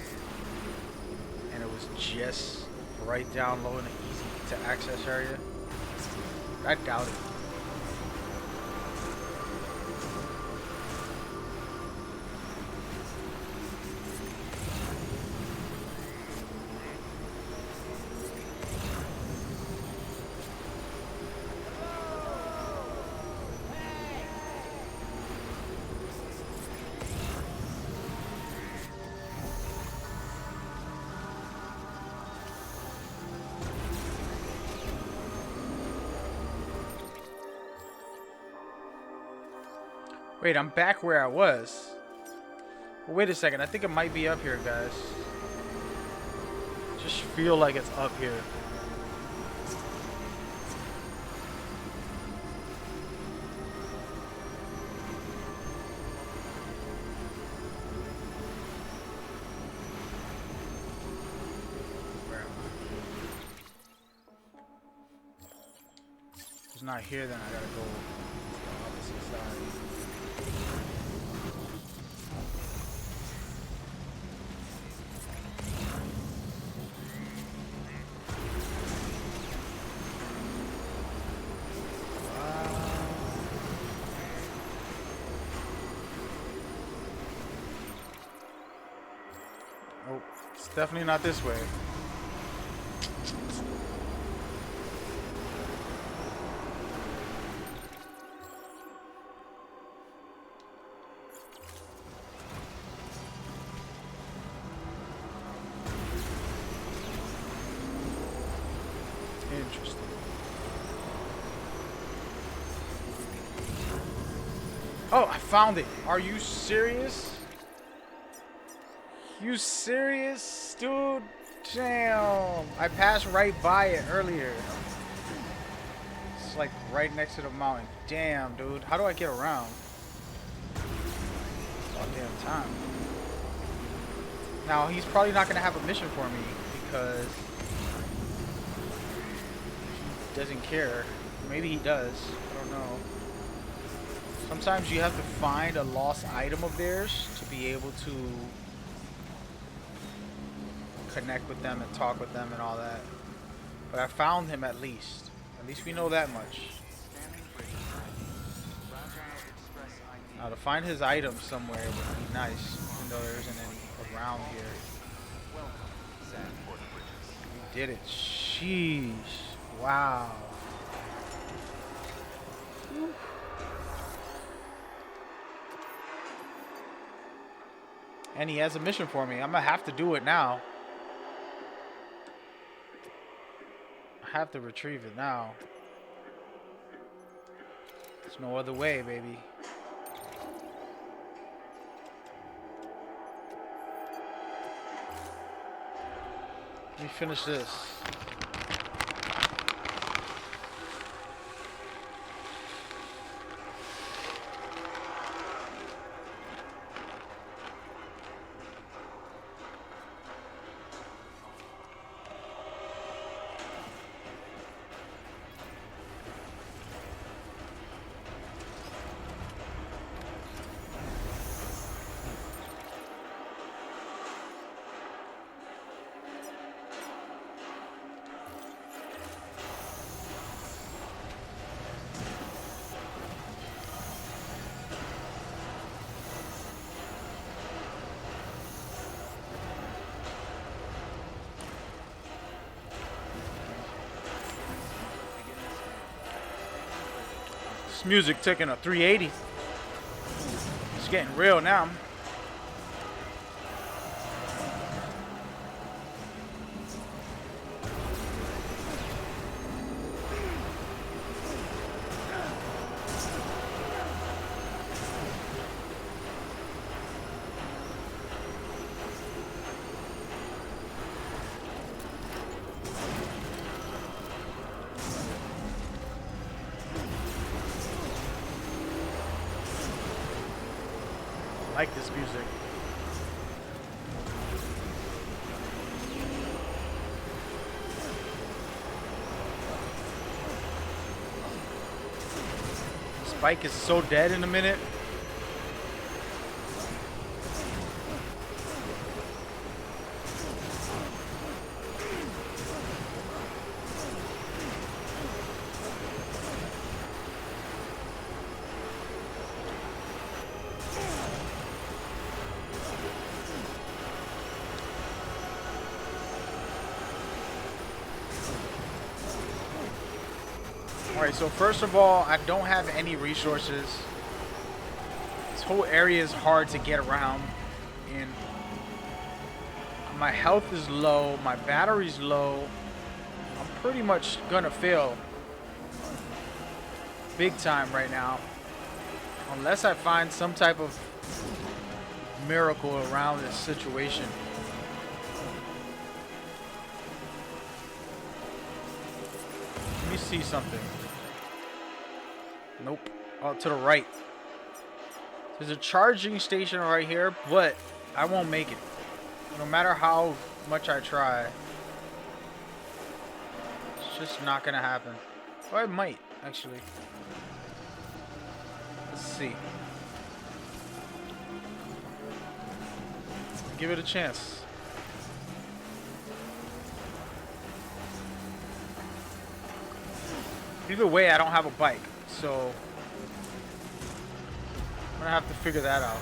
and it was just right down low in an easy to access area. I doubt it. Wait, I'm back where I was. Wait a second. I think it might be up here, guys. Just feel like it's up here. If it's not here, then I gotta go to the opposite side. Oh, it's definitely not this way. Interesting. Oh, I found it. Are you serious? You serious, dude? Damn. I passed right by it earlier. It's like right next to the mountain. Damn, dude. How do I get around? All damn time. Now, he's probably not going to have a mission for me because he doesn't care. Maybe he does. I don't know. Sometimes you have to find a lost item of theirs to be able to connect with them and talk with them and all that. But I found him at least. At least we know that much. Now to find his item somewhere would be nice, even though there isn't any around here. We did it. Sheesh. Wow. Whew. And he has a mission for me. I'm gonna have to do it now. I have to retrieve it now. There's no other way, baby. Let me finish this. This music taking a 380. It's getting real now. I like this music. Spike is so dead in a minute. Alright, so first of all, I don't have any resources. This whole area is hard to get around in. My health is low, my battery's low. I'm pretty much gonna fail big time right now. Unless I find some type of miracle around this situation. Let me see something. Nope. Oh, to the right. There's a charging station right here, but I won't make it. No matter how much I try. It's just not gonna happen. Or it might, actually. Let's see. Give it a chance. Either way, I don't have a bike, so I'm gonna have to figure that out.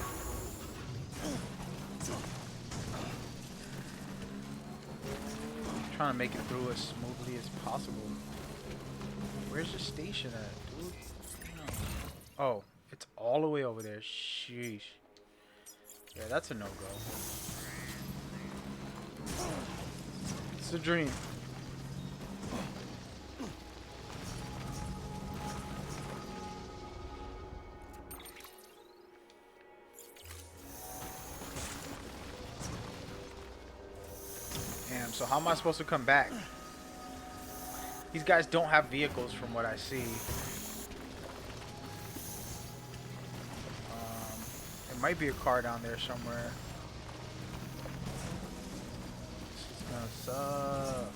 I'm trying to make it through as smoothly as possible. Where's the station at, dude? Oh, it's all the way over there. Sheesh. Yeah, that's a no-go. It's a dream. Damn, so how am I supposed to come back? These guys don't have vehicles from what I see. There might be a car down there somewhere. This is gonna suck.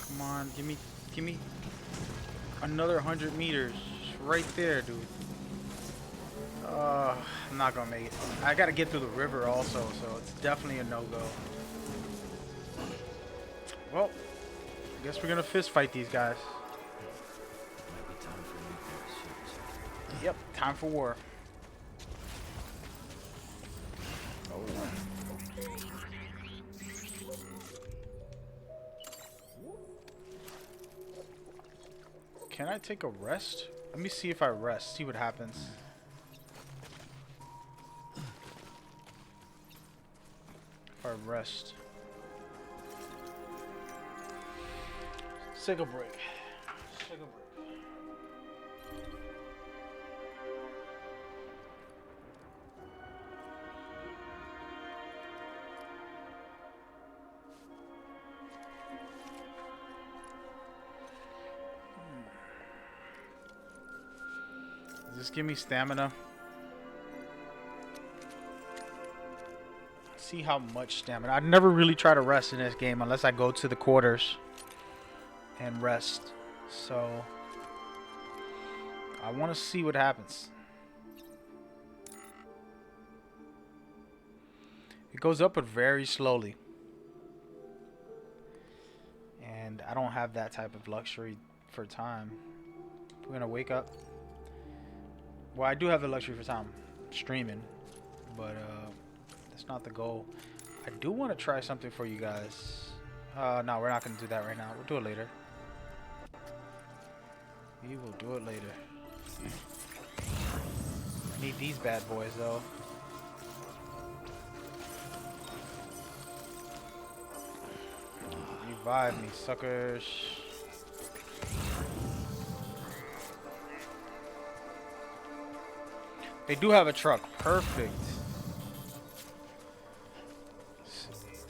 Come on, give me another 100 meters. Right there, dude. I'm not gonna make it. I gotta get through the river also, so it's definitely a no-go. Well, I guess we're gonna fist fight these guys. Might be time for a new pair of shoes. Yep, time for war. Oh. Can I take a rest? Let me see if I rest. See what happens. If I rest. Let's take a break. Let's take a break. Just give me stamina. See how much stamina. I never really try to rest in this game unless I go to the quarters and rest. So I want to see what happens. It goes up but very slowly. And I don't have that type of luxury for time. We're going to wake up. Well, I do have the luxury for time streaming, but that's not the goal. I do want to try something for you guys. No, we're not going to do that right now. We'll do it later. We will do it later. I need these bad boys, though. Revive me, suckers. They do have a truck. Perfect.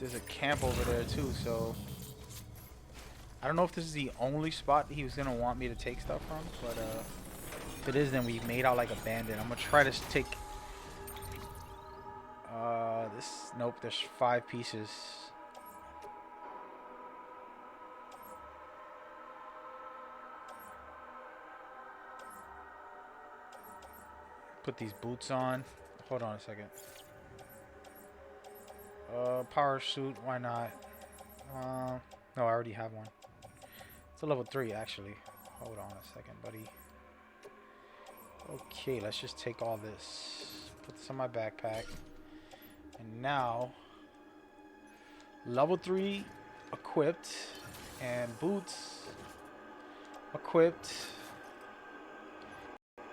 There's a camp over there too, so I don't know if this is the only spot he was gonna want me to take stuff from, but if it is, then we made out like a bandit. I'm gonna try to take this. Nope, there's 5 pieces. Put these boots on. Hold on a second. Power suit, why not? No, I already have one. It's a level 3 actually. Hold on a second, buddy. Okay, let's just take all this. Put this on my backpack. And now, level 3 equipped. And boots equipped.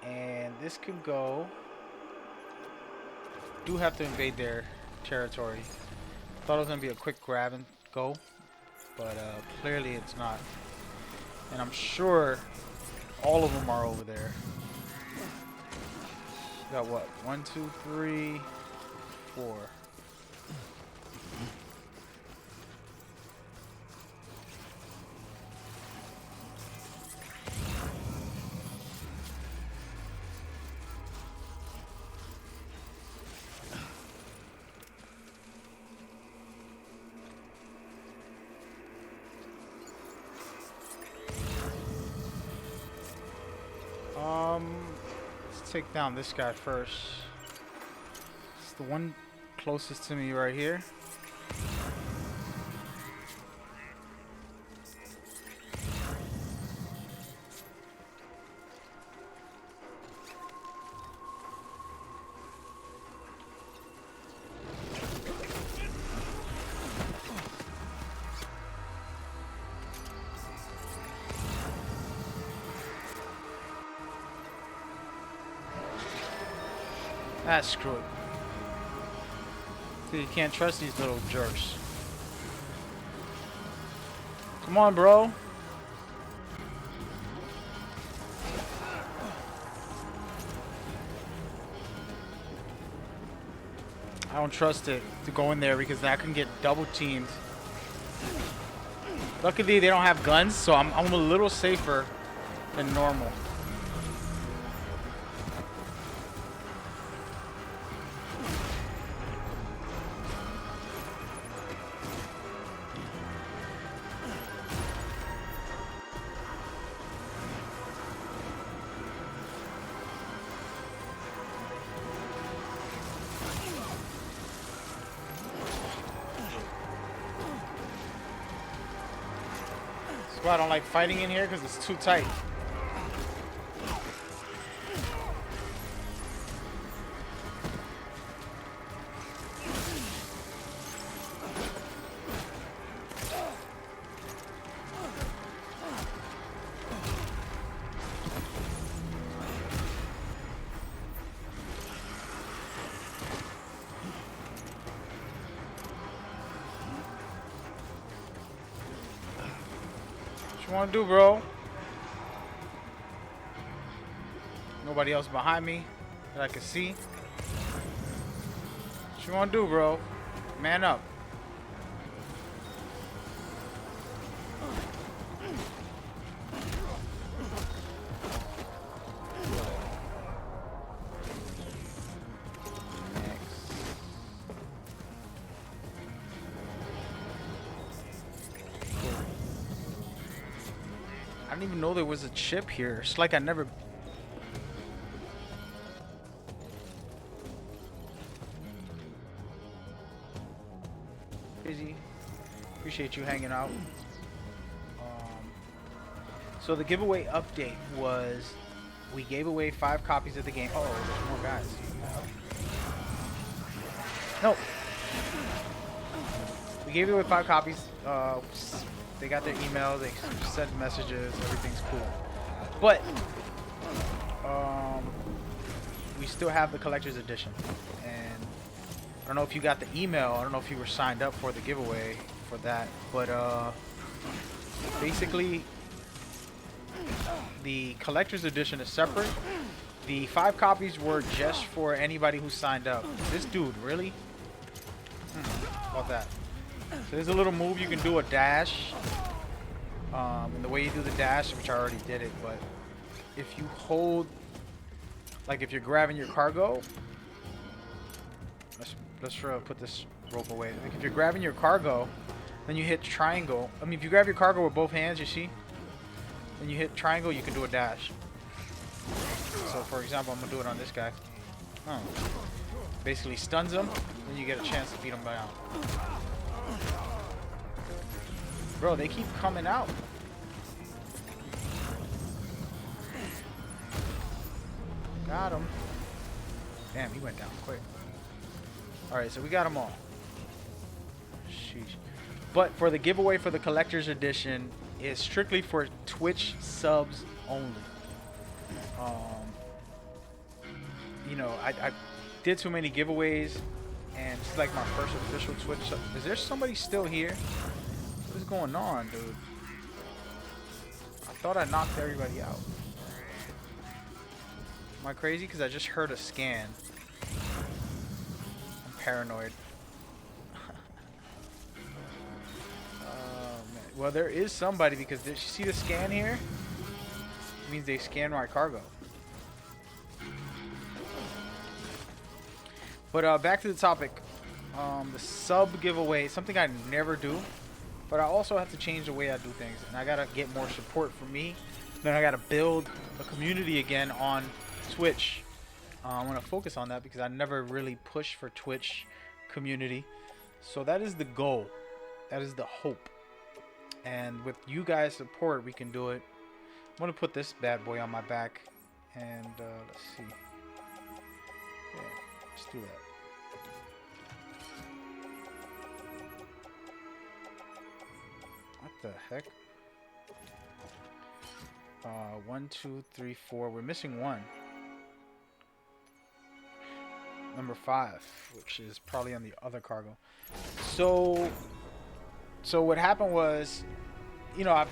And this can go. Do have to invade their territory. Thought it was going to be a quick grab and go. But clearly it's not. And I'm sure all of them are over there. Got what? 1, 2, 3, 4. Let's take down this guy first. It's the one closest to me right here. Ah, screw it. See, you can't trust these little jerks. Come on, bro. I don't trust it to go in there because I can get double teamed. Luckily, they don't have guns, so I'm a little safer than normal. That's why I don't like fighting in here, because it's too tight. What you want to do, bro? Nobody else behind me that I can see. What you want to do, bro? Man up. I didn't even know there was a chip here. It's like I never... Crazy. Appreciate you hanging out. So the giveaway update was we gave away 5 copies of the game. Oh, there's more guys. No. We gave away 5 copies. They got their email, they sent messages, everything's cool. But we still have the collector's edition. And I don't know if you got the email, I don't know if you were signed up for the giveaway for that, but basically the collector's edition is separate. The 5 copies were just for anybody who signed up. This dude, really? How about that? So there's a little move you can do, a dash. And the way you do the dash, which I already did it, but if you hold, like if you're grabbing your cargo, let's put this rope away. Like if you're grabbing your cargo, then you hit triangle. I mean, if you grab your cargo with both hands, you see, then you hit triangle, you can do a dash. So for example, I'm gonna do it on this guy. Basically stuns him, then you get a chance to beat him down. Bro, they keep coming out. Got him. Damn, he went down quick. Alright, so we got them all. Sheesh. But for the giveaway for the collector's edition is strictly for Twitch subs only. You know, I did too many giveaways, and it's like my first official Twitch sub. Is there somebody still here? What is going on, dude? I thought I knocked everybody out. Am I crazy? Because I just heard a scan. I'm paranoid. Man. Well, there is somebody, because did you see the scan here? It means they scanned my cargo. But back to the topic. The sub giveaway, something I never do. But I also have to change the way I do things. And I got to get more support from me. Then I got to build a community again on Twitch. I want to focus on that because I never really pushed for Twitch community. So that is the goal. That is the hope. And with you guys' support, we can do it. I'm going to put this bad boy on my back. And let's see. Yeah, let's do that. What the heck? 1, 2, 3, 4. We're missing one. Number 5, which is probably on the other cargo. So what happened was, you know, I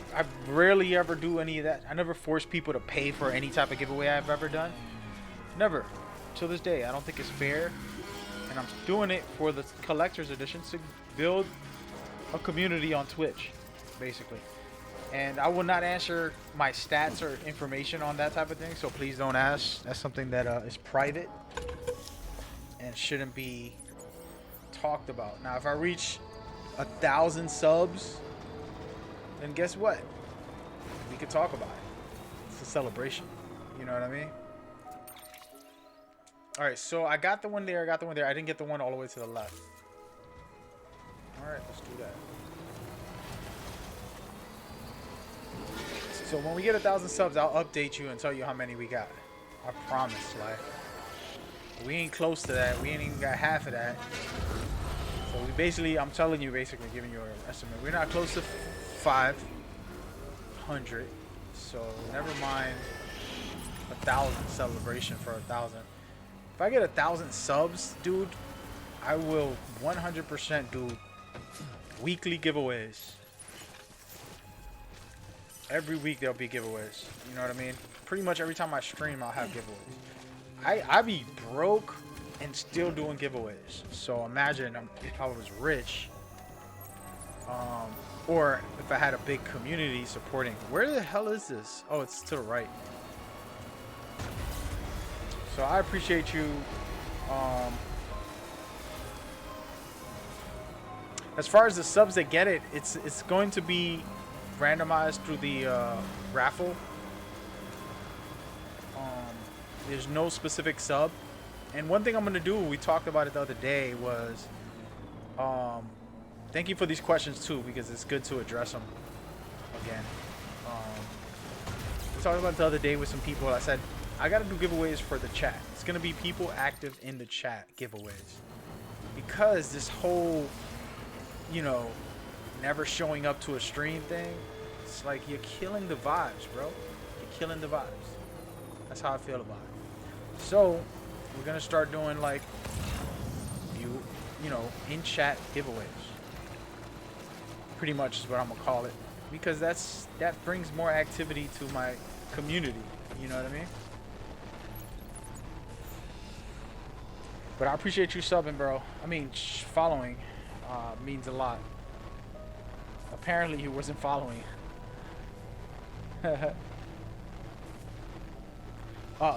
rarely ever do any of that. I never force people to pay for any type of giveaway I've ever done. Never. Till this day, I don't think it's fair. And I'm doing it for the collector's edition to build a community on Twitch, basically. And I will not answer my stats or information on that type of thing, so please don't ask. That's something that is private and shouldn't be talked about. Now, if I reach 1,000 subs, then guess what? We could talk about it. It's a celebration. You know what I mean? Alright, so I got the one there, I didn't get the one all the way to the left. Alright, let's do that. So when we get 1,000 subs, I'll update you and tell you how many we got. I promise, like. We ain't close to that. We ain't even got half of that. So we basically, I'm telling you, basically giving you an estimate. We're not close to 500. So never mind 1,000 celebration for 1,000. If I get 1,000 subs, dude, I will 100% do weekly giveaways. Every week there'll be giveaways. You know what I mean? Pretty much every time I stream, I'll have giveaways. I be broke and still doing giveaways. So imagine if I was rich, or if I had a big community supporting. Where the hell is this? Oh, it's to the right. So I appreciate you. As far as the subs that get it, it's going to be randomized through the raffle. There's no specific sub. And one thing I'm going to do, we talked about it the other day, was thank you for these questions too, because it's good to address them again. We talked about it the other day with some people. I said I got to do giveaways for the chat. It's going to be people active in the chat giveaways, because this whole, you know, never showing up to a stream thing, it's like you're killing the vibes, bro. You're killing the vibes. That's how I feel about it. So we're gonna start doing like you know, in chat giveaways. Pretty much is what I'm gonna call it, because that brings more activity to my community. You know what I mean? But I appreciate you subbing, bro. I mean, following means a lot. Apparently he wasn't following.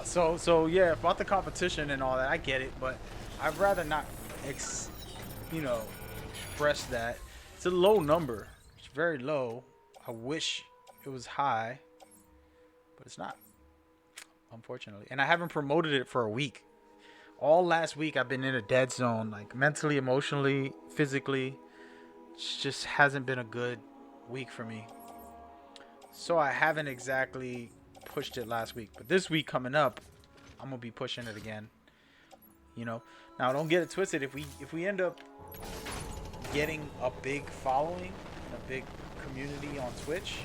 So yeah, about the competition and all that, I get it, but I'd rather not, you know, express that. It's a low number. It's very low. I wish it was high, but it's not, unfortunately. And I haven't promoted it for a week. All last week I've been in a dead zone, like mentally, emotionally, physically. It just hasn't been a good week for me. So I haven't exactly pushed it last week, but this week coming up, I'm gonna be pushing it again. you know. Now don't get it twisted. If we end up getting a big following and a big community on Twitch,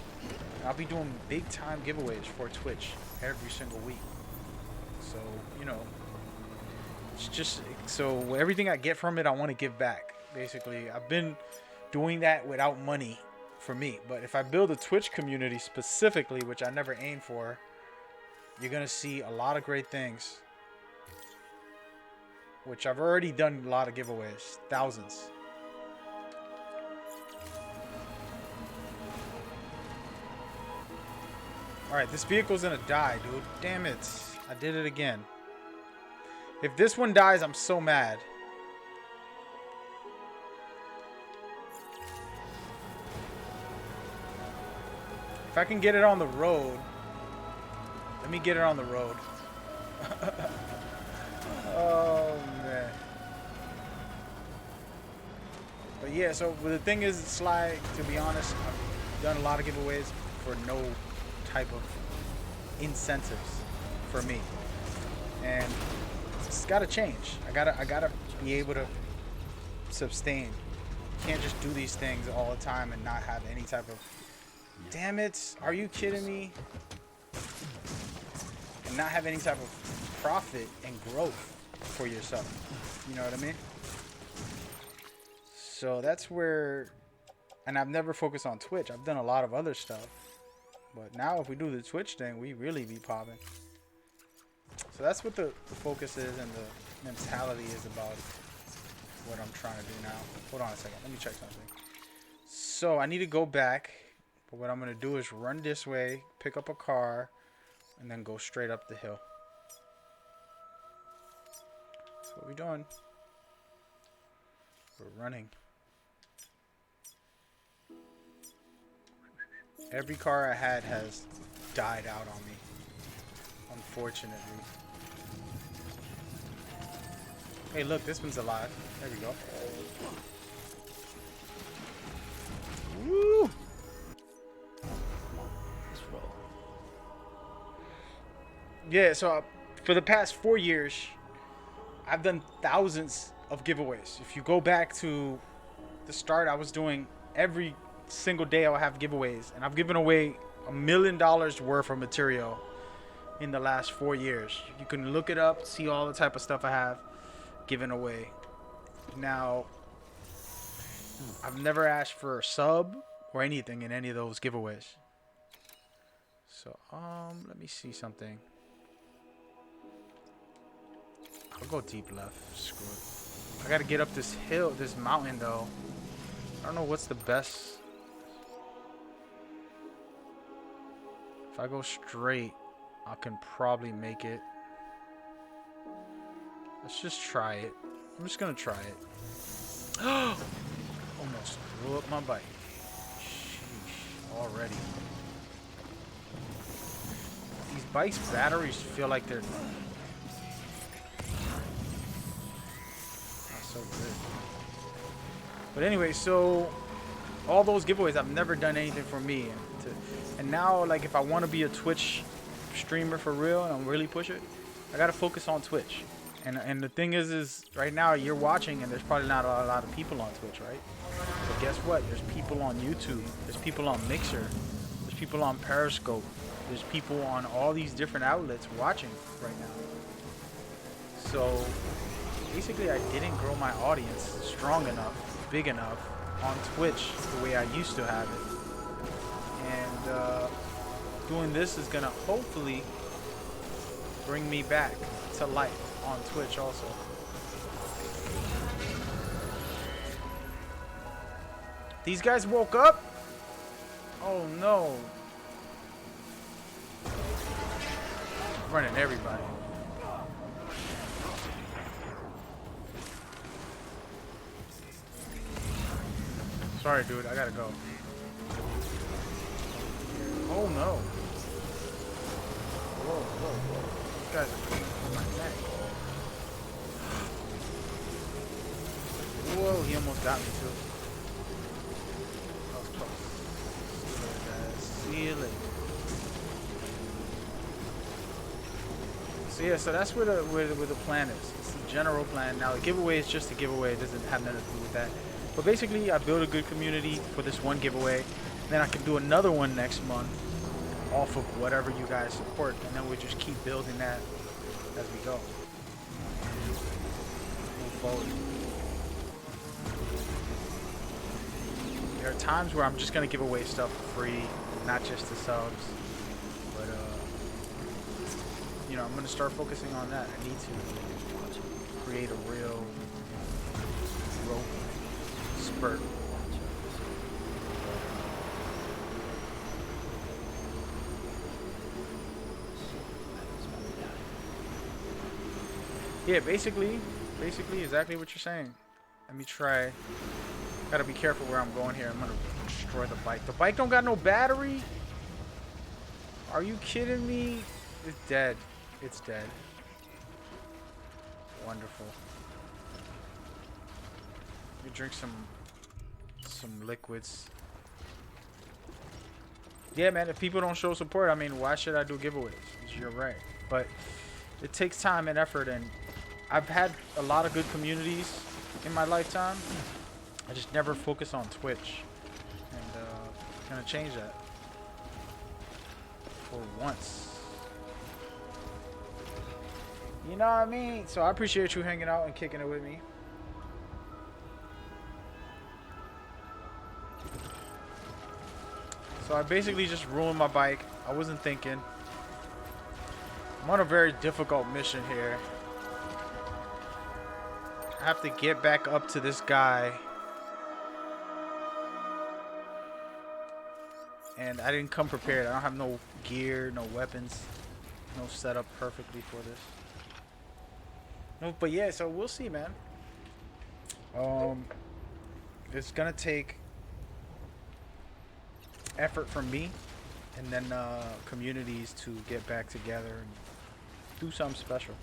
I'll be doing big time giveaways for Twitch every single week. So, you know, it's just so everything I get from it, I want to give back. Basically, I've been doing that without money for me. But if I build a Twitch community specifically, which I never aimed for, you're going to see a lot of great things. Which I've already done a lot of giveaways. Thousands. Alright, this vehicle's gonna die, dude. Damn it. I did it again. If this one dies, I'm so mad. If I can get it on the road. Let me get it on the road. Oh, man. But yeah, so the thing is, Sly, to be honest, I've done a lot of giveaways for no type of incentives for me, and it's got to change. I gotta be able to sustain. Can't just do these things all the time and not have any type of. Damn it! Are you kidding me? And not have any type of profit and growth for yourself. You know what I mean? So that's where, and I've never focused on Twitch. I've done a lot of other stuff. But now if we do the Twitch thing, we really be popping. So that's what the focus is and the mentality is about what I'm trying to do now. Hold on a second. Let me check something. So I need to go back. But what I'm going to do is run this way, pick up a car, and then go straight up the hill. That's what we're doing. We're running. Every car I had has died out on me, unfortunately. Hey, look, this one's alive. There we go. Woo! Let's roll. Yeah, so for the past 4 years, I've done thousands of giveaways. If you go back to the start, I was doing every single day I'll have giveaways, and I've given away $1 million worth of material in the last 4 years. You can look it up, see all the type of stuff I have given away. Now, I've never asked for a sub or anything in any of those giveaways. So, let me see something. I'll go deep left. Screw it. I gotta get up this hill, this mountain though. I don't know what's the best. If I go straight, I can probably make it. Let's just try it. I'm just gonna try it. Almost blew up my bike. Sheesh, already. These bikes' batteries feel like they're not so good. But anyway, so all those giveaways, I've never done anything for me. And now, like, if I want to be a Twitch streamer for real and I'm really push it, I gotta focus on Twitch. And the thing is right now you're watching and there's probably not a lot of people on Twitch, right? But guess what? There's people on YouTube. There's people on Mixer. There's people on Periscope. There's people on all these different outlets watching right now. So basically, I didn't grow my audience strong enough, big enough on Twitch the way I used to have it. And doing this is gonna hopefully bring me back to life on Twitch also. These guys woke up? Oh no. Running everybody. Sorry, dude, I gotta go. Oh no. Whoa, whoa, whoa. These guys are coming on my neck. Whoa, he almost got me too. That was close. See you later, guys. See you later. So yeah, so that's where the plan is. It's to general plan. Now the giveaway is just a giveaway. It doesn't have nothing to do with that. But basically, I build a good community for this one giveaway. Then I can do another one next month off of whatever you guys support, and then we just keep building that as we go. Move forward. There are times where I'm just gonna give away stuff for free, not just the subs, but you know, I'm gonna start focusing on that. I need to create a real growth spurt. Yeah, basically exactly what you're saying. Let me try. Gotta be careful where I'm going here. I'm gonna destroy the bike. The bike don't got no battery? Are you kidding me? It's dead. It's dead. Wonderful. Let me drink some liquids. Yeah, man, if people don't show support, I mean, why should I do giveaways? You're right. But it takes time and effort, and I've had a lot of good communities in my lifetime. I just never focus on Twitch, and I'm gonna change that for once. You know what I mean? So I appreciate you hanging out and kicking it with me. So I basically just ruined my bike. I wasn't thinking. I'm on a very difficult mission here. I have to get back up to this guy. And I didn't come prepared. I don't have no gear, no weapons, no setup perfectly for this. No, but yeah, so we'll see, man. It's gonna take effort from me and then communities to get back together and do something special.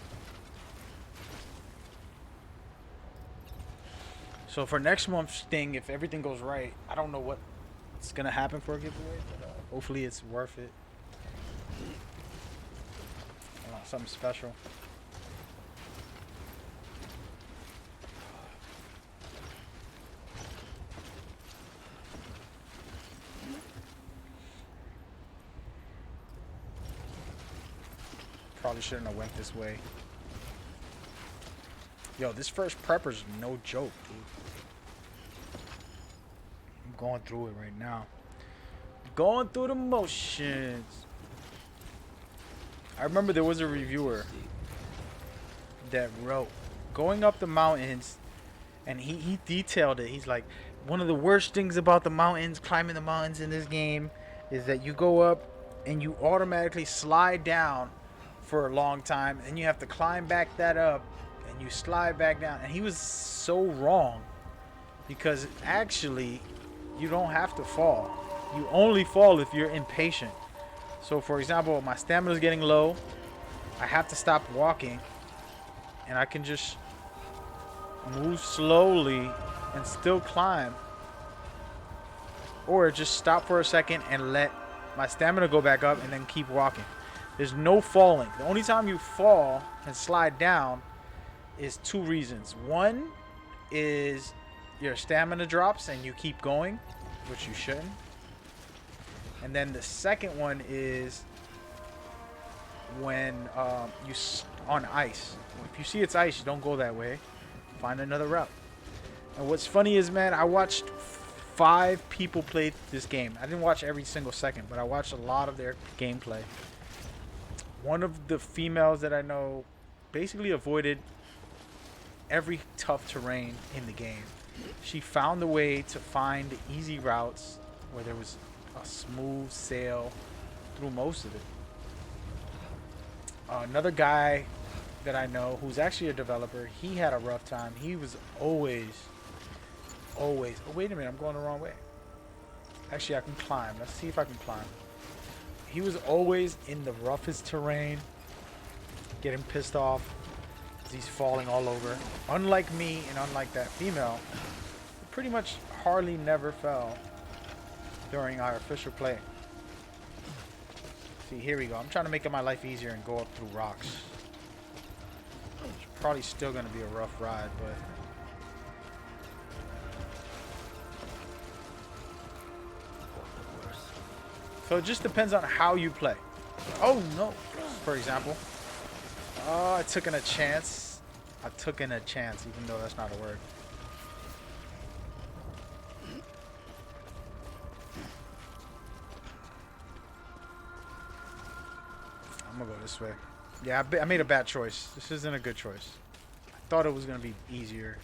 So for next month's thing, if everything goes right, I don't know what's gonna happen for a giveaway, but hopefully it's worth it. Something special. Probably shouldn't have went this way. Yo, this first prepper's no joke, dude. I'm going through it right now. Going through the motions. I remember there was a reviewer that wrote, going up the mountains, and he detailed it. He's like, one of the worst things about the mountains, climbing the mountains in this game, is that you go up and you automatically slide down for a long time, and you have to climb back that up, and you slide back down. And he was so wrong, because actually you don't have to fall. You only fall if you're impatient. So for example, my stamina is getting low, I have to stop walking, and I can just move slowly and still climb, or just stop for a second and let my stamina go back up and then keep walking. There's no falling. The only time you fall and slide down is two reasons. One is your stamina drops and you keep going, which you shouldn't. And then the second one is when you on ice. If you see it's ice, you don't go that way. Find another route. And what's funny is, man, I watched 5 people play this game. I didn't watch every single second, but I watched a lot of their gameplay. One of the females that I know basically avoided every tough terrain in the game. She found a way to find the easy routes where there was a smooth sail through most of it. Another guy that I know who's actually a developer, he had a rough time. He was always, oh wait a minute, I'm going the wrong way. Actually, I can climb. Let's see if I can climb. He was always in the roughest terrain, getting pissed off because he's falling all over. Unlike me and unlike that female, he pretty much hardly never fell during our official play. See, here we go. I'm trying to make my life easier and go up through rocks. Just Probably still gonna be a rough ride, but Worse. so it just depends on how you play. Oh no! For example, oh, I took in a chance. I took in a chance, even though that's not a word. I'm gonna go this way. Yeah, I made a bad choice. This isn't a good choice. I thought it was gonna be easier.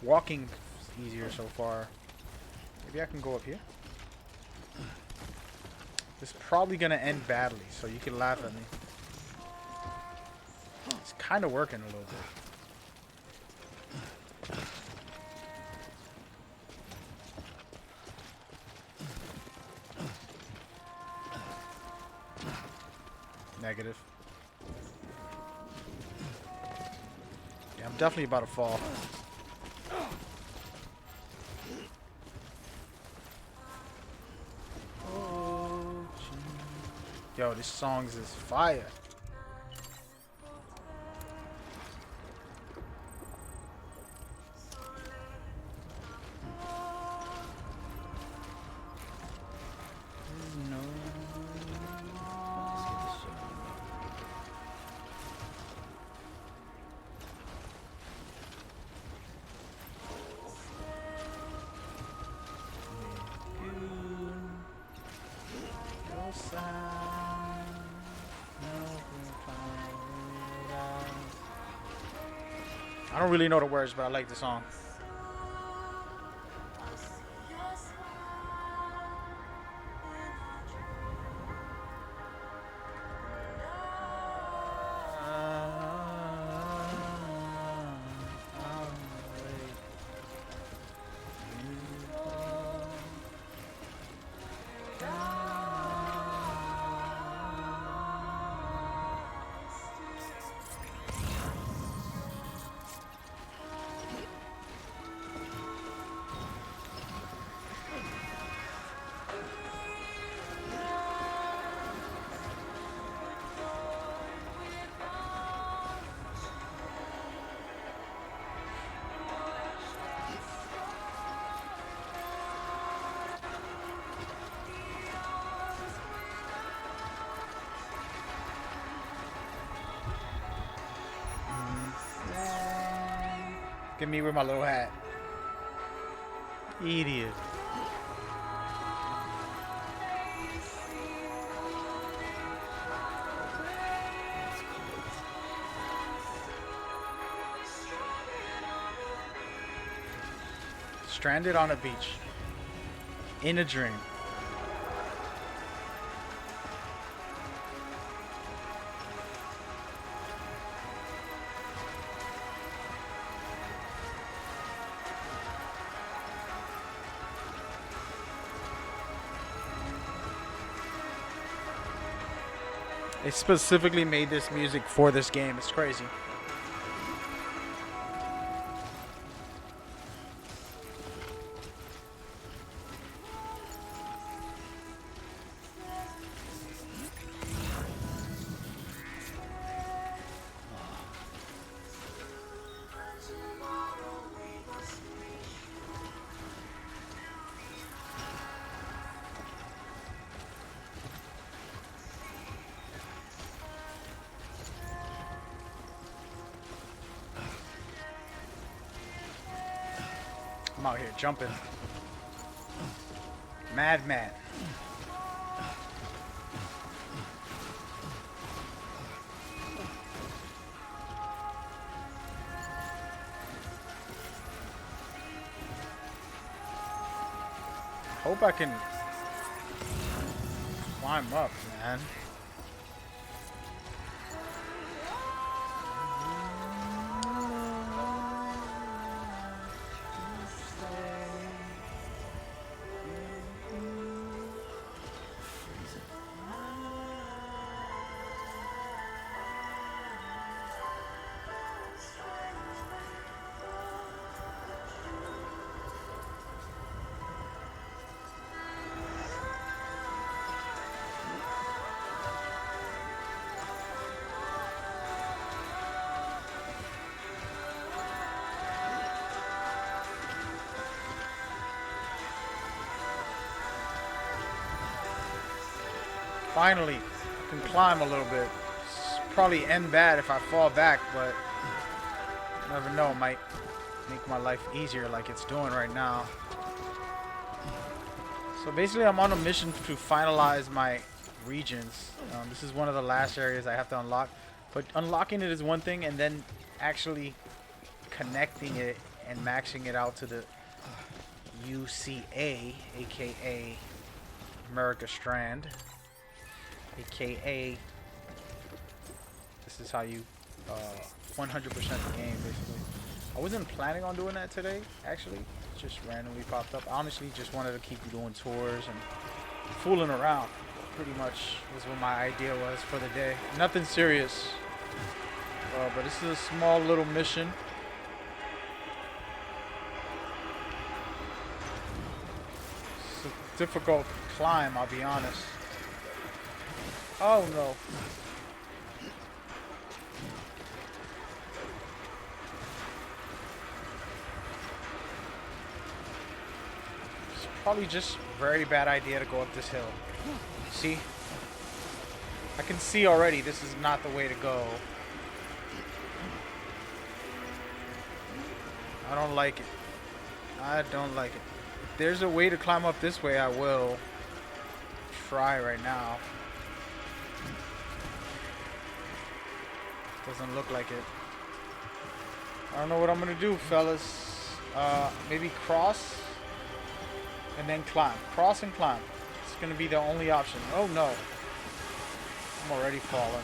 Walking is easier so far. Maybe I can go up here. This is probably gonna end badly, so you can laugh at me. It's kind of working a little bit. Negative. Yeah, I'm definitely about to fall. Oh, yo, this song's is fire. Let's get this show on. I don't really know the words, but I like the song. Get me with my little hat. Idiot. Stranded on a beach. In a dream. They specifically made this music for this game. It's crazy. I'm out here jumping. Madman. Hope I can climb up, man. Finally, I can climb a little bit. It's probably end bad if I fall back, but you never know. It might make my life easier like it's doing right now. So basically, I'm on a mission to finalize my regions. This is one of the last areas I have to unlock. But unlocking it is one thing, and then actually connecting it and maxing it out to the UCA, aka America Strand, aka this is how you 100% the game basically. I wasn't planning on doing that today, actually. It just randomly popped up. I honestly just wanted to keep doing tours and fooling around. Pretty much was what my idea was for the day. Nothing serious. But this is a small little mission. It's a difficult climb, I'll be honest. Oh no. It's probably just a very bad idea to go up this hill. See? I can see already this is not the way to go. I don't like it. I don't like it. If there's a way to climb up this way, I will try right now. Doesn't look like it. I don't know what I'm gonna do, fellas. Maybe cross and then climb. Cross and climb. It's gonna be the only option. Oh no. I'm already falling.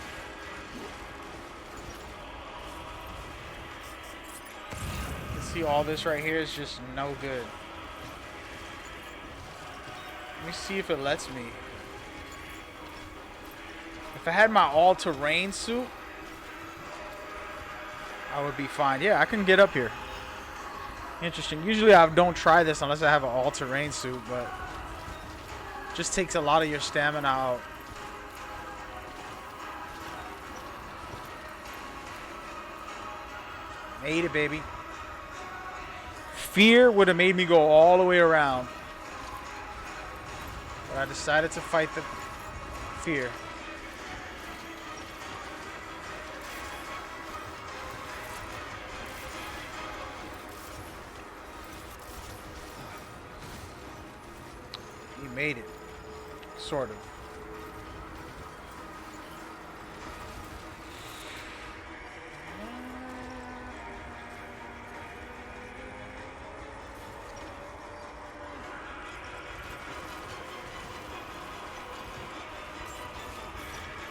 You can see all this right here is just no good. Let me see if it lets me. If I had my all-terrain suit, I would be fine. Yeah, I can get up here. Interesting. Usually I don't try this unless I have an all-terrain suit, but it just takes a lot of your stamina out. Made it, baby. Fear would have made me go all the way around. But I decided to fight the fear. You made it. Sort of.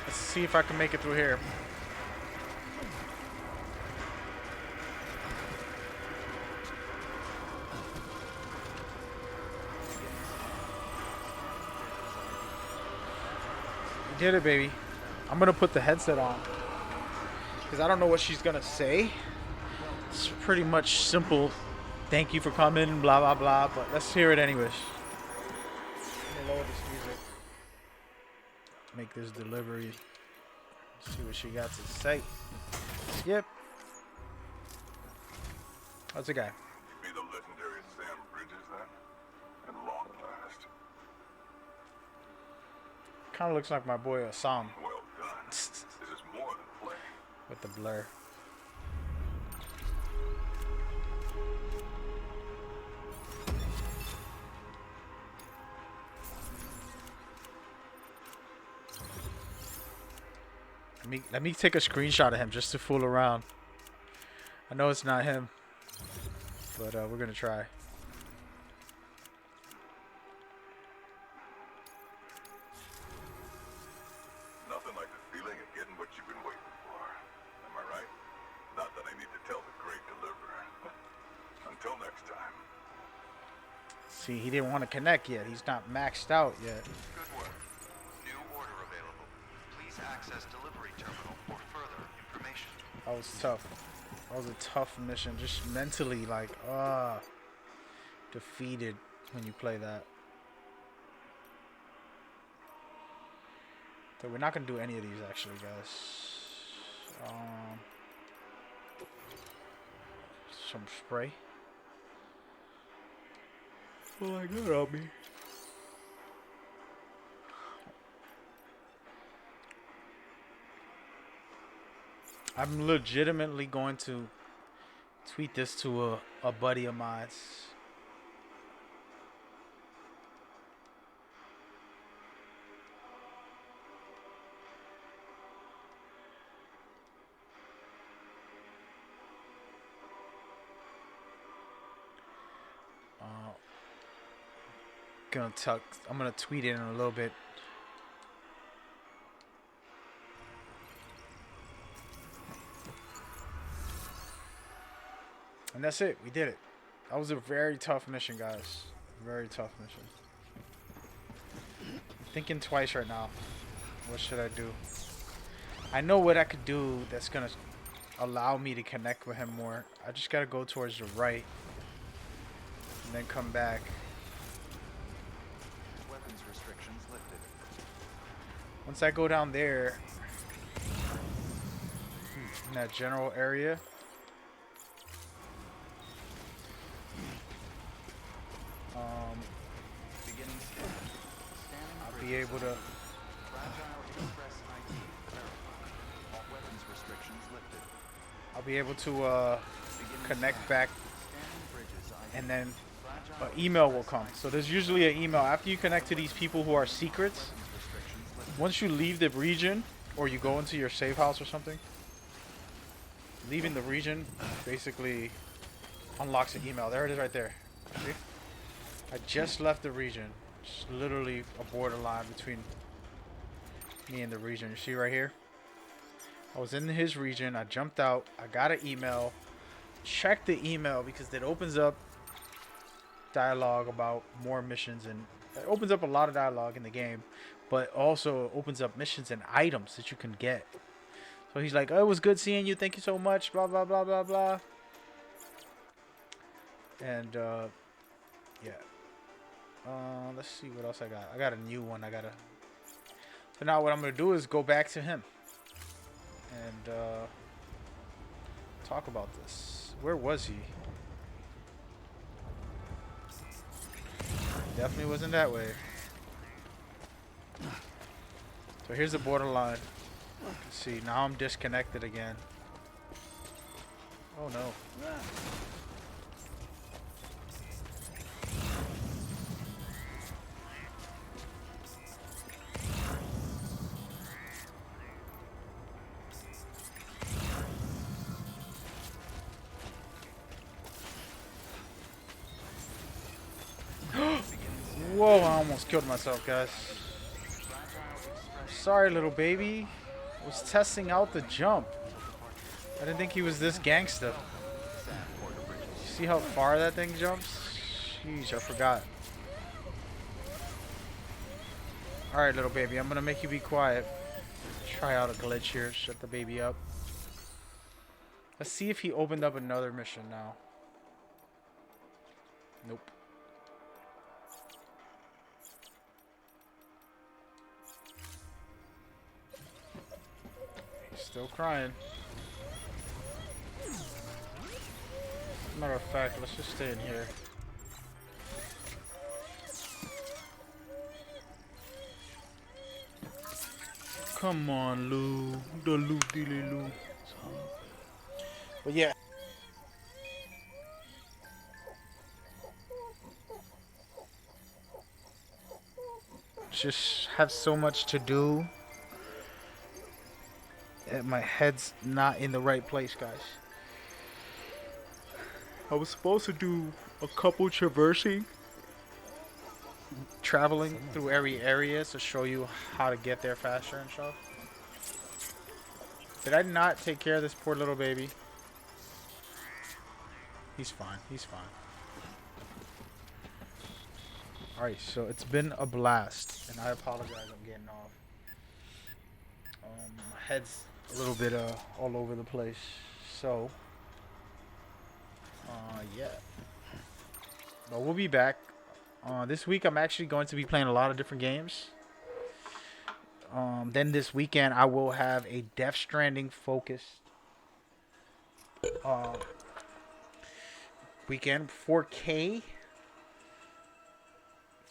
Let's see if I can make it through here. You did it, baby. I'm gonna put the headset on because I don't know what she's gonna say. It's pretty much simple. Thank you for coming, blah blah blah. But let's hear it anyways. Let me lower this music. Make this delivery. See what she got to say. Yep. How's the guy? Be the legendary Sam Bridges then? And long last. Kind of looks like my boy Assam Well done. This is more than play. with the blur. Let me take a screenshot of him just to fool around. I know it's not him, but we're gonna try. Nothing like the feeling of getting what you've been waiting for. Am I right? Not that I need to tell the great deliverer. Until next time. See, he didn't want to connect yet. He's not maxed out yet. Good work. New order available. Please access delivery terminal for further information. That was tough. That was a tough mission. Just mentally, like, defeated when you play that. So we're not gonna do any of these actually, guys. Some spray. Oh my god, on me. I'm legitimately going to tweet this to a buddy of mine. Uh, I'm gonna tweet it in a little bit. And that's it. We did it. That was a very tough mission, guys. Very tough mission. I'm thinking twice right now. What should I do? I know what I could do that's gonna allow me to connect with him more. I just gotta go towards the right and then come back. Weapons restrictions lifted. Once I go down there in that general area, Beginning scan. Scanning I'll be bridges. able to Fragile Express ID verified. All weapons restrictions lifted. Beginning connect scan. back, Scanning bridges ID. and then Fragile an email will Express come. ID. So there's usually an email after you connect to these people who are secrets. Weapons restrictions lifted. Once you leave the region, or you go into your safe house or something, leaving the region basically unlocks an email. There it is right there. See? I just left the region. It's literally a borderline between me and the region. You see right here? I was in his region. I jumped out. I got an email. Check the email because it opens up dialogue about more missions, and it opens up a lot of dialogue in the game, but also opens up missions and items that you can get. So he's like, oh, it was good seeing you. Thank you so much. Blah, blah, blah, blah, blah. And, yeah. Let's see what else I got. I got a new one. So now what I'm going to do is go back to him and talk about this. Where was he? Definitely wasn't that way. So here's the borderline. Let's see, now I'm disconnected again. Oh no. Whoa, I almost killed myself, guys. Sorry, little baby. I was testing out the jump. I didn't think he was this gangster. You see how far that thing jumps? Jeez, I forgot. Alright, little baby, I'm gonna make you be quiet. Try out a glitch here, shut the baby up. Let's see if he opened up another mission now. Nope. He's still crying. Matter of fact, let's just stay in here. Come on, Lou. The Lou dilly Lou. But yeah. Just have so much to do. And my head's not in the right place, guys. I was supposed to do a couple traveling through every area to show you how to get there faster and stuff. Did I not take care of this poor little baby? He's fine. He's fine. Alright, so it's been a blast, and I apologize I'm getting off. My head's a little bit all over the place, so yeah. But we'll be back. This week I'm actually going to be playing a lot of different games. Then this weekend I will have a DeathStranding focused weekend, 4K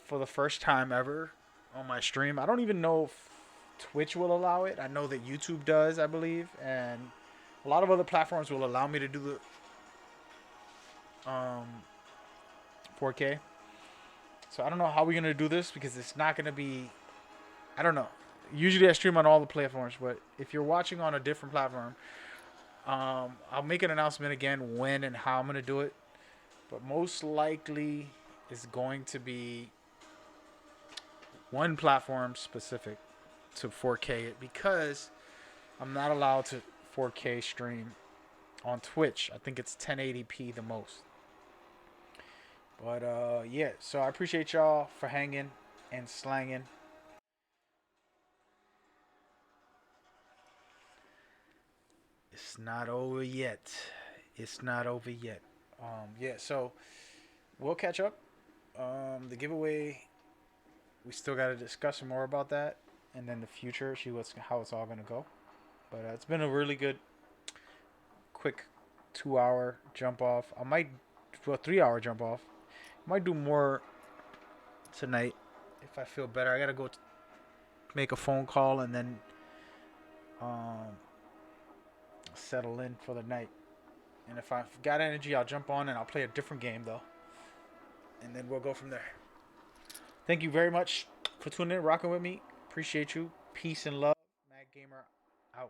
for the first time ever on my stream. I don't even know if Twitch will allow it. I know that YouTube does, I believe, and A lot of other platforms will allow me to do the 4K. So I don't know how we're gonna do this because it's not gonna be. I don't know. Usually I stream on all the platforms, but if you're watching on a different platform, I'll make an announcement again when and how I'm gonna do it. But most likely it's going to be one platform specific to 4K it because I'm not allowed to 4K stream on Twitch. I think it's 1080p the most. But yeah, so I appreciate y'all for hanging and slanging. It's not over yet. It's not over yet. Yeah, so we'll catch up. The giveaway, we still got to discuss some more about that, and then the future, see how it's all gonna go. But it's been a really good, quick 2 hour jump off. I might do a 3 hour jump off. Might do more tonight if I feel better. I gotta go make a phone call and then um, settle in for the night. And if I've got energy, I'll jump on and I'll play a different game though. And then we'll go from there. Thank you very much for tuning in, rocking with me. Appreciate you. Peace and love. Mad Gamer out.